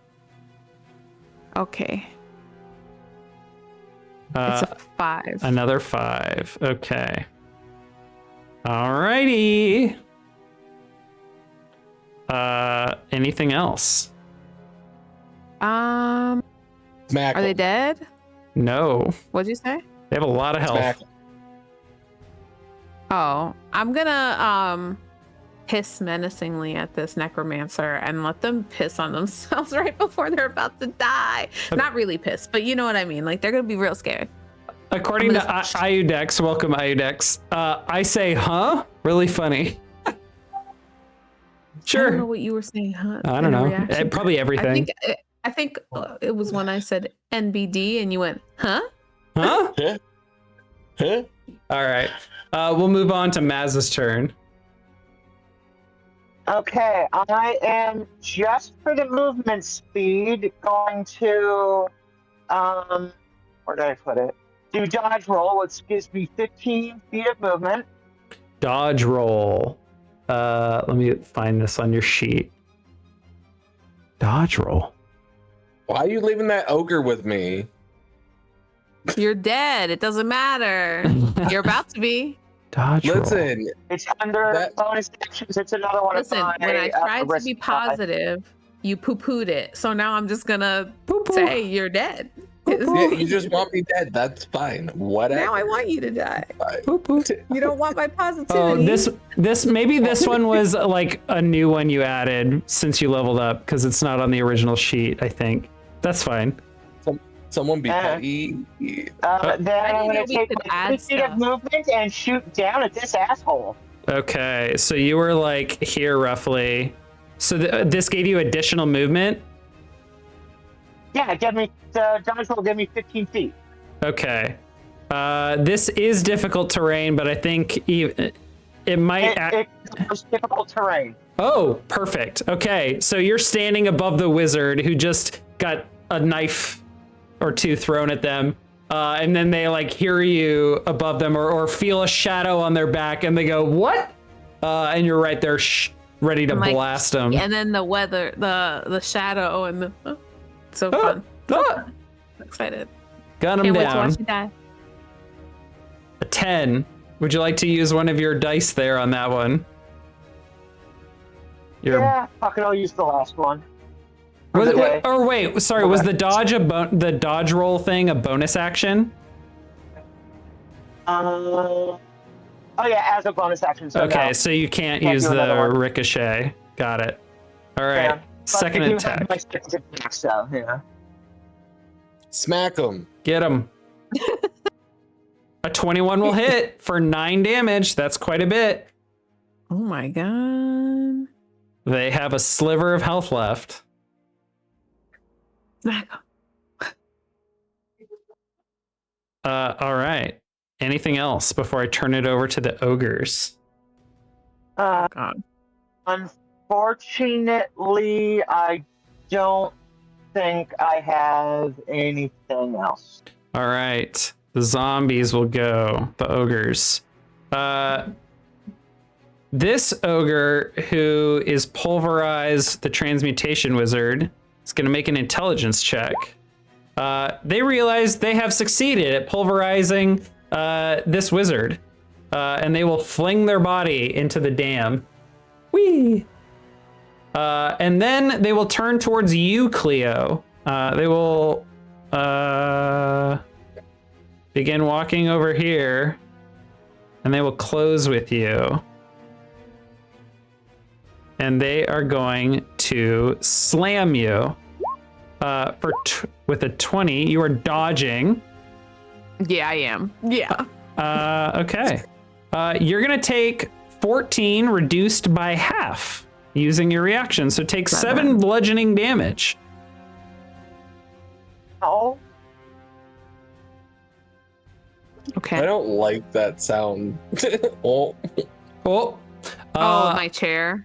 okay. It's a 5. Another 5. Okay. Alrighty. Anything else? Smack Are they him. dead? No. What'd you say? They have a lot of health. Smack him. Oh, I'm gonna piss menacingly at this necromancer and let them piss on themselves right before they're about to die. Not really piss, but you know what I mean. Like they're gonna be real scared. According to Iudex, welcome Iudex, I say, huh? Really funny. Sure. I don't know what you were saying, huh? I don't know. Probably everything. I think it was when I said NBD and you went, huh? Huh? Huh? Huh? All right. We'll move on to Maz's turn. Okay, I am just for the movement speed going to, where did I put it? Do dodge roll, which gives me 15 feet of movement. Dodge roll. Let me find this on your sheet. Dodge roll. Why are you leaving that ogre with me? You're dead. It doesn't matter. You're about to be. Dodge roll. Listen, It's under bonus actions. It's another one Listen, of my. when I tried to risk be die. positive, you poo-pooed it. So now I'm just gonna say you're dead. yeah, you just want me dead. That's fine. Whatever. Now I want you to die. Boop. You don't want my positivity. Oh, this maybe this one was like a new one you added since you leveled up because it's not on the original sheet. I think that's fine. Someone be petty. Then I'm going to take my 50 feet of movement and shoot down at this asshole. Okay, so you were like here roughly. So this gave you additional movement. Yeah, the dodge roll gave me 15 feet. Okay. This is difficult terrain, but I think it might. It's difficult terrain. Oh, perfect. Okay, so you're standing above the wizard who just got a knife or two thrown at them, and then they like hear you above them or feel a shadow on their back, and they go, "What?" And you're right there, ready to blast them. And then the weather, the shadow, and the so fun. I'm excited. Gun him Can't wait to down. watch you die. A 10. Would you like to use one of your dice there on that one? Yeah, fuck it, I'll use the last one. Was the dodge the dodge roll thing a bonus action? Oh yeah, as a bonus action. So okay, no. so you can't use the ricochet. Got it. All right, Yeah, second attack. My second attack, so yeah. Smack him. Get him. A 21 will hit for 9 damage. That's quite a bit. Oh my god. They have a sliver of health left. All right. Anything else before I turn it over to the ogres? God. Unfortunately, I don't think I have anything else. All right. The zombies will go. The ogres. This ogre who is pulverized the transmutation wizard is going to make an intelligence check. They realize they have succeeded at pulverizing this wizard, and they will fling their body into the dam. Whee! And then they will turn towards you, Cleo. They will begin walking over here, and they will close with you. And they are going to slam you with a 20. You are dodging. Yeah, I am. Yeah. Okay. You're going to take 14 reduced by half using your reaction. So take 7 bludgeoning damage. Oh. Okay. I don't like that sound. Oh. Oh. My chair.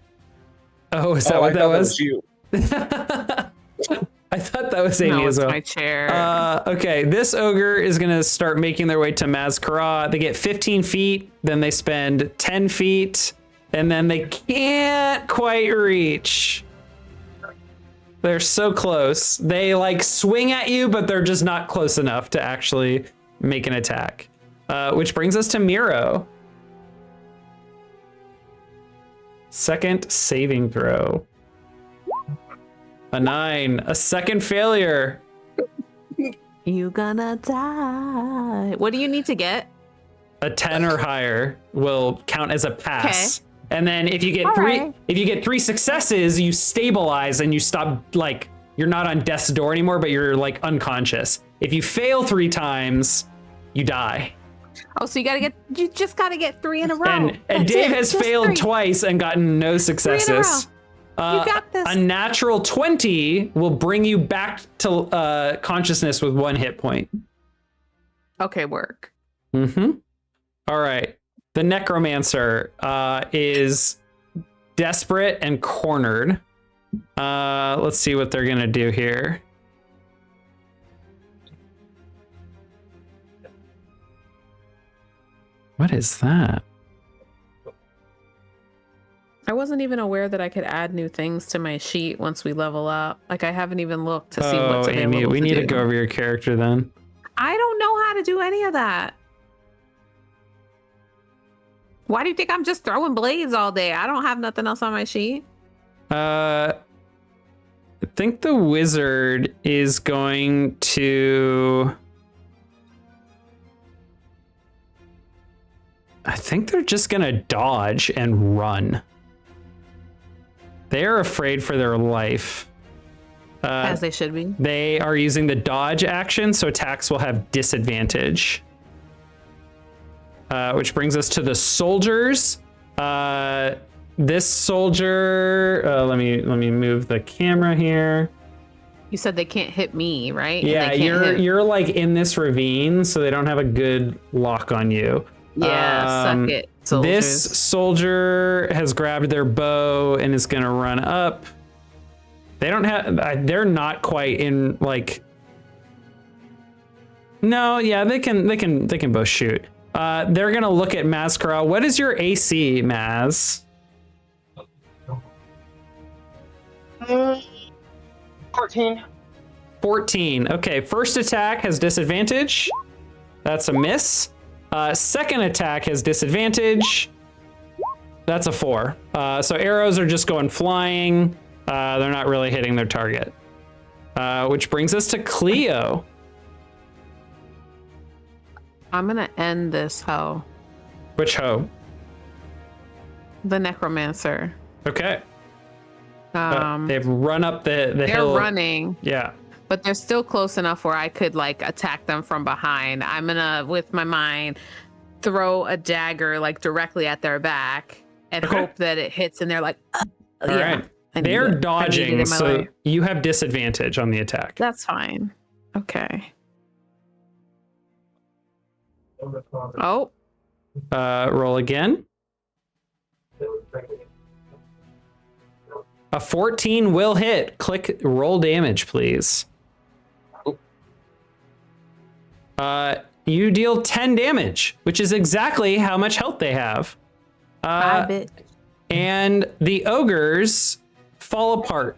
Oh, is that what that was? You. I thought that was Amy as well. My chair. Okay, this ogre is going to start making their way to Mazkara. They get 15 feet, then they spend 10 feet, and then they can't quite reach. They're so close. They like swing at you, but they're just not close enough to actually make an attack. Which brings us to Miro. Second saving throw. A 9. A second failure. You gonna die. What do you need to get? A 10 or higher will count as a pass. Okay. And then if you get All three, right. if you get 3 successes, you stabilize and you stop, like, you're not on death's door anymore, but you're like unconscious. If you fail 3 times, you die. Oh, so you just gotta get 3 in a row. And That's Dave it, has just failed 3. twice and gotten no 3 in a row. successes. You got this. A natural 20 will bring you back to consciousness with 1 hit point. Okay, work. Mm-hmm. All right. The necromancer is desperate and cornered. Let's see what they're gonna do here. What is that? I wasn't even aware that I could add new things to my sheet once we level up. Like, I haven't even looked to see what's available. Amy, we need to do. go over your character then. I don't know how to do any of that. Why do you think I'm just throwing blades all day? I don't have nothing else on my sheet. I think the wizard is going to... I think they're just gonna dodge and run. They are afraid for their life. As they should be. They are using the dodge action, so attacks will have disadvantage. Which brings us to the soldiers. This soldier, let me move the camera here. You said they can't hit me, right? Yeah, you're like in this ravine, so they don't have a good lock on you. Yeah, suck it, soldiers. This soldier has grabbed their bow and is gonna run up. They don't have. They're not quite in like. No, yeah, they can both shoot. They're gonna look at Mazkara. What is your AC, Maz? 14. 14. Okay, first attack has disadvantage. That's a miss. Second attack has disadvantage. That's a 4. So arrows are just going flying. They're not really hitting their target. Which brings us to Cleo. I'm gonna end this hoe. Which hoe? The necromancer. Okay. They've run up the hill. They're running. Yeah. But they're still close enough where I could like attack them from behind. I'm gonna, with my mind, throw a dagger like directly at their back and hope that it hits and they're like, All right. They're dodging, so you have disadvantage on the attack. That's fine. Okay. Oh. Roll again. A 14 will hit. Click roll damage, please. You deal 10 damage, which is exactly how much health they have. And the ogres fall apart.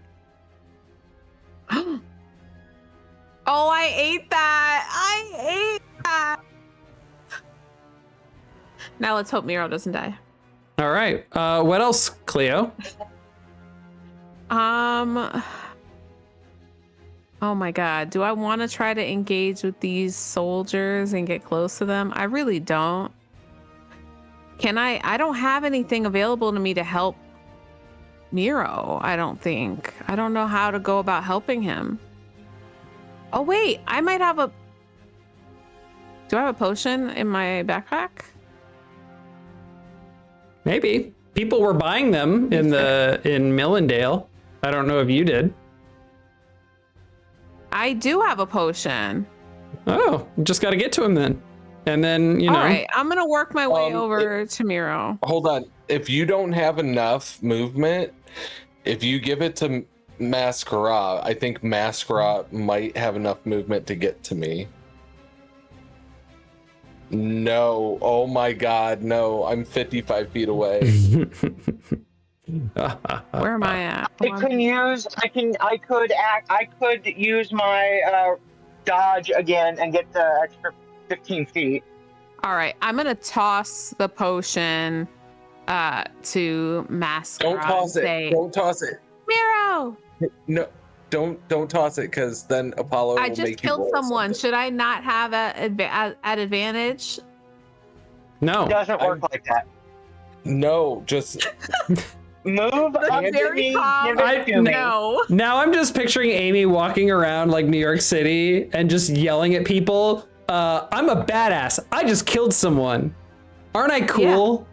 Oh, I ate that. I ate that. Now let's hope Miro doesn't die. All right. What else, Cleo? Oh my God. Do I want to try to engage with these soldiers and get close to them? I really don't. Can I don't have anything available to me to help Miro, I don't think. I don't know how to go about helping him. Oh wait, I might have a... Do I have a potion in my backpack? Maybe. People were buying them in Millendale. I don't know if you did. I do have a potion. Oh, just got to get to him then. And then, you know. All right, I'm going to work my way over to Miro. Hold on. If you don't have enough movement, if you give it to Mascara, I think Mascara might have enough movement to get to me. No. Oh my God. No. I'm 55 feet away. Where am I at? I could use my dodge again and get the extra 15 feet. All right, I'm gonna toss the potion to Mascara. Don't toss it. Don't toss it. Miro. No. Don't toss it, because then Apollo I will just make you killed roll someone. something. Should I not have at advantage? No. It doesn't work like that. No, just Move up to very me, calm. give it to me. No. Now I'm just picturing Amy walking around like New York City and just yelling at people. I'm a badass. I just killed someone. Aren't I cool?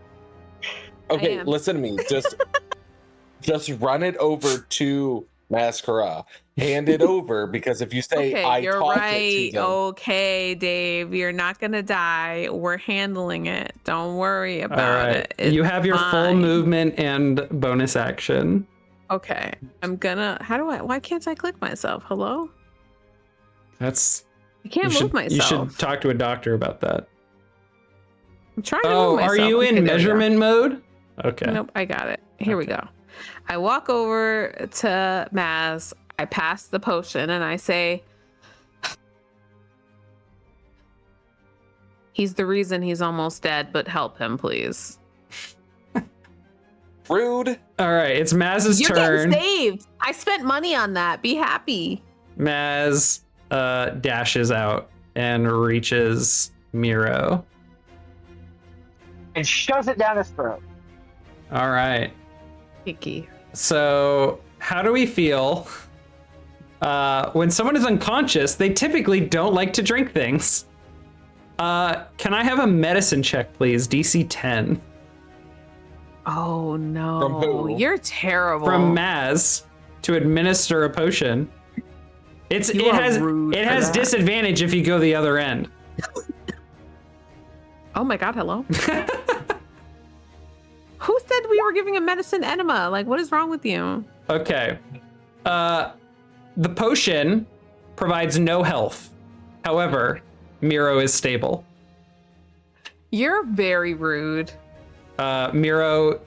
okay. am. Listen to me. Just run it over to Mascara. Hand it over, because if you say Okay, I you're taught right. it to them, Okay, Dave, you're not gonna die. We're handling it. Don't worry All about right. it. It's You have your full fine. movement and bonus action. Okay, I'm gonna. Why can't I click myself? Hello? That's I can't you move should, you myself. should talk to a doctor about that. I'm trying to Oh, move myself. are you Okay, in there we go. measurement mode? Okay. Nope, I got it. Here we Okay. go. I walk over to Maz. I pass the potion and I say, he's the reason he's almost dead, but help him, please. rude. All right. It's Maz's You're turn. getting saved. I spent money on that. Be happy. Maz dashes out and reaches Miro. And shoves it down his throat. All right. Icky. So, how do we feel? When someone is unconscious, they typically don't like to drink things. Can I have a medicine check, please? DC 10. Oh no. From who? You're terrible. From Maz to administer a potion. You it are has rude it for has that. disadvantage if you go the other end. Oh my god, hello. Who said we were giving a medicine enema? Like, what is wrong with you? Okay. The potion provides no health. However, Miro is stable. You're very rude. Miro's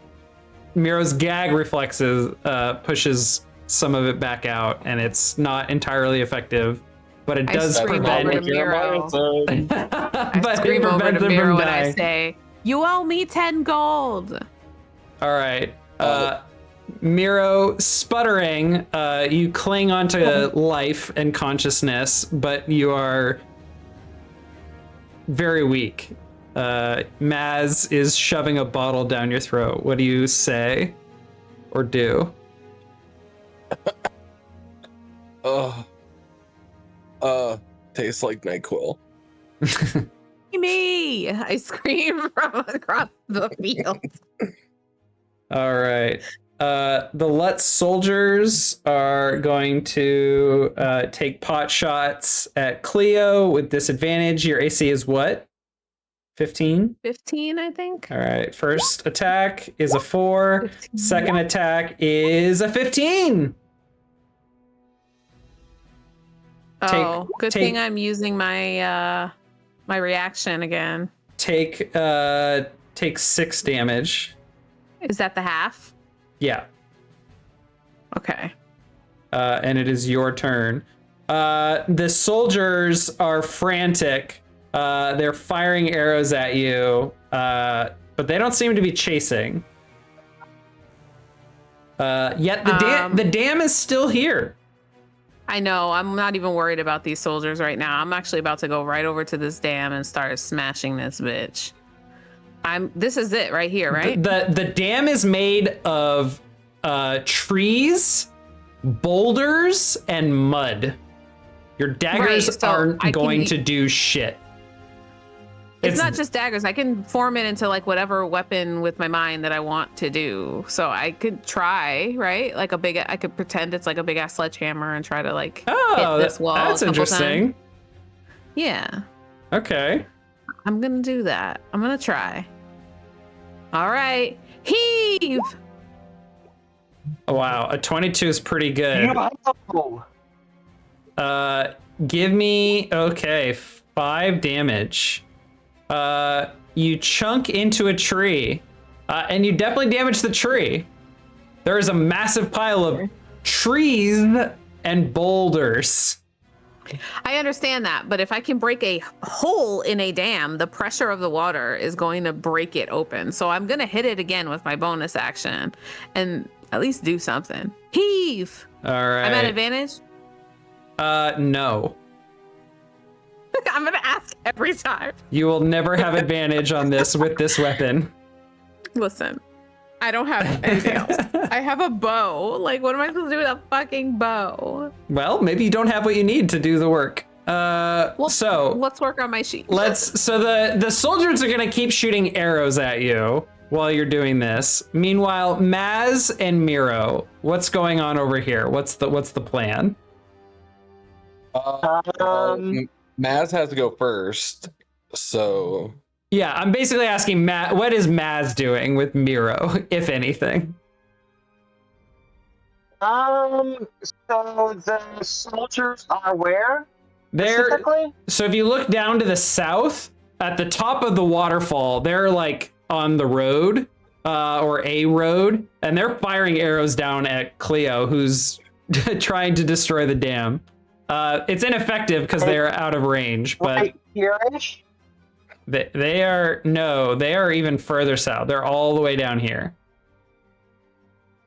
gag reflexes pushes some of it back out, and it's not entirely effective, but it I does scream over prevent. to Miro. I but it scream over prevents to them from Miro and I dying. say, "You owe me 10 gold." All right. Miro, sputtering, you cling onto life and consciousness, but you are very weak. Maz is shoving a bottle down your throat. What do you say or do? Tastes like NyQuil. Me! I scream from across the field. All right. The Lutz soldiers are going to take pot shots at Cleo with disadvantage. Your AC is what? 15? 15, I think. All right. First attack is a 4. 15. Second attack is a 15. Oh, good take- thing I'm using my my reaction again. Take 6 damage. Is that the half? Yeah. Okay. And it is your turn. The soldiers are frantic. They're firing arrows at you, but they don't seem to be chasing. Yet the dam is still here. I know. I'm not even worried about these soldiers right now. I'm actually about to go right over to this dam and start smashing this bitch. This is it right here, right? The dam is made of trees, boulders, and mud. Your daggers Right, so aren't I can going to do shit. It's not just daggers. I can form it into like whatever weapon with my mind that I want to do. So I could try, right? Like I could pretend it's like a big ass sledgehammer and try to like hit this wall. That's a couple interesting. times. Yeah, Okay. I'm gonna do that. I'm gonna try. All right, heave. Oh, wow, a 22 is pretty good. No. Give me 5 damage. You chunk into a tree, and you definitely damage the tree. There is a massive pile of trees and boulders. I understand that, but if I can break a hole in a dam, the pressure of the water is going to break it open. So I'm gonna hit it again with my bonus action, and at least do something. Heave. All right. I'm at advantage. No. I'm gonna ask every time. You will never have advantage on this with this weapon. Listen, I don't have anything else. I have a bow. Like, what am I supposed to do with a fucking bow? Well, maybe you don't have what you need to do the work. So let's work on my sheet. So the soldiers are gonna keep shooting arrows at you while you're doing this. Meanwhile, Maz and Miro, what's going on over here? What's the plan? Maz has to go first, so Yeah, I'm basically asking Matt, what is Maz doing with Miro, if anything? So the soldiers are where? They're Specifically? so if you look down to the south at the top of the waterfall, they're like on the road, or a road, and they're firing arrows down at Cleo, who's trying to destroy the dam. It's ineffective because they're out of range, but Right here-ish? they are even further south. They're all the way down here.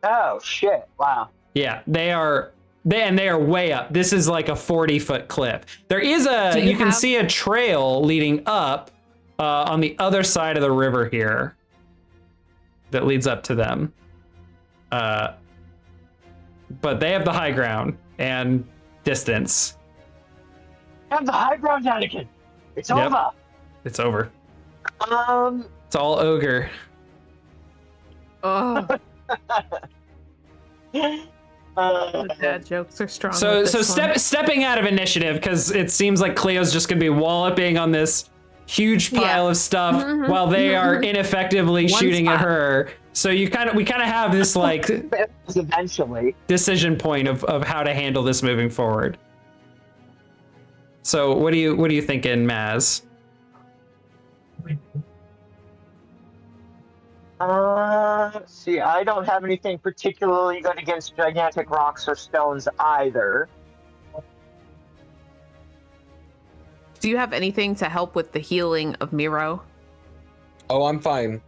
Oh shit! Wow. Yeah, they are way up. This is like a 40-foot cliff. There is you can see a trail leading up on the other side of the river here that leads up to them. But they have the high ground and distance. Have the high ground, Anakin. It's Yep. over. It's over. Um. It's all ogre. Oh, the dad jokes are strong. So with this one. stepping out of initiative, because it seems like Cleo's just gonna be walloping on this huge pile of stuff while they are ineffectively shooting at her. So we kind of have this like Eventually. decision point of how to handle this moving forward. So what are you thinking, Maz? Let's see, I don't have anything particularly good against gigantic rocks or stones either. Do you have anything to help with the healing of Miro? oh, I'm fine.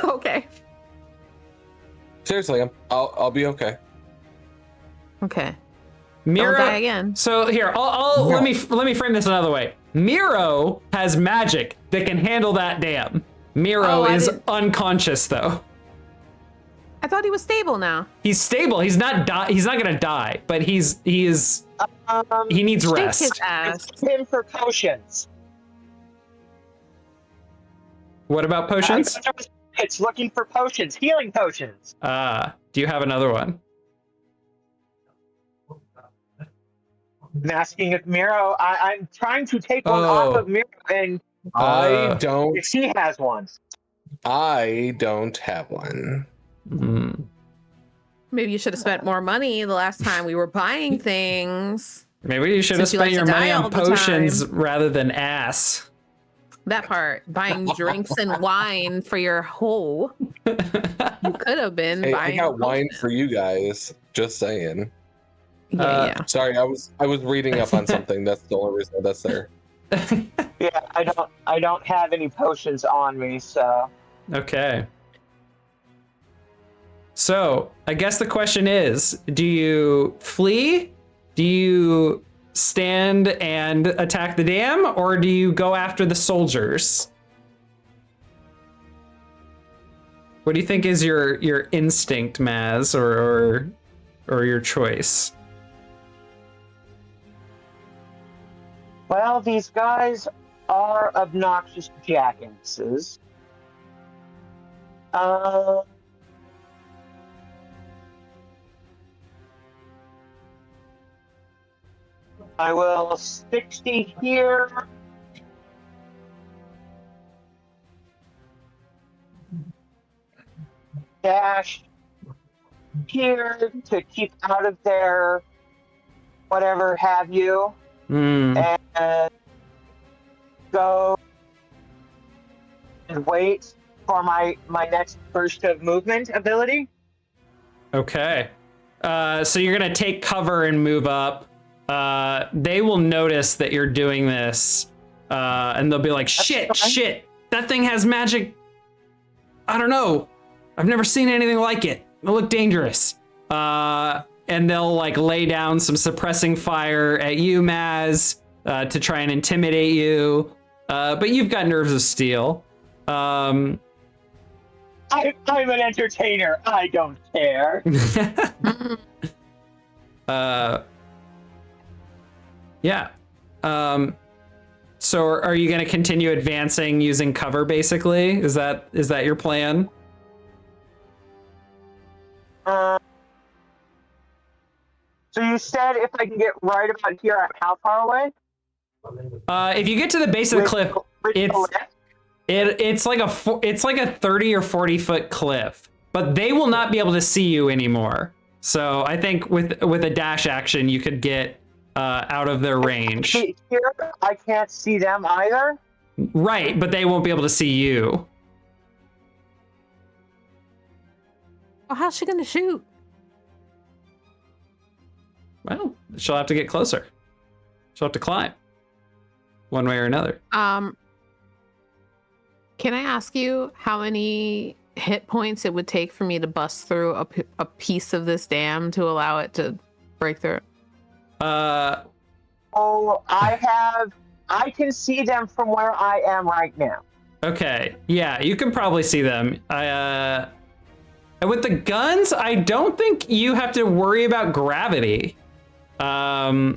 Okay. Seriously, I'll be okay. Okay. Miro, Don't die again. So here, let me frame this another way. Miro has magic that can handle that dam. Miro is unconscious though. I thought he was stable now. He's stable. He's not gonna die, but he needs Shake rest. his ass. It's him for potions. What about potions? It's looking for potions, healing potions. Do you have another one? I'm asking if Miro, I'm trying to take one off of Miro, and I don't. if she has one. I don't have one. Maybe you should have spent more money the last time we were buying things. Maybe you should have Since you spent like your to money die on all the potions rather than ass. That part, buying drinks and wine for your hoe. You could have been Hey, I buying. got wine potions. for you guys. Just saying. Yeah. Sorry, I was reading up on something. That's the only reason that's there. Yeah, I don't have any potions on me, so. Okay. So, I guess the question is, do you flee? Do you stand and attack the dam, or do you go after the soldiers? What do you think is your instinct, Maz, or your choice? Well, these guys are obnoxious jackasses. I will 60 here. Dash here to keep out of their whatever have you. And go and wait for my next burst of movement ability. Okay. So you're gonna take cover and move up. They will notice that you're doing this, and they'll be like, shit, that thing has magic. I don't know. I've never seen anything like it. It'll look dangerous. And they'll like lay down some suppressing fire at you, Maz. to try and intimidate you, but you've got nerves of steel. I'm an entertainer. I don't care. Yeah. So are you going to continue advancing using cover, basically? Is that your plan? So you said if I can get right about here, I'm how far away? If you get to the base of the cliff, it's like a 30 or 40 foot cliff, but they will not be able to see you anymore. So I think with a dash action, you could get out of their range. Here, I can't see them either. Right, but they won't be able to see you. Well, how's she gonna shoot? Well, she'll have to get closer. She'll have to climb, one way or another. Can I ask you how many hit points it would take for me to bust through a piece of this dam to allow it to break through? Uh, I can see them from where I am right now. Okay, yeah, you can probably see them. With the guns, I don't think you have to worry about gravity. Yeah,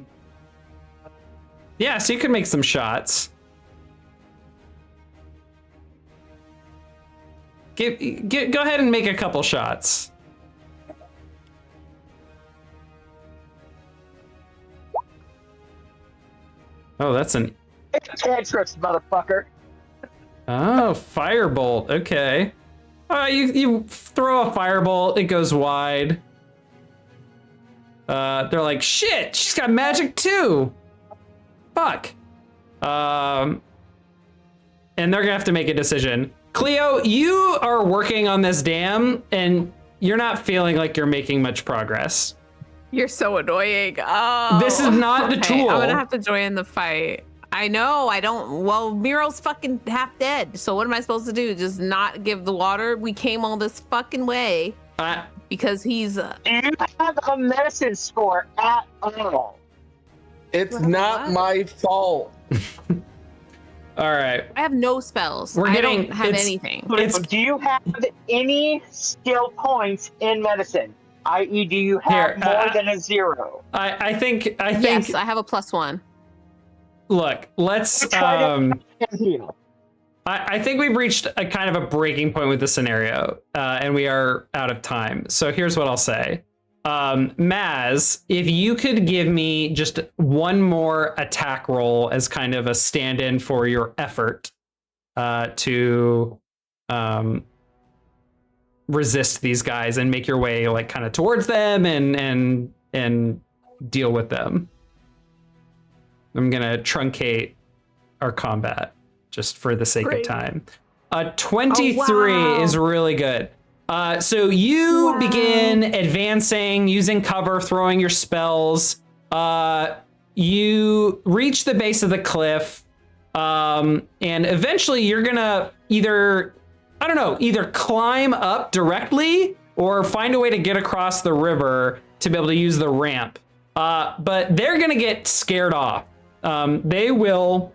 so you can make some shots. Go ahead and make a couple shots. Oh, that's an... Cantrips, motherfucker. Oh, firebolt. Okay. You throw a firebolt, it goes wide. They're like, shit, she's got magic too. Fuck. And they're gonna have to make a decision. Cleo, you are working on this dam, and you're not feeling like you're making much progress. You're so annoying. Oh, This is not the tool. I'm gonna have to join the fight. I know. I don't. Well, Miro's fucking half dead. So what am I supposed to do? Just not give the water? We came all this fucking way because he's. Do you have a medicine score at all? It's not my fault. All right. I have no spells. I don't have anything. Do you have any skill points in medicine? I.e., do you have more than a 0? I think. Yes, I have a +1. Look, let's. Heal. I think we've reached a kind of a breaking point with the scenario, and we are out of time. So here's what I'll say. Maz, if you could give me just one more attack roll as kind of a stand-in for your effort to resist these guys and make your way like kind of towards them and deal with them. I'm gonna truncate our combat just for the sake of time. 23 is really good. So you begin advancing, using cover, throwing your spells. You reach the base of the cliff, and eventually you're gonna either climb up directly or find a way to get across the river to be able to use the ramp. But they're gonna get scared off. They will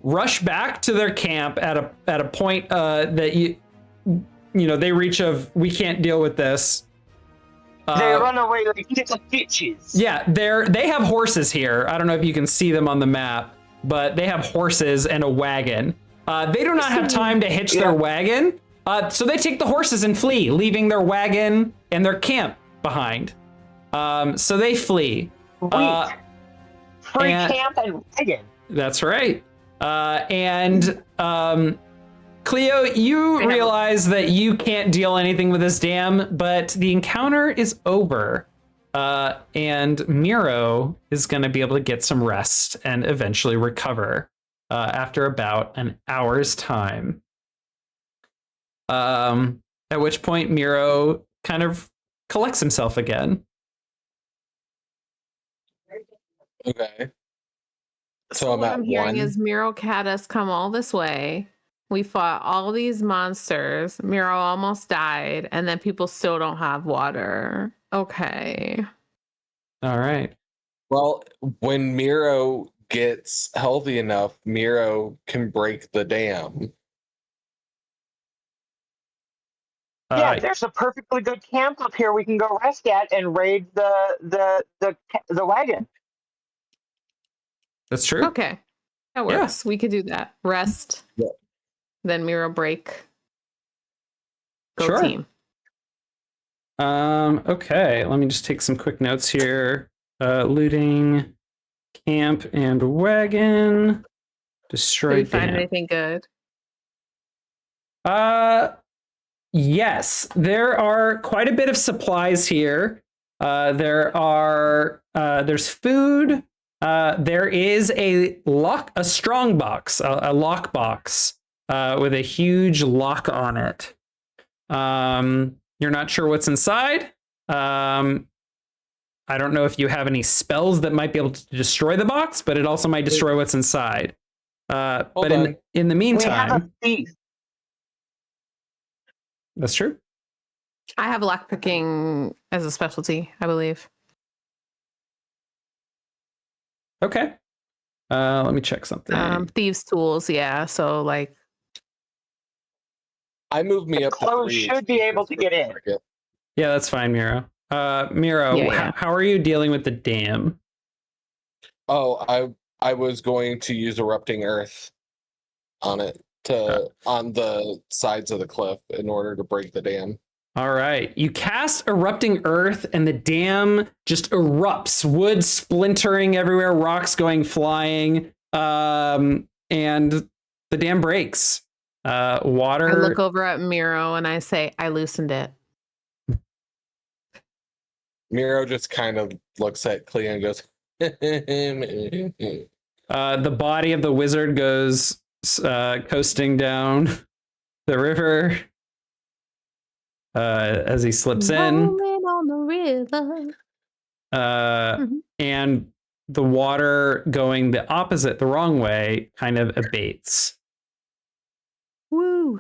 rush back to their camp at a point that they reach of, we can't deal with this. They run away like little bitches. Yeah, they have horses here. I don't know if you can see them on the map, but they have horses and a wagon. They do not have time to hitch their wagon, so they take the horses and flee, leaving their wagon and their camp behind. So they flee. Free camp and wagon. That's right. Cleo, you realize that you can't deal anything with this dam, but the encounter is over. And Miro is going to be able to get some rest and eventually recover after about an hour's time. At which point Miro kind of collects himself again. Okay. So what I'm hearing is Miro had us come all this way. We fought all these monsters. Miro almost died, and then people still don't have water. Okay. All right. Well, when Miro gets healthy enough, Miro can break the dam. Yeah, there's a perfectly good camp up here we can go rest at and raid the wagon. That's true. Okay. That works. We could do that. Rest. Yeah. Then Miro break. Go Sure. team. Okay, let me just take some quick notes here. Looting, camp, and wagon. Destroy Did we find dam. anything good? Yes, there are quite a bit of supplies here. There's food. There is a strong box, a lock box, with a huge lock on it. You're not sure what's inside. I don't know if you have any spells that might be able to destroy the box, but it also might destroy what's inside. But in the meantime, we have a thief. That's true. I have lockpicking as a specialty, I believe. Okay. Let me check something. Thieves' tools, yeah. So like, I moved me up to Close 3. should be able to get in. Yeah, that's fine, Miro. Miro, Yeah. How are you dealing with the dam? Oh, I was going to use erupting earth on it on the sides of the cliff in order to break the dam. All right. You cast erupting earth and the dam just erupts, wood splintering everywhere, rocks going flying, and the dam breaks. Water. I look over at Miro and I say, I loosened it. Miro just kind of looks at Clea and goes, the body of the wizard goes coasting down the river as he slips in. On the river. And the water going the wrong way, kind of abates. Woo.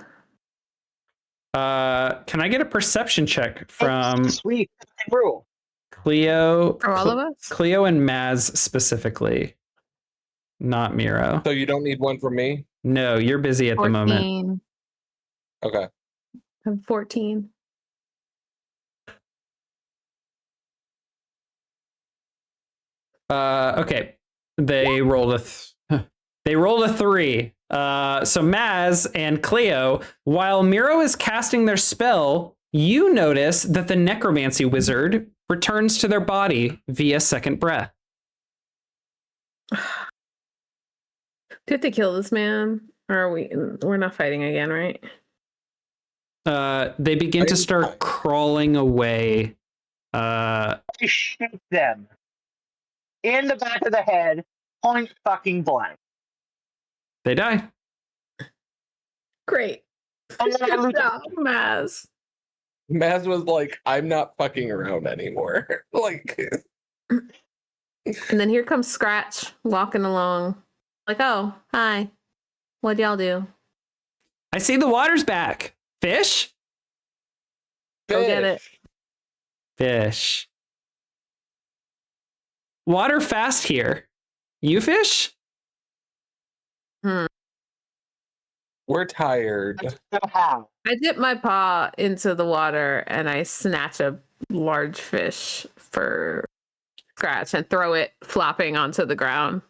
Can I get a perception check from Sweet rule. Cleo? For all of us? Cleo and Maz specifically, not Miro. so you don't need one from me? No, you're busy at 14. the moment. Okay. I'm 14. Okay. They rolled a 3. So Maz and Cleo, while Miro is casting their spell, you notice that the necromancy wizard returns to their body via second breath. Do you have to kill this man? Or are we're not fighting again, right? They begin to start crawling away. I shoot them in the back of the head, point fucking blank. They die. Great. And then I lose. Good job, Maz. Maz was like, I'm not fucking around anymore. Like, And then here comes Scratch walking along. Like, oh, hi. What'd y'all do? I see the water's back. Fish? Go get it. Fish. Water fast here. You fish? We're tired. How? I dip my paw into the water and I snatch a large fish for Scratch and throw it flopping onto the ground.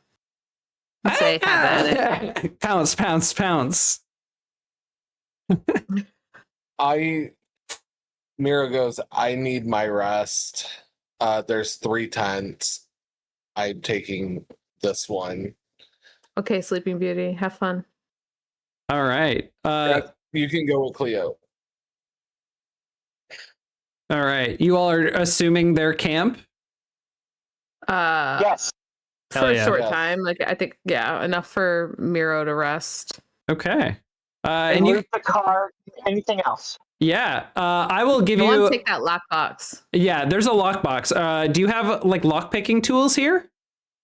And say, have at it. Pounce, pounce, pounce. Mira goes, I need my rest. There's 3 tents. I'm taking this one. Okay, Sleeping Beauty, have fun. All right. You can go with Cleo. All right. You all are assuming their camp? Yes. For Hell a yeah. short Yeah. time. Like, I think, yeah, enough for Miro to rest. Okay. And And you, loot the car. Anything else? yeah. I will give I want you. to take that lockbox. Yeah, there's a lockbox. Do you have like lockpicking tools here?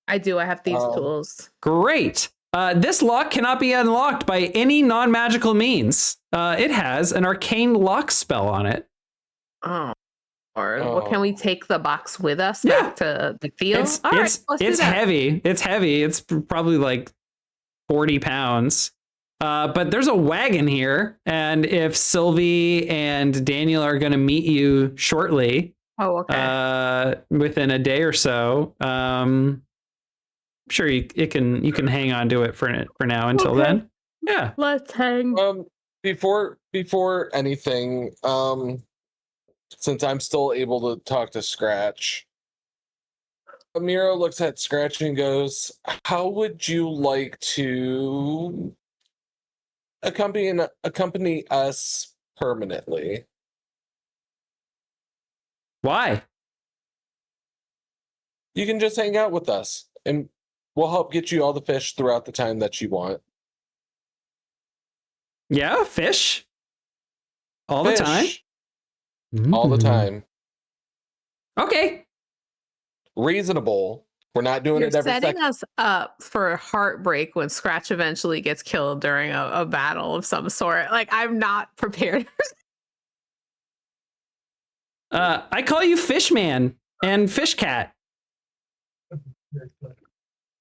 I do. I have these tools. Great. This lock cannot be unlocked by any non-magical means. It has an arcane lock spell on it. Oh. Or well, can we take the box with us back to the field? It's All right, let's do that. heavy. It's heavy. It's probably like 40 pounds. But there's a wagon here, and if Sylvie and Daniel are going to meet you shortly, within a day or so, sure you can hang on to it for now until then. Yeah, let's hang. Before anything, since I'm still able to talk to Scratch, Miro looks at Scratch and goes, "How would you like to accompany us permanently?" Why? You can just hang out with us, and we'll help get you all the fish throughout the time that you want. Yeah, fish? All Fish. the time? All the time. Okay. Reasonable. We're not doing it every setting second. us up for heartbreak when Scratch eventually gets killed during a battle of some sort. Like, I'm not prepared. I call you Fishman and Fishcat.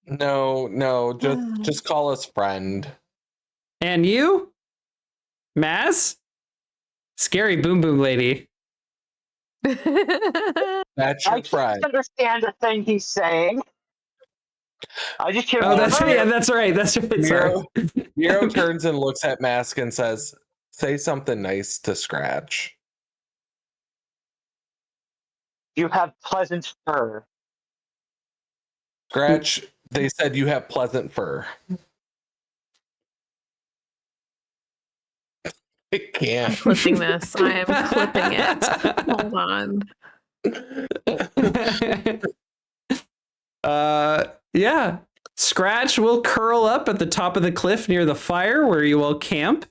No, just call us friend. And you? Maz? Scary boom boom lady. That's your I friend. can't understand a thing he's saying. I just hear. Oh, that's right. That's right. Sorry. Miro turns and looks at Mask and says, "Say something nice to Scratch." You have pleasant fur. Scratch, they said you have pleasant fur. I can't. I'm clipping this. I am clipping it. Hold on. Yeah. Scratch will curl up at the top of the cliff near the fire where you all camp.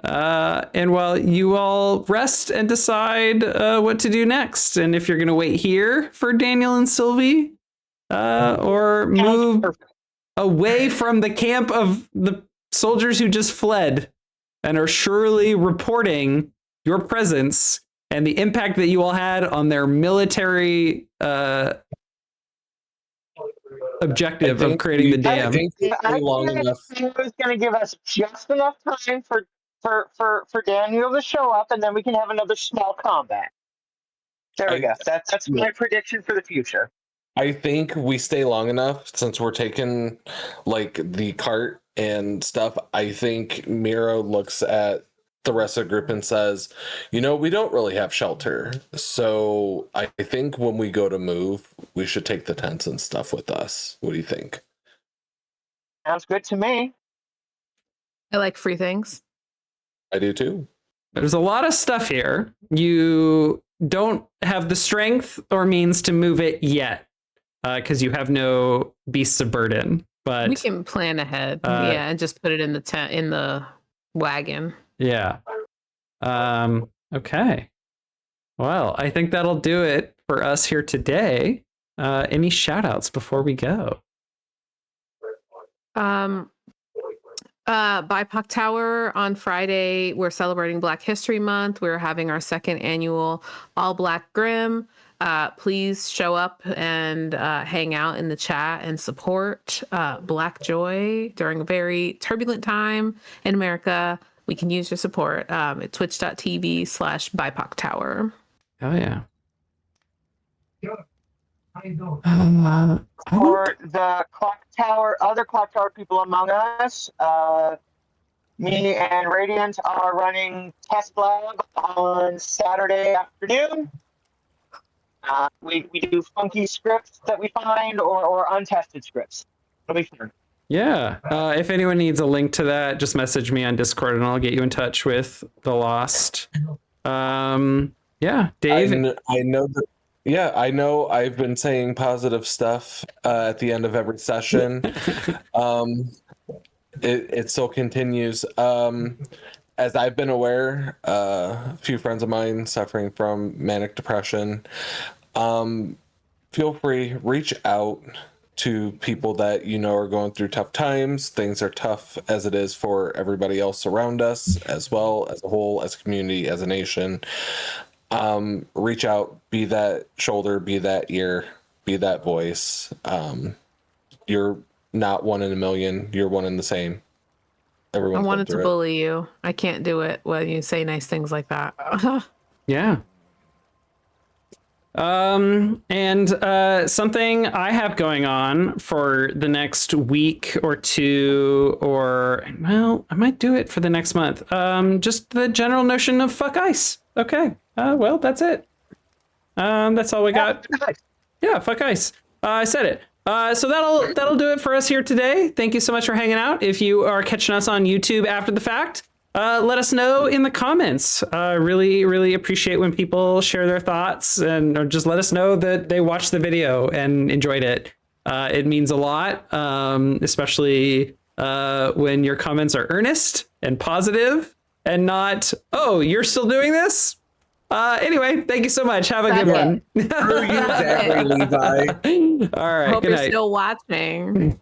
And while you all rest and decide what to do next, and if you're going to wait here for Daniel and Sylvie, or move away from the camp of the soldiers who just fled and are surely reporting your presence and the impact that you all had on their military objective of creating the dam. I think long enough. He was going to give us just enough time for Daniel to show up, and then we can have another small combat. There we go. That's my prediction for the future. I think we stay long enough since we're taking like the cart and stuff. I think Miro looks at the rest of the group and says, "You know, we don't really have shelter. So I think when we go to move, we should take the tents and stuff with us. What do you think?" Sounds good to me. I like free things. I do too. There's a lot of stuff here. You don't have the strength or means to move it yet, because you have no beasts of burden. But we can plan ahead, and just put it in the tent in the wagon. Yeah. Okay. Well, I think that'll do it for us here today. Any shout outs before we go? BIPOC Tower on Friday. We're celebrating Black History Month. We're having our second annual All Black Grimm. Please show up and hang out in the chat and support Black Joy during a very turbulent time in America. We can use your support at twitch.tv/BIPOC Tower. Oh, yeah. For the clock tower, other clock tower people among us, me and Radiant are running test lab on Saturday afternoon. We do funky scripts that we find or untested scripts. It'll be fun. Yeah. If anyone needs a link to that, just message me on Discord and I'll get you in touch with the Lost. Yeah, Dave. I know that. Yeah, I know I've been saying positive stuff at the end of every session. It still continues. As I've been aware, a few friends of mine suffering from manic depression. Feel free, reach out to people that you know are going through tough times. Things are tough as it is for everybody else around us, as well as a whole, as a community, as a nation. reach out, be that shoulder, be that ear, be that voice. You're not one in a million. You're one in the same. Everyone I wanted to bully you. I can't do it when you say nice things like that. Yeah. And something I have going on for the next week or two, or well, I might do it for the next month. Just the general notion of fuck ice. Okay. Well, that's it. That's all we got. Yeah, fuck ice. I said it. So that'll do it for us here today. Thank you so much for hanging out. If you are catching us on YouTube after the fact, let us know in the comments. Really appreciate when people share their thoughts or just let us know that they watched the video and enjoyed it. It means a lot, especially when your comments are earnest and positive and not, oh, you're still doing this? Anyway, thank you so much. Have a good one. Screw you, Zachary Levi. All right. Hope Good you're night. still watching.